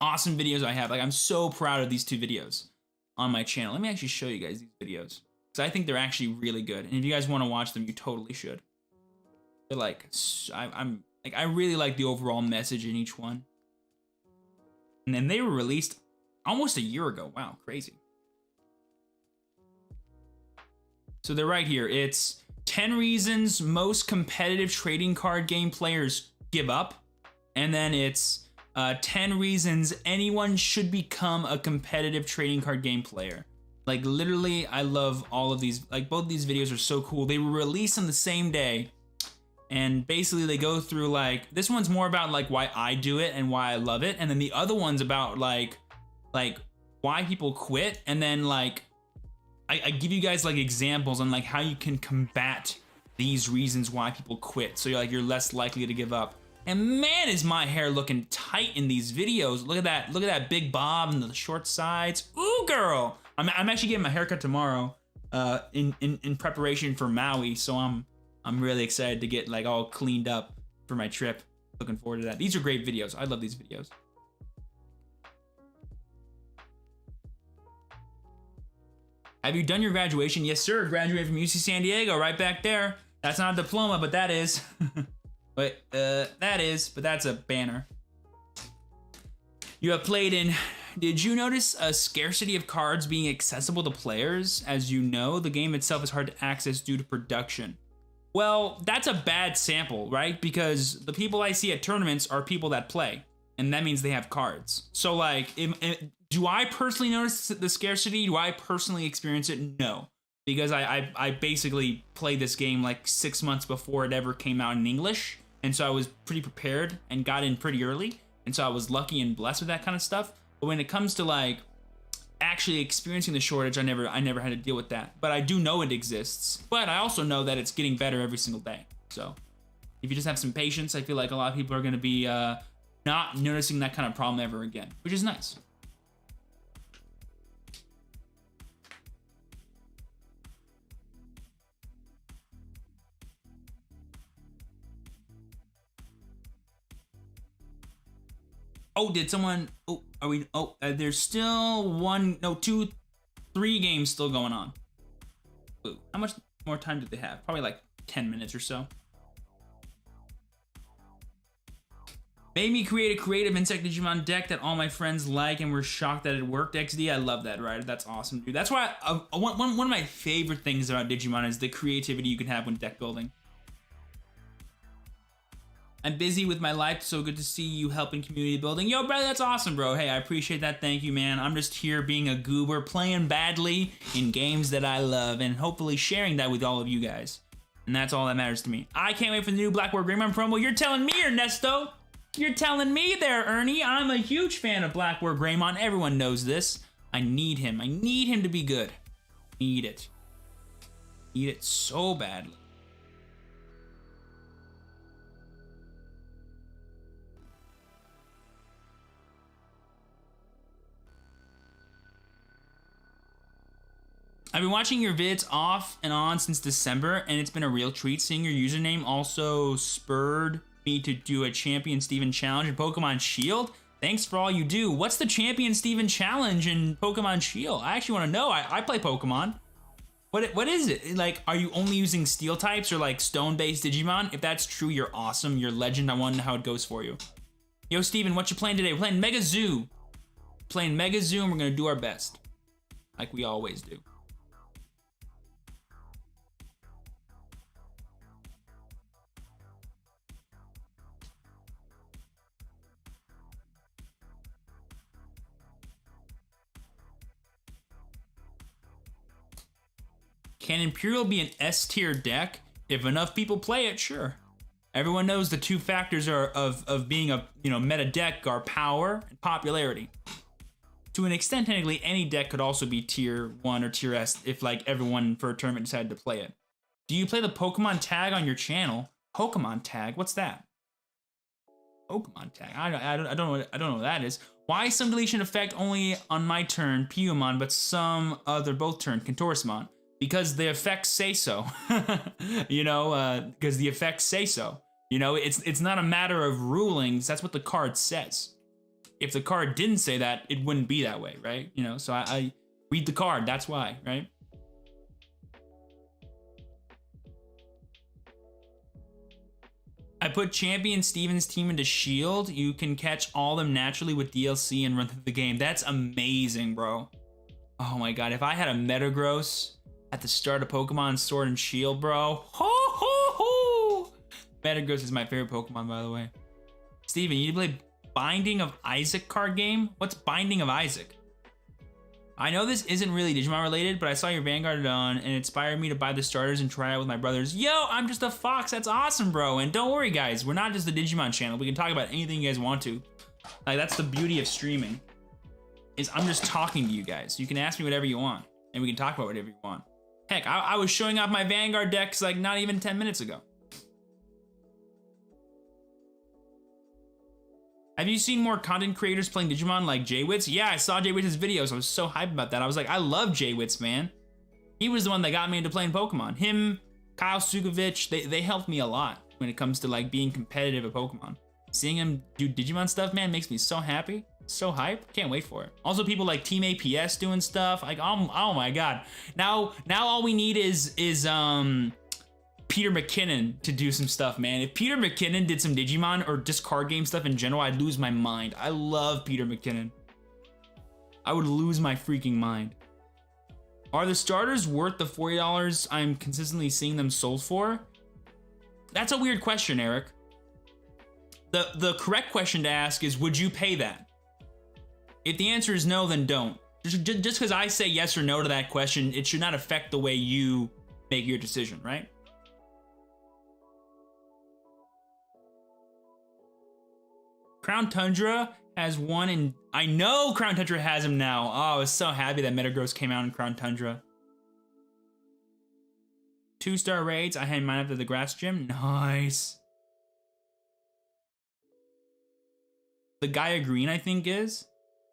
S1: awesome videos I have. Like, I'm so proud of these two videos on my channel. Let me actually show you guys these videos because I think they're actually really good. And if you guys want to watch them, you totally should. They're like, I really like the overall message in each one. And then they were released almost a year ago. Wow, crazy. So they're right here. It's 10 reasons most competitive trading card game players give up. And then it's 10 reasons anyone should become a competitive trading card game player. Like, literally, I love all of these. Like, both of these videos are so cool. They were released on the same day. And basically they go through like, this one's more about like why I do it and why I love it. And then the other one's about like why people quit. And then like, I give you guys like examples on like how you can combat these reasons why people quit. So you're less likely to give up. And man, is my hair looking tight in these videos. Look at that big bob and the short sides. Ooh, girl. I'm actually getting my haircut tomorrow in preparation for Maui. So I'm really excited to get like all cleaned up for my trip. Looking forward to that. These are great videos. I love these videos. Have you done your graduation? Yes, sir. Graduated from UC San Diego, right back there. That's not a diploma, but that is. But that's a banner. You have played in. Did you notice a scarcity of cards being accessible to players? As you know, the game itself is hard to access due to production. Well, that's a bad sample, right? Because the people I see at tournaments are people that play, and that means they have cards. So like, do I personally notice the scarcity? Do I personally experience it? No, because I basically played this game like 6 months before it ever came out in English, and so I was pretty prepared and got in pretty early, and so I was lucky and blessed with that kind of stuff. But when it comes to like actually experiencing the shortage, I never had to deal with that. But I do know it exists. But I also know that it's getting better every single day. So if you just have some patience, I feel like a lot of people are going to be not noticing that kind of problem ever again, which is nice. Oh, did someone? Oh, are we? Oh, there's still one. No, 2, 3 games still going on. Ooh, how much more time do they have? Probably like 10 minutes or so. Made me create a creative insect Digimon deck that all my friends like and were shocked that it worked. XD, I love that, right? That's awesome, dude. That's why one of my favorite things about Digimon is the creativity you can have when deck building. I'm busy with my life, so good to see you helping community building. Yo, brother, that's awesome, bro. Hey, I appreciate that. Thank you, man. I'm just here being a goober, playing badly in games that I love, and hopefully sharing that with all of you guys. And that's all that matters to me. I can't wait for the new Blackboard Greymon promo. You're telling me, Ernesto. You're telling me there, Ernie. I'm a huge fan of Blackboard Greymon. Everyone knows this. I need him. I need him to be good. Need it. Need it so badly. I've been watching your vids off and on since December, and it's been a real treat. Seeing your username also spurred me to do a CCG challenge in Pokemon Shield. Thanks for all you do. What's the CCG challenge in Pokemon Shield? I actually want to know. I play Pokemon. What is it? Like, are you only using steel types or like stone-based Digimon? If that's true, you're awesome. You're a legend. I want to know how it goes for you. Yo, Steven, what you playing today? We're playing Mega Zoo. Playing Mega Zoo, and we're going to do our best. Like we always do. Can Imperial be an S tier deck? If enough people play it, sure. Everyone knows the 2 factors of being a meta deck are power and popularity. To an extent, technically, any deck could also be tier 1 or tier S if like everyone for a tournament decided to play it. Do you play the Pokemon tag on your channel? Pokemon tag? What's that? Pokemon tag. I don't know what that is. Why some deletion effect only on my turn, Piyomon, but some other both turn, Contorsimon? Because the effects say so. You know, because the effects say so. You know, it's not a matter of rulings. That's what the card says. If the card didn't say that, it wouldn't be that way, right? You know, so I read the card. That's why, right? I put CCG team into Shield. You can catch all them naturally with DLC and run through the game. That's amazing, bro. Oh my god, if I had a Metagross at the start of Pokemon Sword and Shield, bro. Ho ho ho! Metagross is my favorite Pokemon, by the way. Steven, you play Binding of Isaac card game? What's Binding of Isaac? I know this isn't really Digimon related, but I saw your Vanguard on and it inspired me to buy the starters and try out with my brothers. Yo, I'm just a fox. That's awesome, bro. And don't worry, guys. We're not just the Digimon channel. We can talk about anything you guys want to. Like, that's the beauty of streaming. Is I'm just talking to you guys. You can ask me whatever you want, and we can talk about whatever you want. Heck, I was showing off my Vanguard decks like not even 10 minutes ago. Have you seen more content creators playing Digimon like J-Wits? Yeah, I saw J-Wits' videos. I was so hyped about that. I was like, I love J-Wits, man. He was the one that got me into playing Pokemon. Him, Kyle Sukovich, they helped me a lot when it comes to like being competitive at Pokemon. Seeing him do Digimon stuff, man, makes me so happy. So hype. Can't wait for it. Also, people like Team APS doing stuff. Like, oh my god. Now all we need is Peter McKinnon to do some stuff, man. If Peter McKinnon did some Digimon or just card game stuff in general, I'd lose my mind. I love Peter McKinnon. I would lose my freaking mind. Are the starters worth the $40 I'm consistently seeing them sold for? That's a weird question, Eric. The correct question to ask is, would you pay that? If the answer is no, then don't. Just because I say yes or no to that question, it should not affect the way you make your decision, right? Crown Tundra has one, and I know Crown Tundra has him now. Oh, I was so happy that Metagross came out in Crown Tundra. 2-star raids. I had mine after the grass gym. Nice. The Gaia Green, I think, is.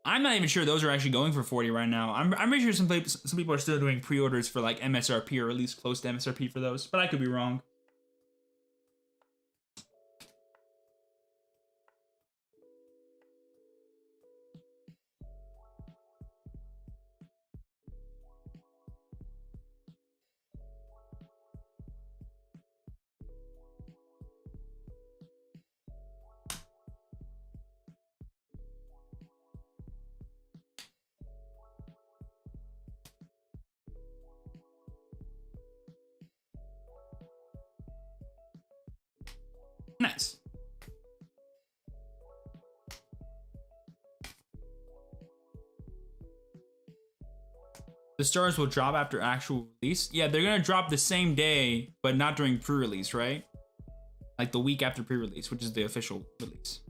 S1: I'm not even sure those are actually going for 40 right now. I'm pretty sure some people are still doing pre-orders for like MSRP or at least close to MSRP for those, but I could be wrong. Nice. The stars will drop after actual release. Yeah, they're gonna drop the same day, but not during pre-release, right? Like the week after pre-release, which is the official release.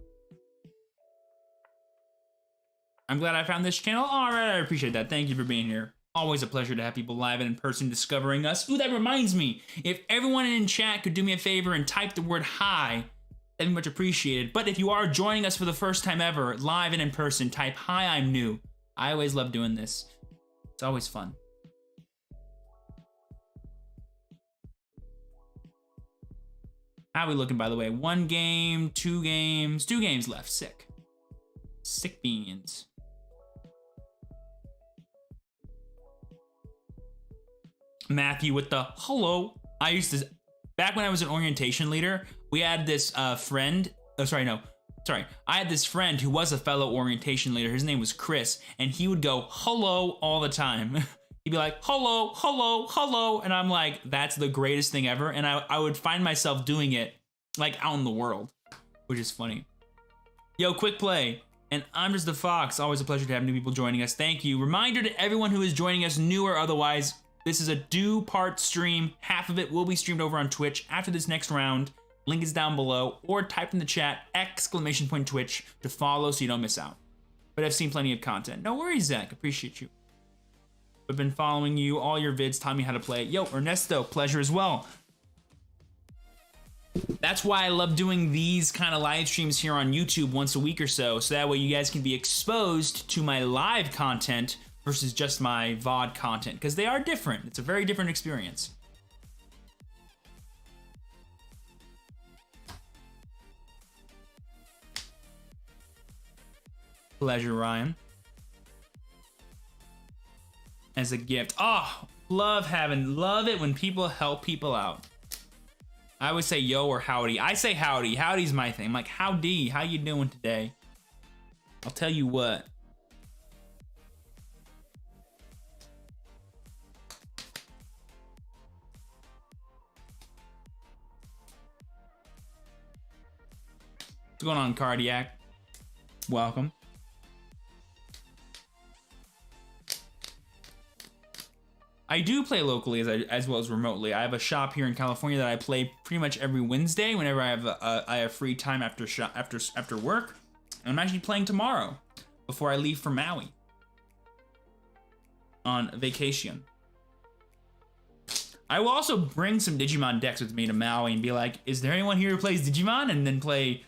S1: I'm glad I found this channel. All right, I appreciate that. Thank you for being here. Always a pleasure to have people live and in person discovering us. Ooh, that reminds me. If everyone in chat could do me a favor and type the word hi, that'd be much appreciated. But if you are joining us for the first time ever, live and in person, type hi, I'm new. I always love doing this. It's always fun. How are we looking, by the way? 1 game, 2 games, 2 games left. Sick. Sick beans. Matthew with the hello. I used to, back when I was an orientation leader, we had this friend. Oh, sorry, no. Sorry. I had this friend who was a fellow orientation leader. His name was Chris, and he would go hello all the time. He'd be like, hello, hello, hello. And I'm like, that's the greatest thing ever. And I would find myself doing it like out in the world, which is funny. Yo, quick play. And I'm just the Fox. Always a pleasure to have new people joining us. Thank you. Reminder to everyone who is joining us, new or otherwise, this is a due-part stream. Half of it will be streamed over on Twitch after this next round. Link is down below, or type in the chat !Twitch to follow so you don't miss out. But I've seen plenty of content. No worries, Zach. Appreciate you. I've been following you, all your vids, taught me how to play. Yo, Ernesto, pleasure as well. That's why I love doing these kind of live streams here on YouTube once a week or so that way you guys can be exposed to my live content versus just my VOD content, because they are different. It's a very different experience. Pleasure, Ryan. As a gift. Oh, love it when people help people out. I would say yo or howdy. I say howdy. Howdy's my thing. I'm like, howdy, how you doing today? I'll tell you what. What's going on, Cardiac? Welcome. I do play locally as well as remotely. I have a shop here in California that I play pretty much every Wednesday whenever I have free time after work. And I'm actually playing tomorrow before I leave for Maui on vacation. I will also bring some Digimon decks with me to Maui and be like, "Is there anyone here who plays Digimon?" And then play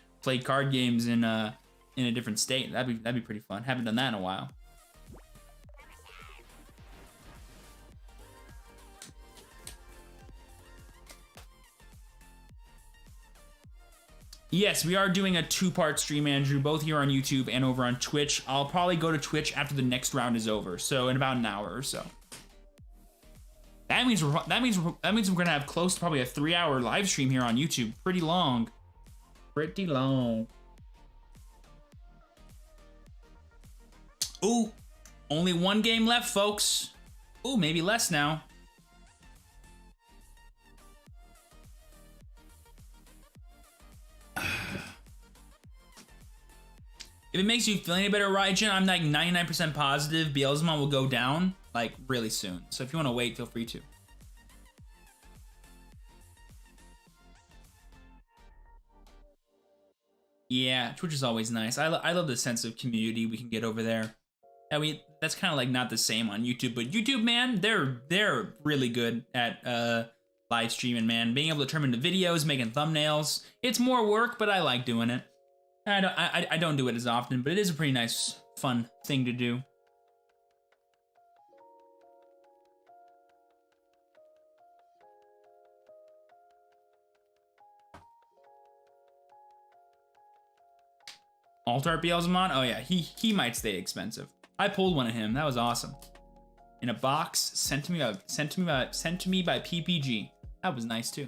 S1: card games in a different state. That'd be pretty fun. Haven't done that in a while. Yes, we are doing a 2-part stream, Andrew, both here on YouTube and over on Twitch. I'll probably go to Twitch after the next round is over, so in about an hour or so. That means we're gonna have close to probably a 3-hour live stream here on YouTube. Pretty long. Pretty long. Ooh, only one game left, folks. Ooh, maybe less now. If it makes you feel any better, Raijin, I'm like 99% positive Beelzemon will go down like really soon. So if you want to wait, feel free to. Yeah, Twitch is always nice. I love the sense of community we can get over there. I mean, that's kind of like not the same on YouTube, but YouTube, man, they're really good at live streaming, man. Being able to turn into videos, making thumbnails. It's more work, but I like doing it. I don't do it as often, but it is a pretty nice, fun thing to do. Alt-Art Beelzemon? Oh yeah, he might stay expensive. I pulled one of him. That was awesome. In a box, sent to me by PPG. That was nice too.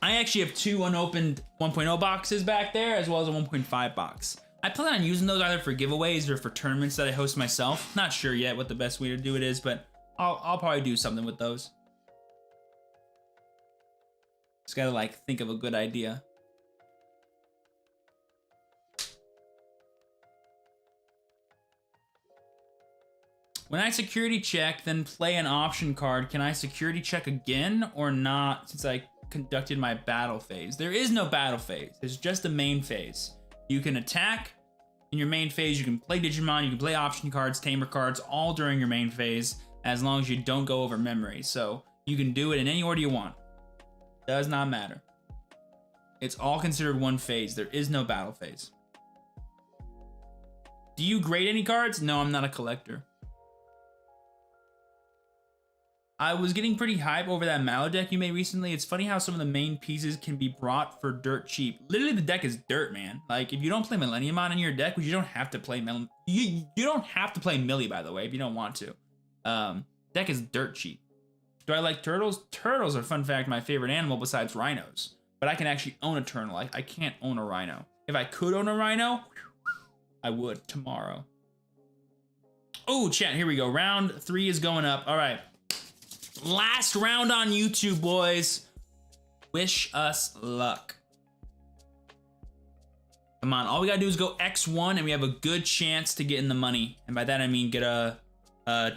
S1: I actually have 2 unopened 1.0 boxes back there, as well as a 1.5 box. I plan on using those either for giveaways or for tournaments that I host myself. Not sure yet what the best way to do it is, but I'll probably do something with those. Just gotta like think of a good idea. When I security check, then play an option card, can I security check again or not since I conducted my battle phase? There is no battle phase. There's just a main phase. You can attack in your main phase. You can play Digimon. You can play option cards, tamer cards, all during your main phase, as long as you don't go over memory. So you can do it in any order you want. Does not matter. It's all considered one phase. There is no battle phase. Do you grade any cards? No, I'm not a collector. I was getting pretty hype over that Mallow deck you made recently. It's funny how some of the main pieces can be brought for dirt cheap. Literally, the deck is dirt, man. Like, if you don't play Millenniumon in your deck, which you don't have to play you don't have to play Millie, by the way, if you don't want to. Deck is dirt cheap. Do I like turtles? Turtles are, fun fact, my favorite animal besides rhinos. But I can actually own a turtle. I can't own a rhino. If I could own a rhino, I would tomorrow. Oh, chat, here we go. Round 3 is going up. All right. Last round on YouTube, boys. Wish us luck. Come on, all we gotta do is go X1 and we have a good chance to get in the money. And by that I mean get a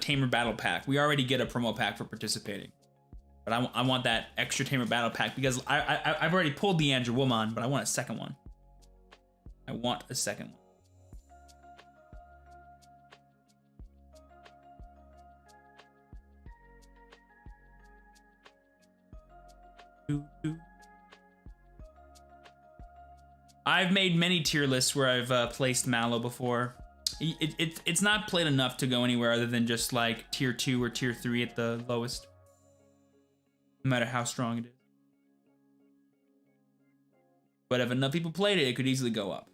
S1: Tamer Battle Pack. We already get a promo pack for participating. But I want that extra Tamer Battle Pack because I've already pulled the Andrew Woman, but I want a second one. I want a second one. I've made many tier lists where I've placed Mallow before. It's not played enough to go anywhere other than just like tier 2 or tier 3 at the lowest. No matter how strong it is. But if enough people played it, it could easily go up.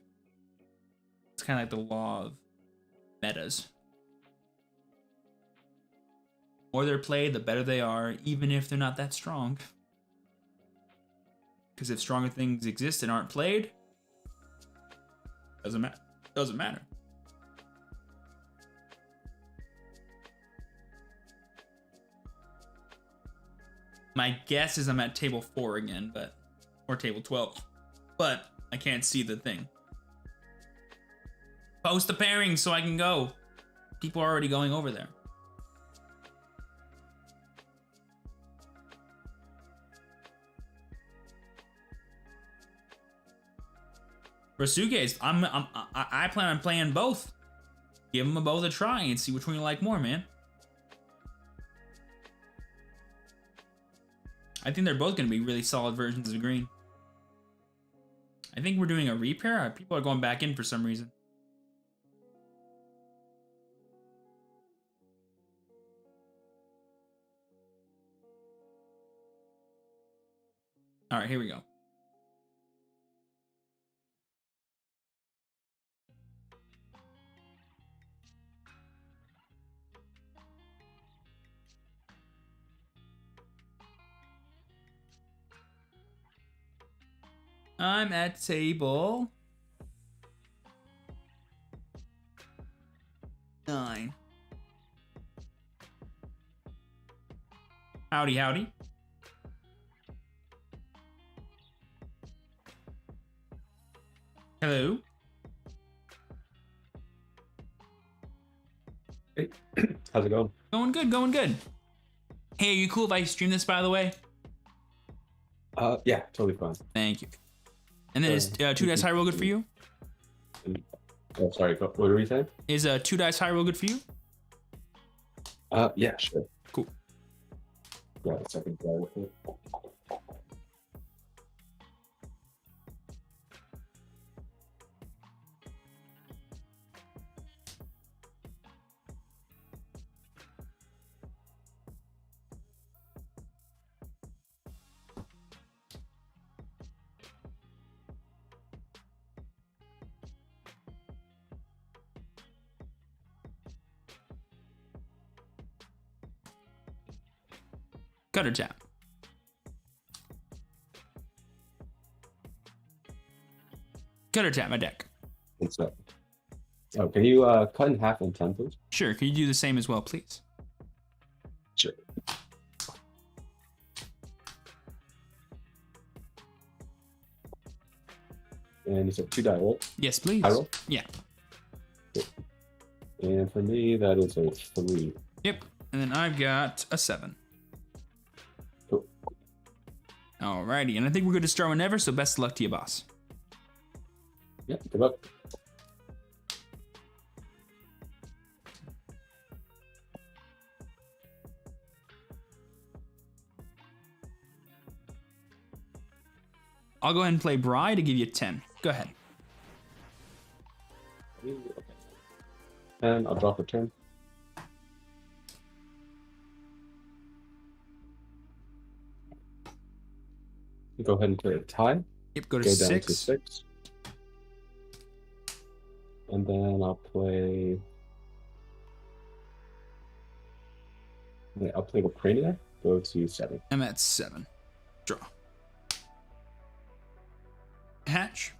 S1: It's kind of like the law of metas. The more they're played, the better they are, even if they're not that strong. Because if stronger things exist and aren't played, doesn't matter. My guess is I'm at table 4 again, or table 12. But I can't see the thing. Post the pairing so I can go. People are already going over there. For Suge's, I plan on playing both. Give them both a try and see which one you like more, man. I think they're both going to be really solid versions of green. I think we're doing a repair. People are going back in for some reason. All right, here we go. I'm at table 9. Howdy, howdy. Hello.
S5: Hey, how's it going?
S1: Going good, going good. Hey, are you cool if I stream this, by the way?
S5: Yeah, totally fine.
S1: Thank you. And then is 2 dice high roll good for you?
S5: Oh, sorry, what were we saying?
S1: Is 2 dice high roll good for you?
S5: Yeah, sure.
S1: Cool.
S5: Yeah, a second. With it.
S1: Gutter tap. Gutter tap my deck.
S5: It's oh, can you cut in half and 10, please?
S1: Sure, can you do the same as well, please?
S5: Sure. And you said 2 die roll.
S1: Yes, please.
S5: High roll?
S1: Yeah.
S5: And for me, that is a 3.
S1: Yep. And then I've got a 7.
S5: Cool.
S1: Alrighty, and I think we're good to start whenever, so best of luck to you, boss.
S5: Yeah, good luck.
S1: I'll go ahead and play Bri to give you 10. Go ahead.
S5: Okay. And I'll drop a turn. Go ahead and play a tie.
S1: Yep, go to
S5: Go
S1: 6.
S5: down to 6. And then I'll play. Yeah, I'll play with Crania. Go to 7.
S1: I'm at 7. Draw. Hatch.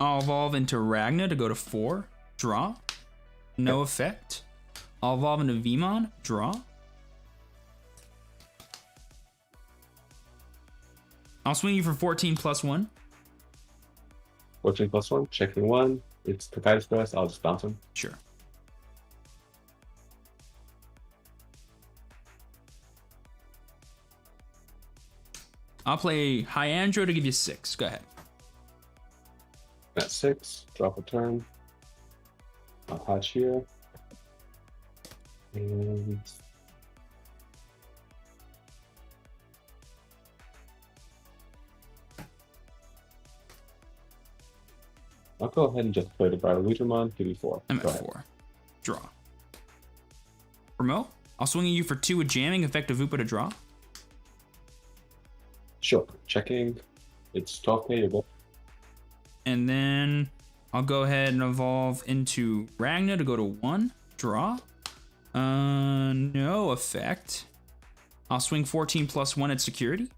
S1: I'll evolve into Ragna to go to 4. Draw. No effect. I'll evolve into Vemon. Draw. I'll swing you for 14 plus 1.
S5: 14 plus 1. Checking 1. It's Tokai's Breast. I'll just bounce him.
S1: Sure. I'll play Hyandro to give you 6. Go ahead.
S5: At 6. Drop a turn. I'll hatch here. And I'll go ahead and just play the Digimon. Give you 4.
S1: I'm
S5: Go
S1: at
S5: ahead.
S1: 4. Draw. Promote. I'll swing at you for 2 with jamming, effective Upa to draw.
S5: Sure. Checking. It's 12k. You're good.
S1: And then I'll go ahead and evolve into Ragna to go to 1. Draw. No effect. I'll swing 14 plus 1 at security.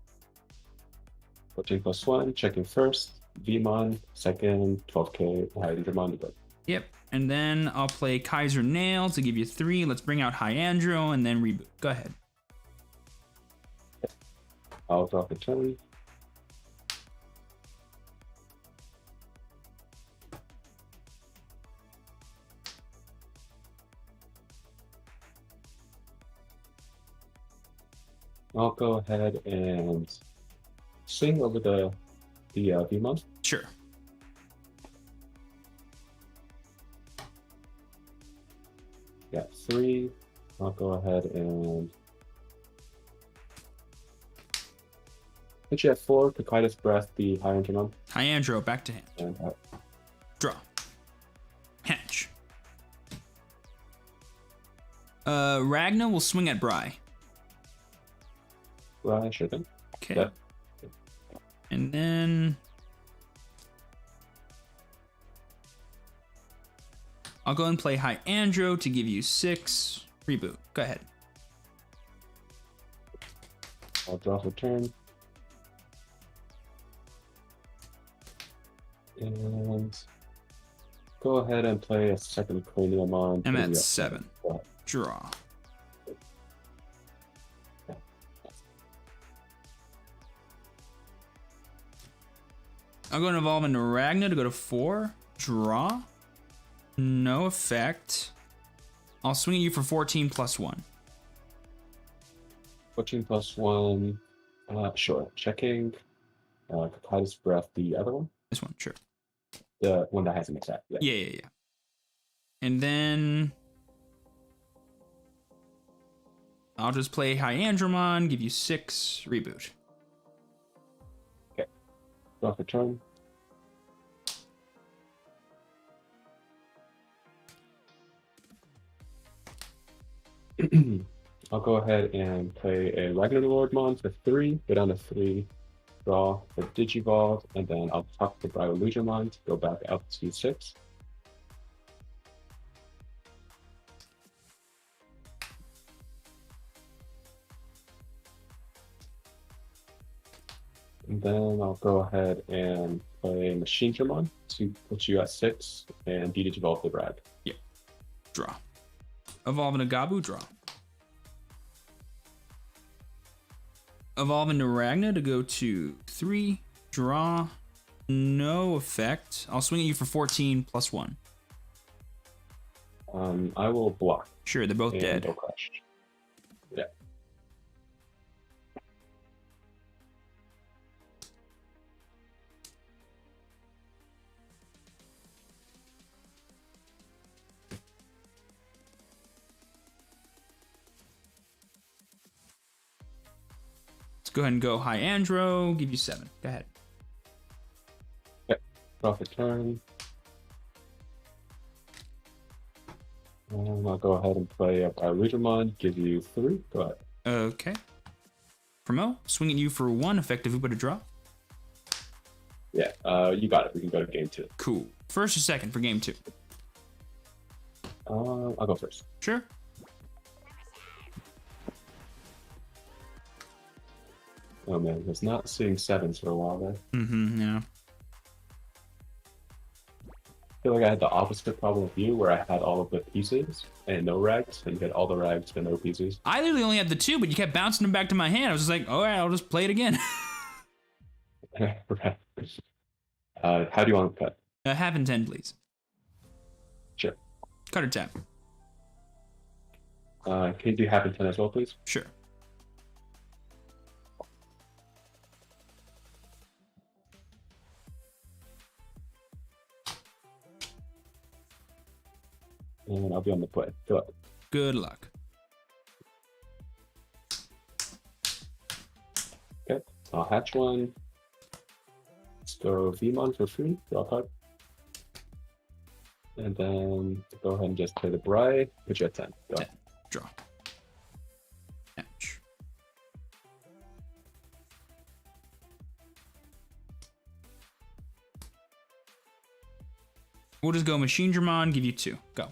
S5: 14 plus 1. Checking first. Vmon. Second. 12k. Digimon. You're good.
S1: Yep. And then I'll play Kaiser Nail to give you 3. Let's bring out Hyandro and then reboot. Go ahead.
S5: I'll drop the turn. I'll go ahead and swing over the Vmon.
S1: Sure.
S5: Got 3. I'll go ahead and put you at 4. Cocytus Breath, the Hyandro.
S1: Hyandro, back to hand.
S5: And
S1: Draw. Hatch. Ragna will swing at Bry.
S5: right, sure thing.
S1: Okay.
S5: Yep.
S1: And then I'll go and play Hyandro to give you 6. Reboot. Go ahead.
S5: I'll draw for turn. And go ahead and play a second Cranium on.
S1: I'm at
S5: the-
S1: 7.
S5: Yeah.
S1: Draw. I'll go and evolve into Ragna to go to 4. Draw. No effect. I'll swing at you for 14 plus 1.
S5: 14 plus 1. Sure. Checking. Cocytus Breath, the other one.
S1: This one, sure.
S5: The one that hasn't attacked yet.
S1: Yeah. And then I'll just play Hyandramon, give you 6, reboot.
S5: Draw for turn. I'll go ahead and play a regular Lordmon for 3, go down to 3, draw for Digivolve, and then I'll talk the Bioillusionmon to go back up to 6. And then I'll go ahead and play Machine Dramon to put you at 6 and Digivolve the Brag.
S1: Draw. Evolve into Gabu, draw. Evolve into Ragna to go to 3, draw. No effect. I'll swing at you for 14 plus 1.
S5: I will block.
S1: Sure, they're both
S5: And
S1: dead.
S5: go crush. Yeah.
S1: Let's go ahead and go Hyandro, give you 7. Go ahead.
S5: Draw for turn. And I'll go ahead and play a Bioillusionmon, give you 3. Go ahead.
S1: Okay. Promo, swing at you for 1, effective Upa to draw.
S5: Yeah, you got it. We can go to game 2.
S1: Cool. First or second for game 2?
S5: I'll go first.
S1: Sure.
S5: Oh man, I was not seeing 7s for a while there.
S1: Yeah.
S5: I feel like I had the opposite problem with you, where I had all of the pieces and no rags, and you had all the rags but no pieces.
S1: I literally only had the 2, but you kept bouncing them back to my hand. I was just like, all right, I'll just play it again.
S5: Right. How do you want to cut?
S1: Half and 10, please.
S5: Sure.
S1: Cut or tap.
S5: Can you do half and 10 as well, please?
S1: Sure.
S5: And I'll be on the play. Good luck.
S1: Good luck.
S5: Okay, I'll hatch one. Let's go Vmon for free. Draw a card. And then go ahead and just play the Bri. Put you at 10. Go.
S1: 10. Draw. Hatch. We'll just go Machine Dramon, give you 2. Go.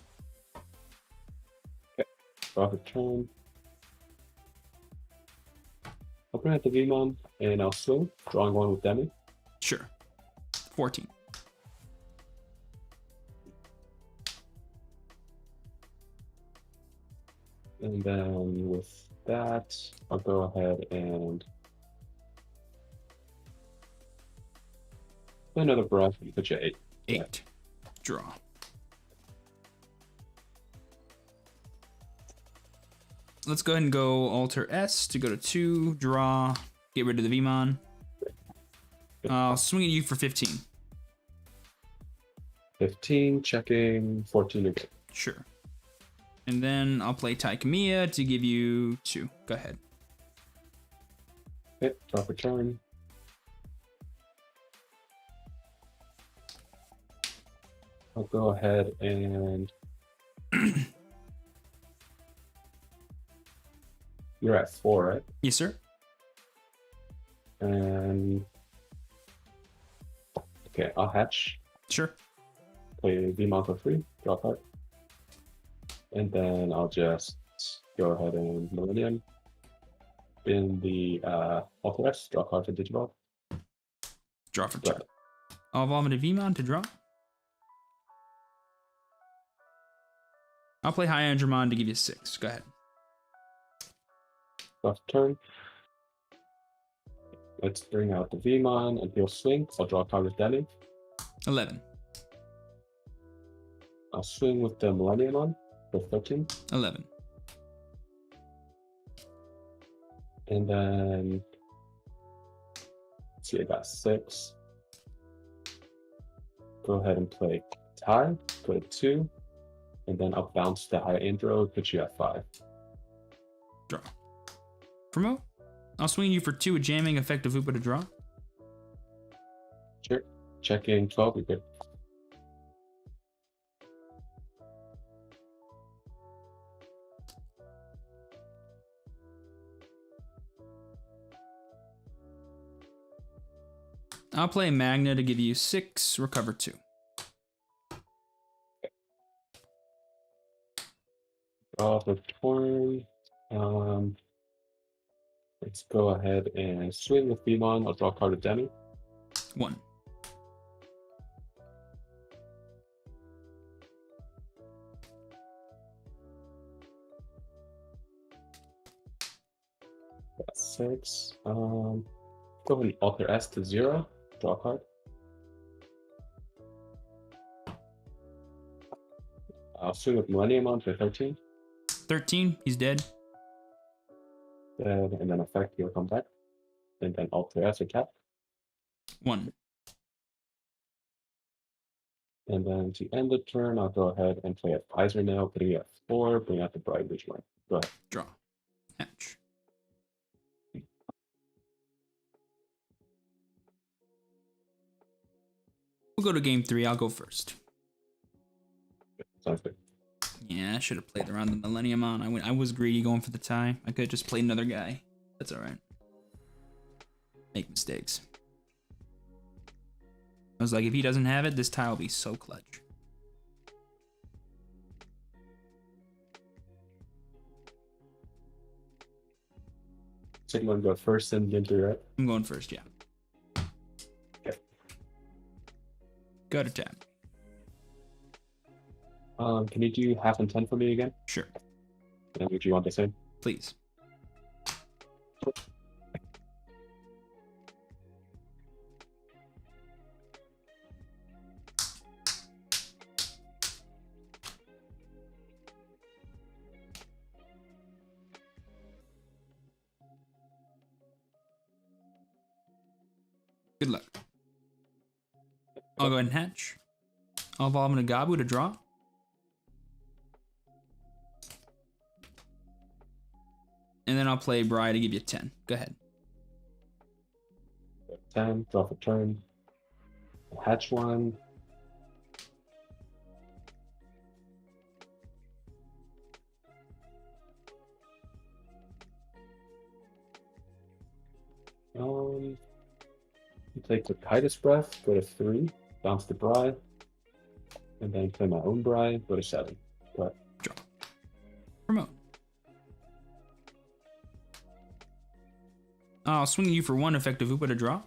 S5: Draw for turn. I'll bring out the Vmon and I'll swing. Drawing 1 with Demi.
S1: Sure. 14.
S5: And then with that, I'll go ahead and play another brush and put you at 8.
S1: 8. Draw. Let's go ahead and go Alter S to go to 2. Draw. Get rid of the Vmon. I'll swing at you for 15.
S5: 15, checking, 14 again.
S1: Sure. And then I'll play Taikamiya to give you 2. Go ahead.
S5: Okay, draw for turn. I'll go ahead and you're at 4, right?
S1: Yes, sir.
S5: And okay, I'll hatch.
S1: Sure.
S5: Play Vmon for free. Draw a card. And then I'll just go ahead and Millennium. In the Alter S, draw a card for Digivolve.
S1: Draw for turn. I'll evolve into Vmon to draw. I'll play High Dramon to give you 6. Go ahead.
S5: Draw for turn. Let's bring out the Vmon and he'll swing. I'll draw a card with Demi.
S1: 11.
S5: I'll swing with the Millennium on for 13.
S1: 11.
S5: And then let's see, I got 6. Go ahead and play tie, go to 2, and then I'll bounce the high intro, put you at 5.
S1: Draw. Promote. I'll swing you for 2 with jamming, effective Upa to draw.
S5: Sure. Checking 12, we good.
S1: I'll play Magna to give you 6, recover 2.
S5: Draw for turn. Let's go ahead and swing with Vmon. I'll draw a card with Demi.
S1: 1.
S5: Got 6. Go ahead and Alter S to 0. Draw a card. I'll swing with Millennium on for 13.
S1: 13. He's dead.
S5: Dead, and then effect, he'll come back. And then Alter S or tap.
S1: 1.
S5: And then to end the turn, I'll go ahead and play a Visor Nail, putting it at 4, bring out the Bright Digimon. Go ahead.
S1: Draw. Hatch. We'll go to game 3. I'll go first.
S5: Sounds good.
S1: Yeah, I should have played around the Millennium on. I was greedy going for the tie. I could have just played another guy. That's all right. Make mistakes. I was like, if he doesn't have it, this tie will be so clutch.
S5: So you want to go first and then 3, right?
S1: I'm going first, yeah.
S5: Okay.
S1: Go to tab.
S5: Can you do half and 10 for me again?
S1: Sure.
S5: And would you want the same?
S1: Please. Good luck. I'll go ahead and hatch. I'll evolve into Gabu to draw. And then I'll play Bri to give you 10. Go ahead.
S5: 10, draw for turn. Hatch 1. take the Titus Breath, go to 3, bounce the Bri, and then play my own Bri, go to 7. But
S1: Draw. Promote. I'll swing you for 1 effective Upa to draw.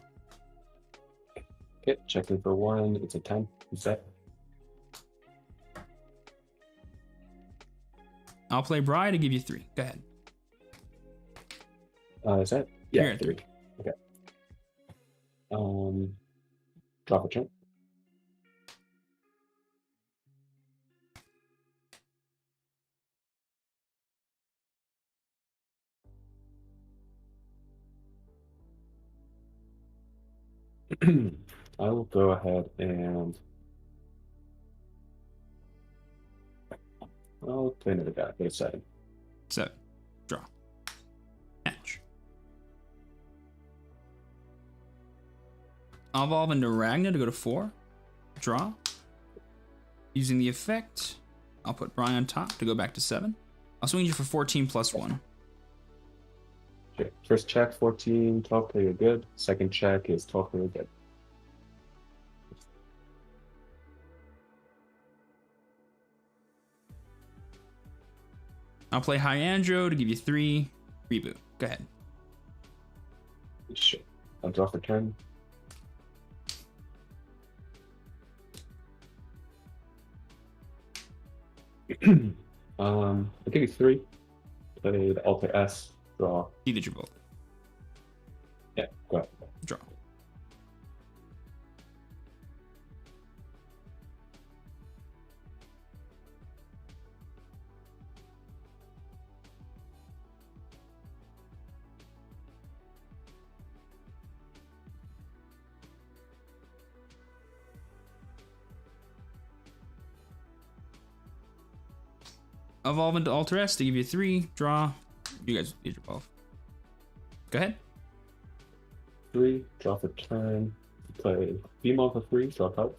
S5: okay, checking for 1, it's a 10, set.
S1: I'll play Bri to give you 3. Go ahead.
S5: Is that? Yeah,
S1: You're at
S5: 3. Okay. Drop a turn. I will go ahead and I'll play another guy, go to 7.
S1: 7. Draw. Match. I'll evolve into Ragna to go to 4. Draw. Using the effect, I'll put Brian on top to go back to 7. I'll swing you for 14 plus 1.
S5: Okay. First check, 14, 12, play you're good. Second check is 12, play you're good.
S1: I'll play Hyandro to give you 3. Reboot. Go ahead.
S5: Sure. I'll draw for turn. I'll give you 3. Play the Alter S, draw.
S1: See that you're both.
S5: Yeah, go ahead.
S1: Draw. Evolve into Alter S to give you 3. Draw. You guys did your both. Go ahead.
S5: 3, draw for turn. Play Beamon for 3, draw card.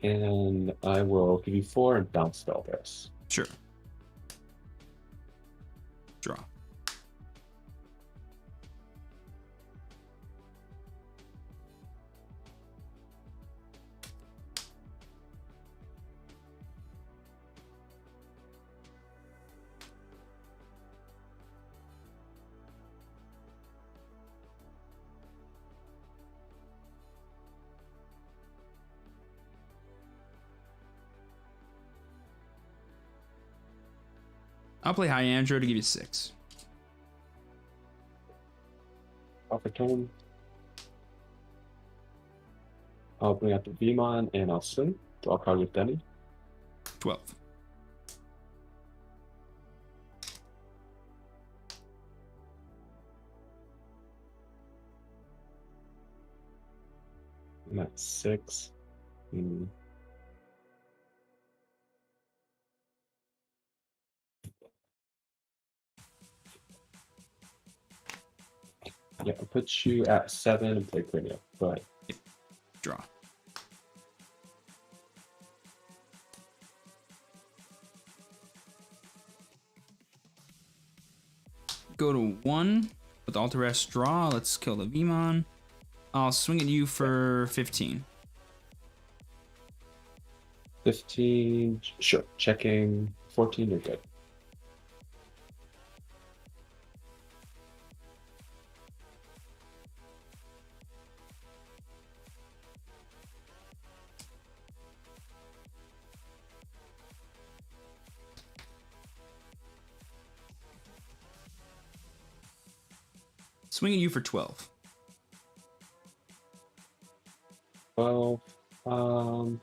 S5: And I will give you 4 and bounce spell this.
S1: Sure. Draw. I'll play Hyandro to give you 6.
S5: Off a turn. I'll bring out the Beamon and I'll swing. Draw a card with Denny.
S1: 12.
S5: And that's 6. Yeah, I'll put you at 7 and play Cranium. Go ahead.
S1: Draw. Go to 1 with Alter S draw. Let's kill the Vmon. I'll swing at you for 15.
S5: 15, sure. Checking 14, you're good.
S1: Swing at you for 12.
S5: 12. I'll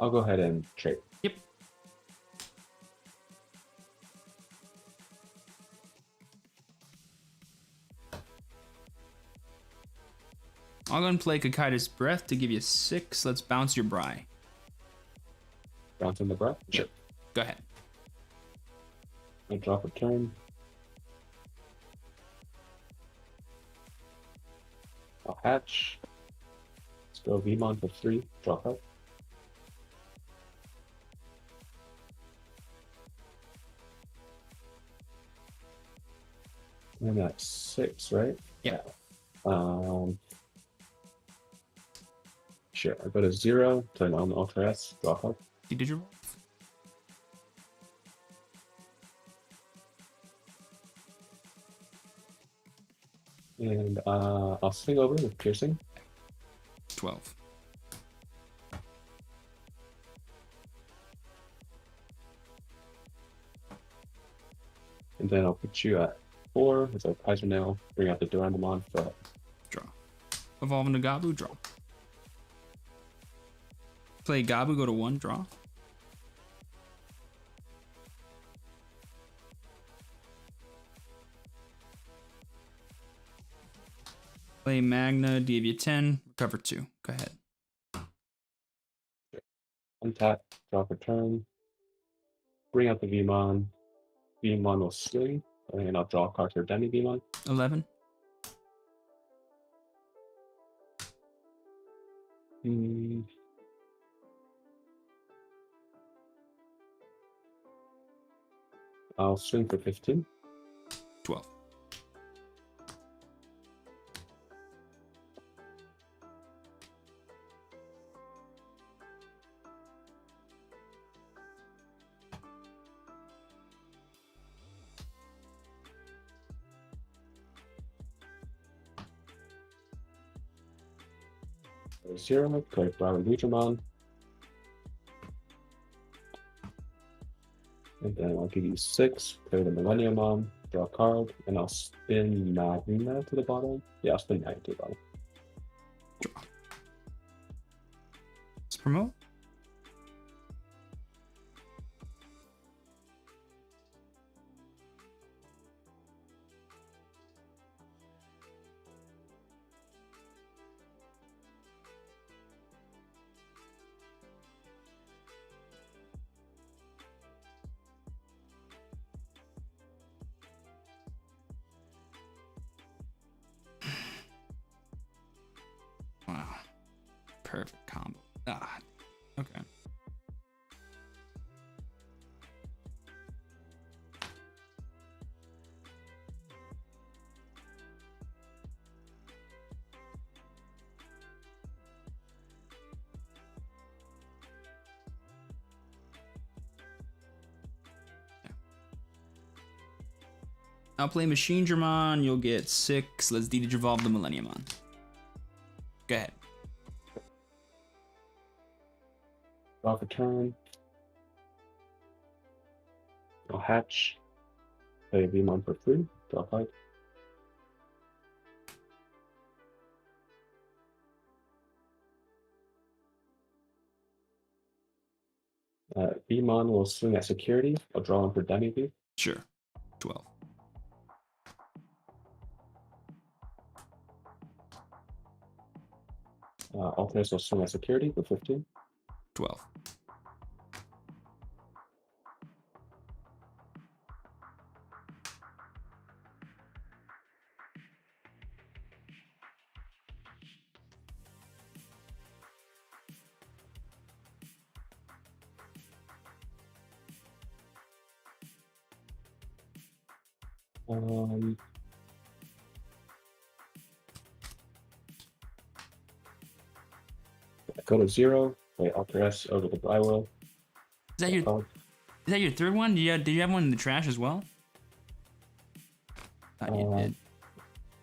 S5: go ahead and trade.
S1: Yep. I'll go and play Kakaida's Breath to give you 6. Let's bounce your Bri.
S5: Bounce in the breath? Sure.
S1: Go ahead.
S5: I drop a turn. I'll hatch. Let's go Vmon for 3. Drop out. And that's 6, right?
S1: Yeah.
S5: Sure. I go to 0, turn on the Ultra S, draw a card.
S1: Digivolve.
S5: And I'll swing over with piercing.
S1: 12.
S5: And then I'll put you at 4 with a Kaiser Nail, bring out the Durandamon for
S1: Draw. Evolve into Gabu, draw. Play Gabu, go to 1, draw. Play Magna, give you 10, recover 2. Go ahead.
S5: untap, draw for turn, bring out the Vmon. Vmon will swing, and I'll draw a card for Demi Vmon.
S1: 11.
S5: I'll swing for 15.
S1: 12.
S5: Zero, play Flower Digimon. And then I'll give you 6, play the Millennium Mom, draw a card, and I'll spin Magna to the bottom. Yeah, I'll spin Magna to the bottom.
S1: Draw. Let's promote. Wow. Perfect combo. Ah, okay. I'll play Machine Dramon, you'll get 6. Let's Digivolve the Millenniumon. Go ahead.
S5: Draw for turn. I'll hatch. Play Vmon for free, draw a card. Vmon will swing at security. I'll draw one for Demi V.
S1: Sure. 12.
S5: Alternates will swing at security for 15.
S1: 12.
S5: Go to 0, play Alter S over the Brywell.
S1: Is that your third one? Did you have one in the trash as well? Thought you did.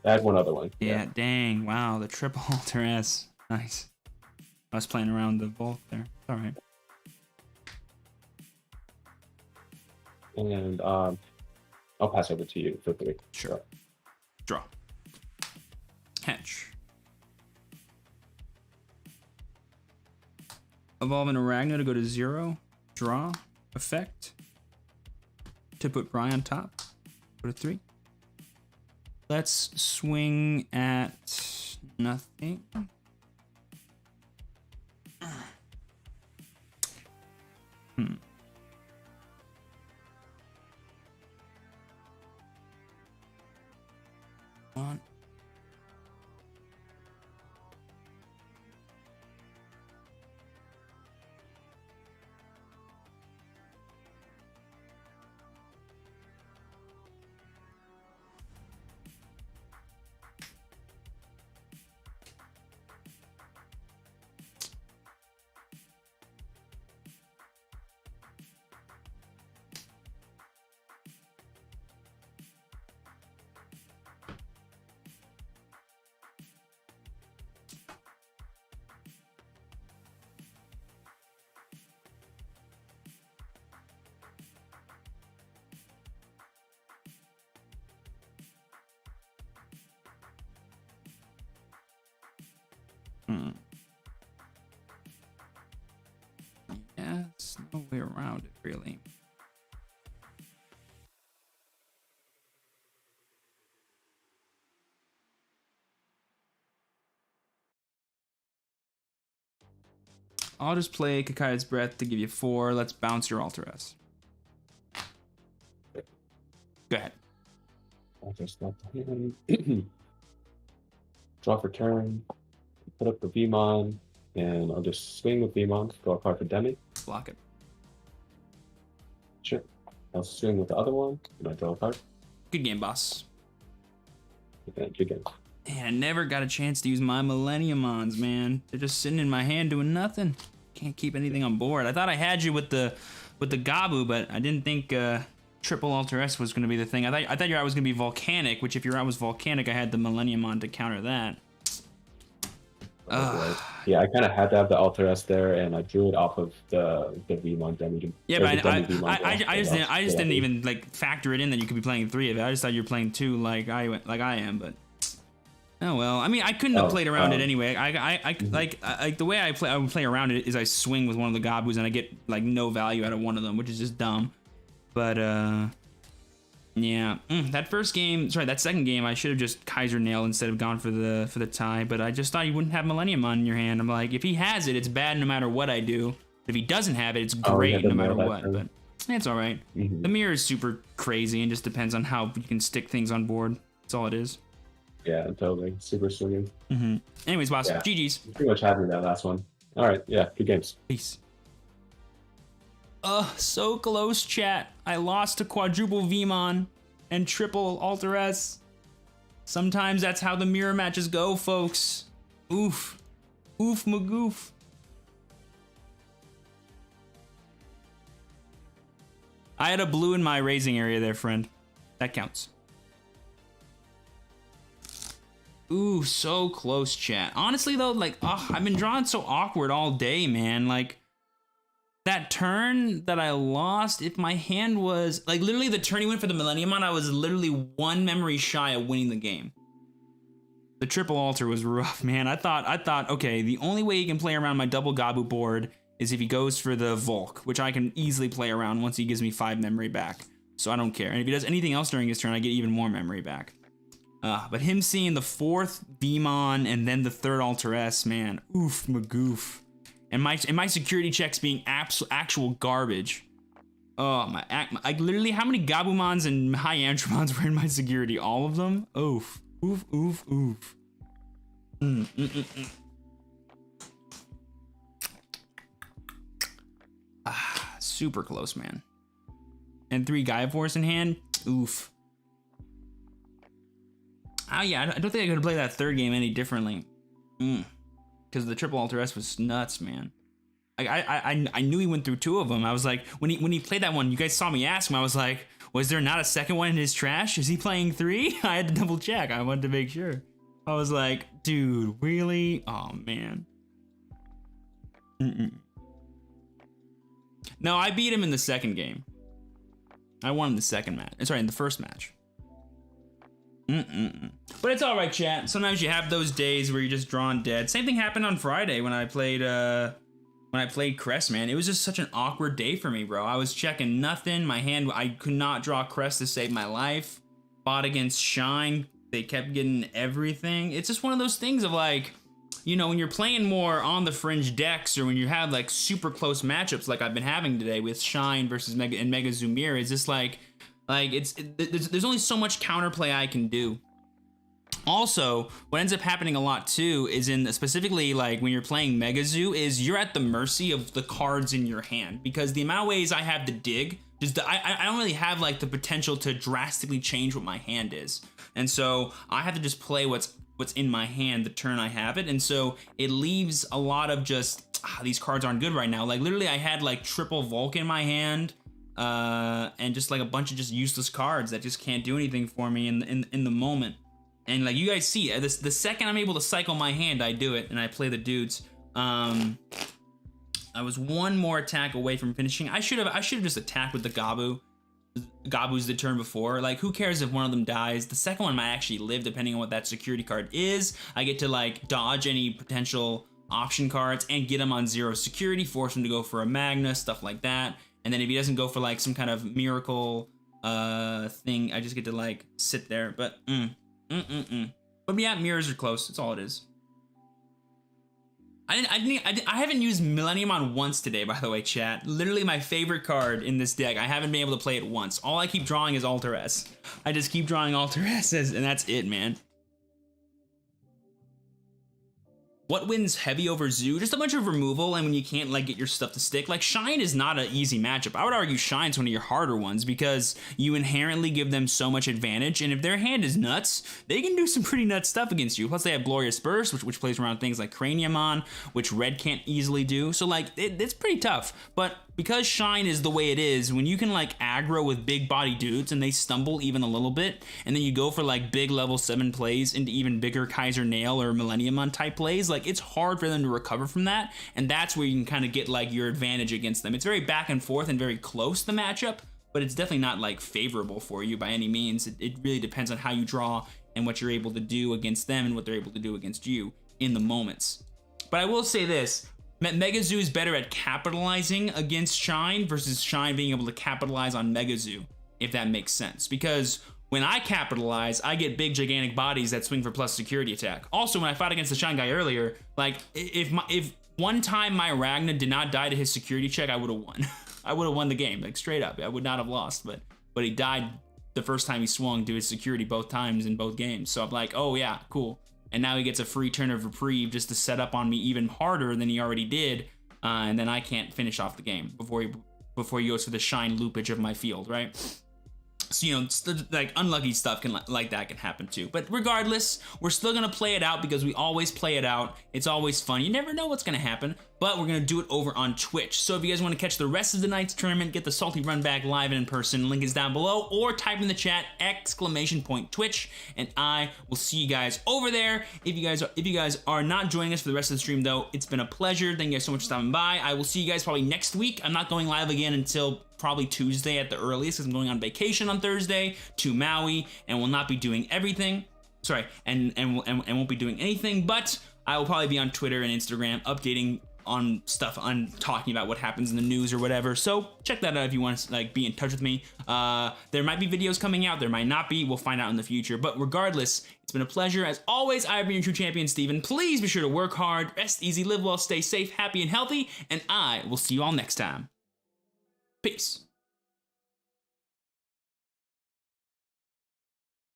S5: I had one other one.
S1: Yeah, dang. Wow, the triple Alter S. Nice. I was playing around the vault there. All right.
S5: And I'll pass over to you for 3.
S1: Sure. Draw. Hatch. Evolve into Ragnar to go to 0. Draw. Effect. To put Bry on top. Go to 3. Let's swing at nothing. One. Yeah, there's no way around it, really. I'll just play Kakaya's Breath to give you 4. Let's bounce your Alter S. Go ahead.
S5: I'll just let draw for turn, put up the Vmon, and I'll just swing with Vmon, draw a card for Demi.
S1: Block it.
S5: Sure. I'll swing with the other one, and I draw a card.
S1: Good game, boss.
S5: Thank you again.
S1: Man, I never got a chance to use my Millenniumons, man. They're just sitting in my hand doing nothing. Can't keep anything on board. I thought I had you with the Gabu, but I didn't think triple Alter S was going to be the thing. I thought your art was going to be Volcanic, which if your art was Volcanic, I had the Millenniumon to counter that.
S5: Yeah, I kind of had to have the Alter S there, and I drew it off of the Vmon Demi.
S1: Yeah, but I just didn't even like factor it in that you could be playing 3 of it. I just thought you were playing 2 like I am, but oh well. I mean, I couldn't have played around it anyway. Like the way I would play around it is I swing with one of the Gabus and I get like no value out of one of them, which is just dumb. But yeah, that second game, I should have just Kaiser Nail instead of gone for the tie. But I just thought you wouldn't have Millenniumon in your hand. I'm like, if he has it, it's bad no matter what I do. If he doesn't have it, it's great no matter what. But it's all right. The mirror is super crazy and just depends on how you can stick things on board. That's all it is.
S5: Yeah, totally. Super swinging.
S1: Anyways, boss,
S5: yeah.
S1: GG's.
S5: Pretty much had me that last one. All right, yeah, good games.
S1: Peace. So close, chat. I lost to quadruple Vmon and triple Alter S. Sometimes that's how the mirror matches go, folks. Oof. Oof magoof. I had a blue in my raising area there, friend. That counts. Ooh, so close, chat. Honestly, though, like, I've been drawing so awkward all day, man. Like, that turn that I lost, if my hand was... Like, literally, the turn he went for the Millenniumon, I was literally 1 memory shy of winning the game. The triple altar was rough, man. I thought, okay, the only way he can play around my double Gabu board is if he goes for the Volk, which I can easily play around once he gives me 5 memory back. So I don't care. And if he does anything else during his turn, I get even more memory back. But him seeing the 4th Vmon and then the 3rd Alter S, man, oof magoof. And my security checks being actual garbage. Oh, like literally, how many Gabumons and High Anthromons were in my security? All of them? Oof. Oof, oof, oof. Super close, man. And 3 Gaia Force in hand? Oof. Oh yeah, I don't think I could play that 3rd game any differently. Because the triple Alter S was nuts, man. I knew he went through 2 of them. I was like, when he played that one, you guys saw me ask him. I was like, was there not a second one in his trash? Is he playing 3? I had to double check. I wanted to make sure. I was like, dude, really? Oh man. No, I beat him in the 2nd game. I won in the 2nd match. Sorry, in the 1st match. But it's all right, chat. Sometimes you have those days where you're just drawn dead. Same thing happened on Friday when I played Crest, man. It was just such an awkward day for me, bro. I was checking nothing. My hand, I could not draw Crest to save my life. Fought against Shine. They kept getting everything. It's just one of those things of like, you know, when you're playing more on the fringe decks or when you have like super close matchups like I've been having today with Shine versus Mega and Mega Zumir, it's just like there's only so much counterplay I can do. Also, what ends up happening a lot too is specifically like when you're playing Mega Zoo is you're at the mercy of the cards in your hand because the amount of ways I have to dig, I don't really have like the potential to drastically change what my hand is. And so I have to just play what's in my hand the turn I have it. And so it leaves a lot of just, these cards aren't good right now. Like literally I had like triple Volk in my hand. And just like a bunch of just useless cards that just can't do anything for me in the moment. And like you guys see, the second I'm able to cycle my hand, I do it and I play the dudes. I was 1 more attack away from finishing. I should have just attacked with the Gabu. Gabu's the turn before. Like, who cares if one of them dies? The second one might actually live, depending on what that security card is. I get to, like, dodge any potential option cards and get him on 0 security, force him to go for a Magna, stuff like that. And then if he doesn't go for, like, some kind of miracle thing, I just get to, like, sit there. But, But yeah, mirrors are close. That's all it is. I haven't used Millennium on once today, by the way, chat. Literally my favorite card in this deck. I haven't been able to play it once. All I keep drawing is Alter S. I just keep drawing Alter S's, and that's it, man. What wins heavy over Zoo? Just a bunch of removal, and when you can't, like, get your stuff to stick. Like, Shine is not an easy matchup. I would argue Shine's one of your harder ones because you inherently give them so much advantage, and if their hand is nuts, they can do some pretty nuts stuff against you. Plus, they have Glorious Burst, which plays around things like Craniumon, which Red can't easily do. So, like, it's pretty tough. But because Shine is the way it is, when you can, like, aggro with big body dudes and they stumble even a little bit, and then you go for, like, big level 7 plays into even bigger Kaiser Nail or Millenniumon type plays, like, it's hard for them to recover from that, and that's where you can kind of get, like, your advantage against them. It's very back and forth and very close, the matchup, but it's definitely not, like, favorable for you by any means. It really depends on how you draw and what you're able to do against them and what they're able to do against you in the moments. But I will say this, Mega Zoo is better at capitalizing against Shine versus Shine being able to capitalize on Mega Zoo, if that makes sense. Because when I capitalize, I get big, gigantic bodies that swing for plus security attack. Also, when I fought against the Shine guy earlier, like, if one time my Ragna did not die to his security check, I would have won. I would have won the game, like, straight up. I would not have lost, but he died the first time he swung to his security both times in both games. So I'm like, oh yeah, cool. And now he gets a free turn of reprieve just to set up on me even harder than he already did, and then I can't finish off the game before he goes for the Shine loopage of my field, right? So, you know, like, unlucky stuff like that can happen too. But regardless, we're still gonna play it out because we always play it out. It's always fun. You never know what's gonna happen, but we're gonna do it over on Twitch. So if you guys want to catch the rest of the night's tournament, get the Salty Run back live and in person, link is down below, or type in the chat !Twitch, and I will see you guys over there. If you guys are not joining us for the rest of the stream though, it's been a pleasure. Thank you guys so much for stopping by. I will see you guys probably next week. I'm not going live again until probably Tuesday at the earliest, because I'm going on vacation on Thursday to Maui and will not be doing everything. Sorry, and won't be doing anything, but I will probably be on Twitter and Instagram updating on stuff, on talking about what happens in the news or whatever. So check that out if you want to, like, be in touch with me. There might be videos coming out, there might not be. We'll find out in the future. But regardless, it's been a pleasure. As always, I've been your true champion, Steven. Please be sure to work hard, rest easy, live well, stay safe, happy, and healthy, and I will see you all next time. Peace.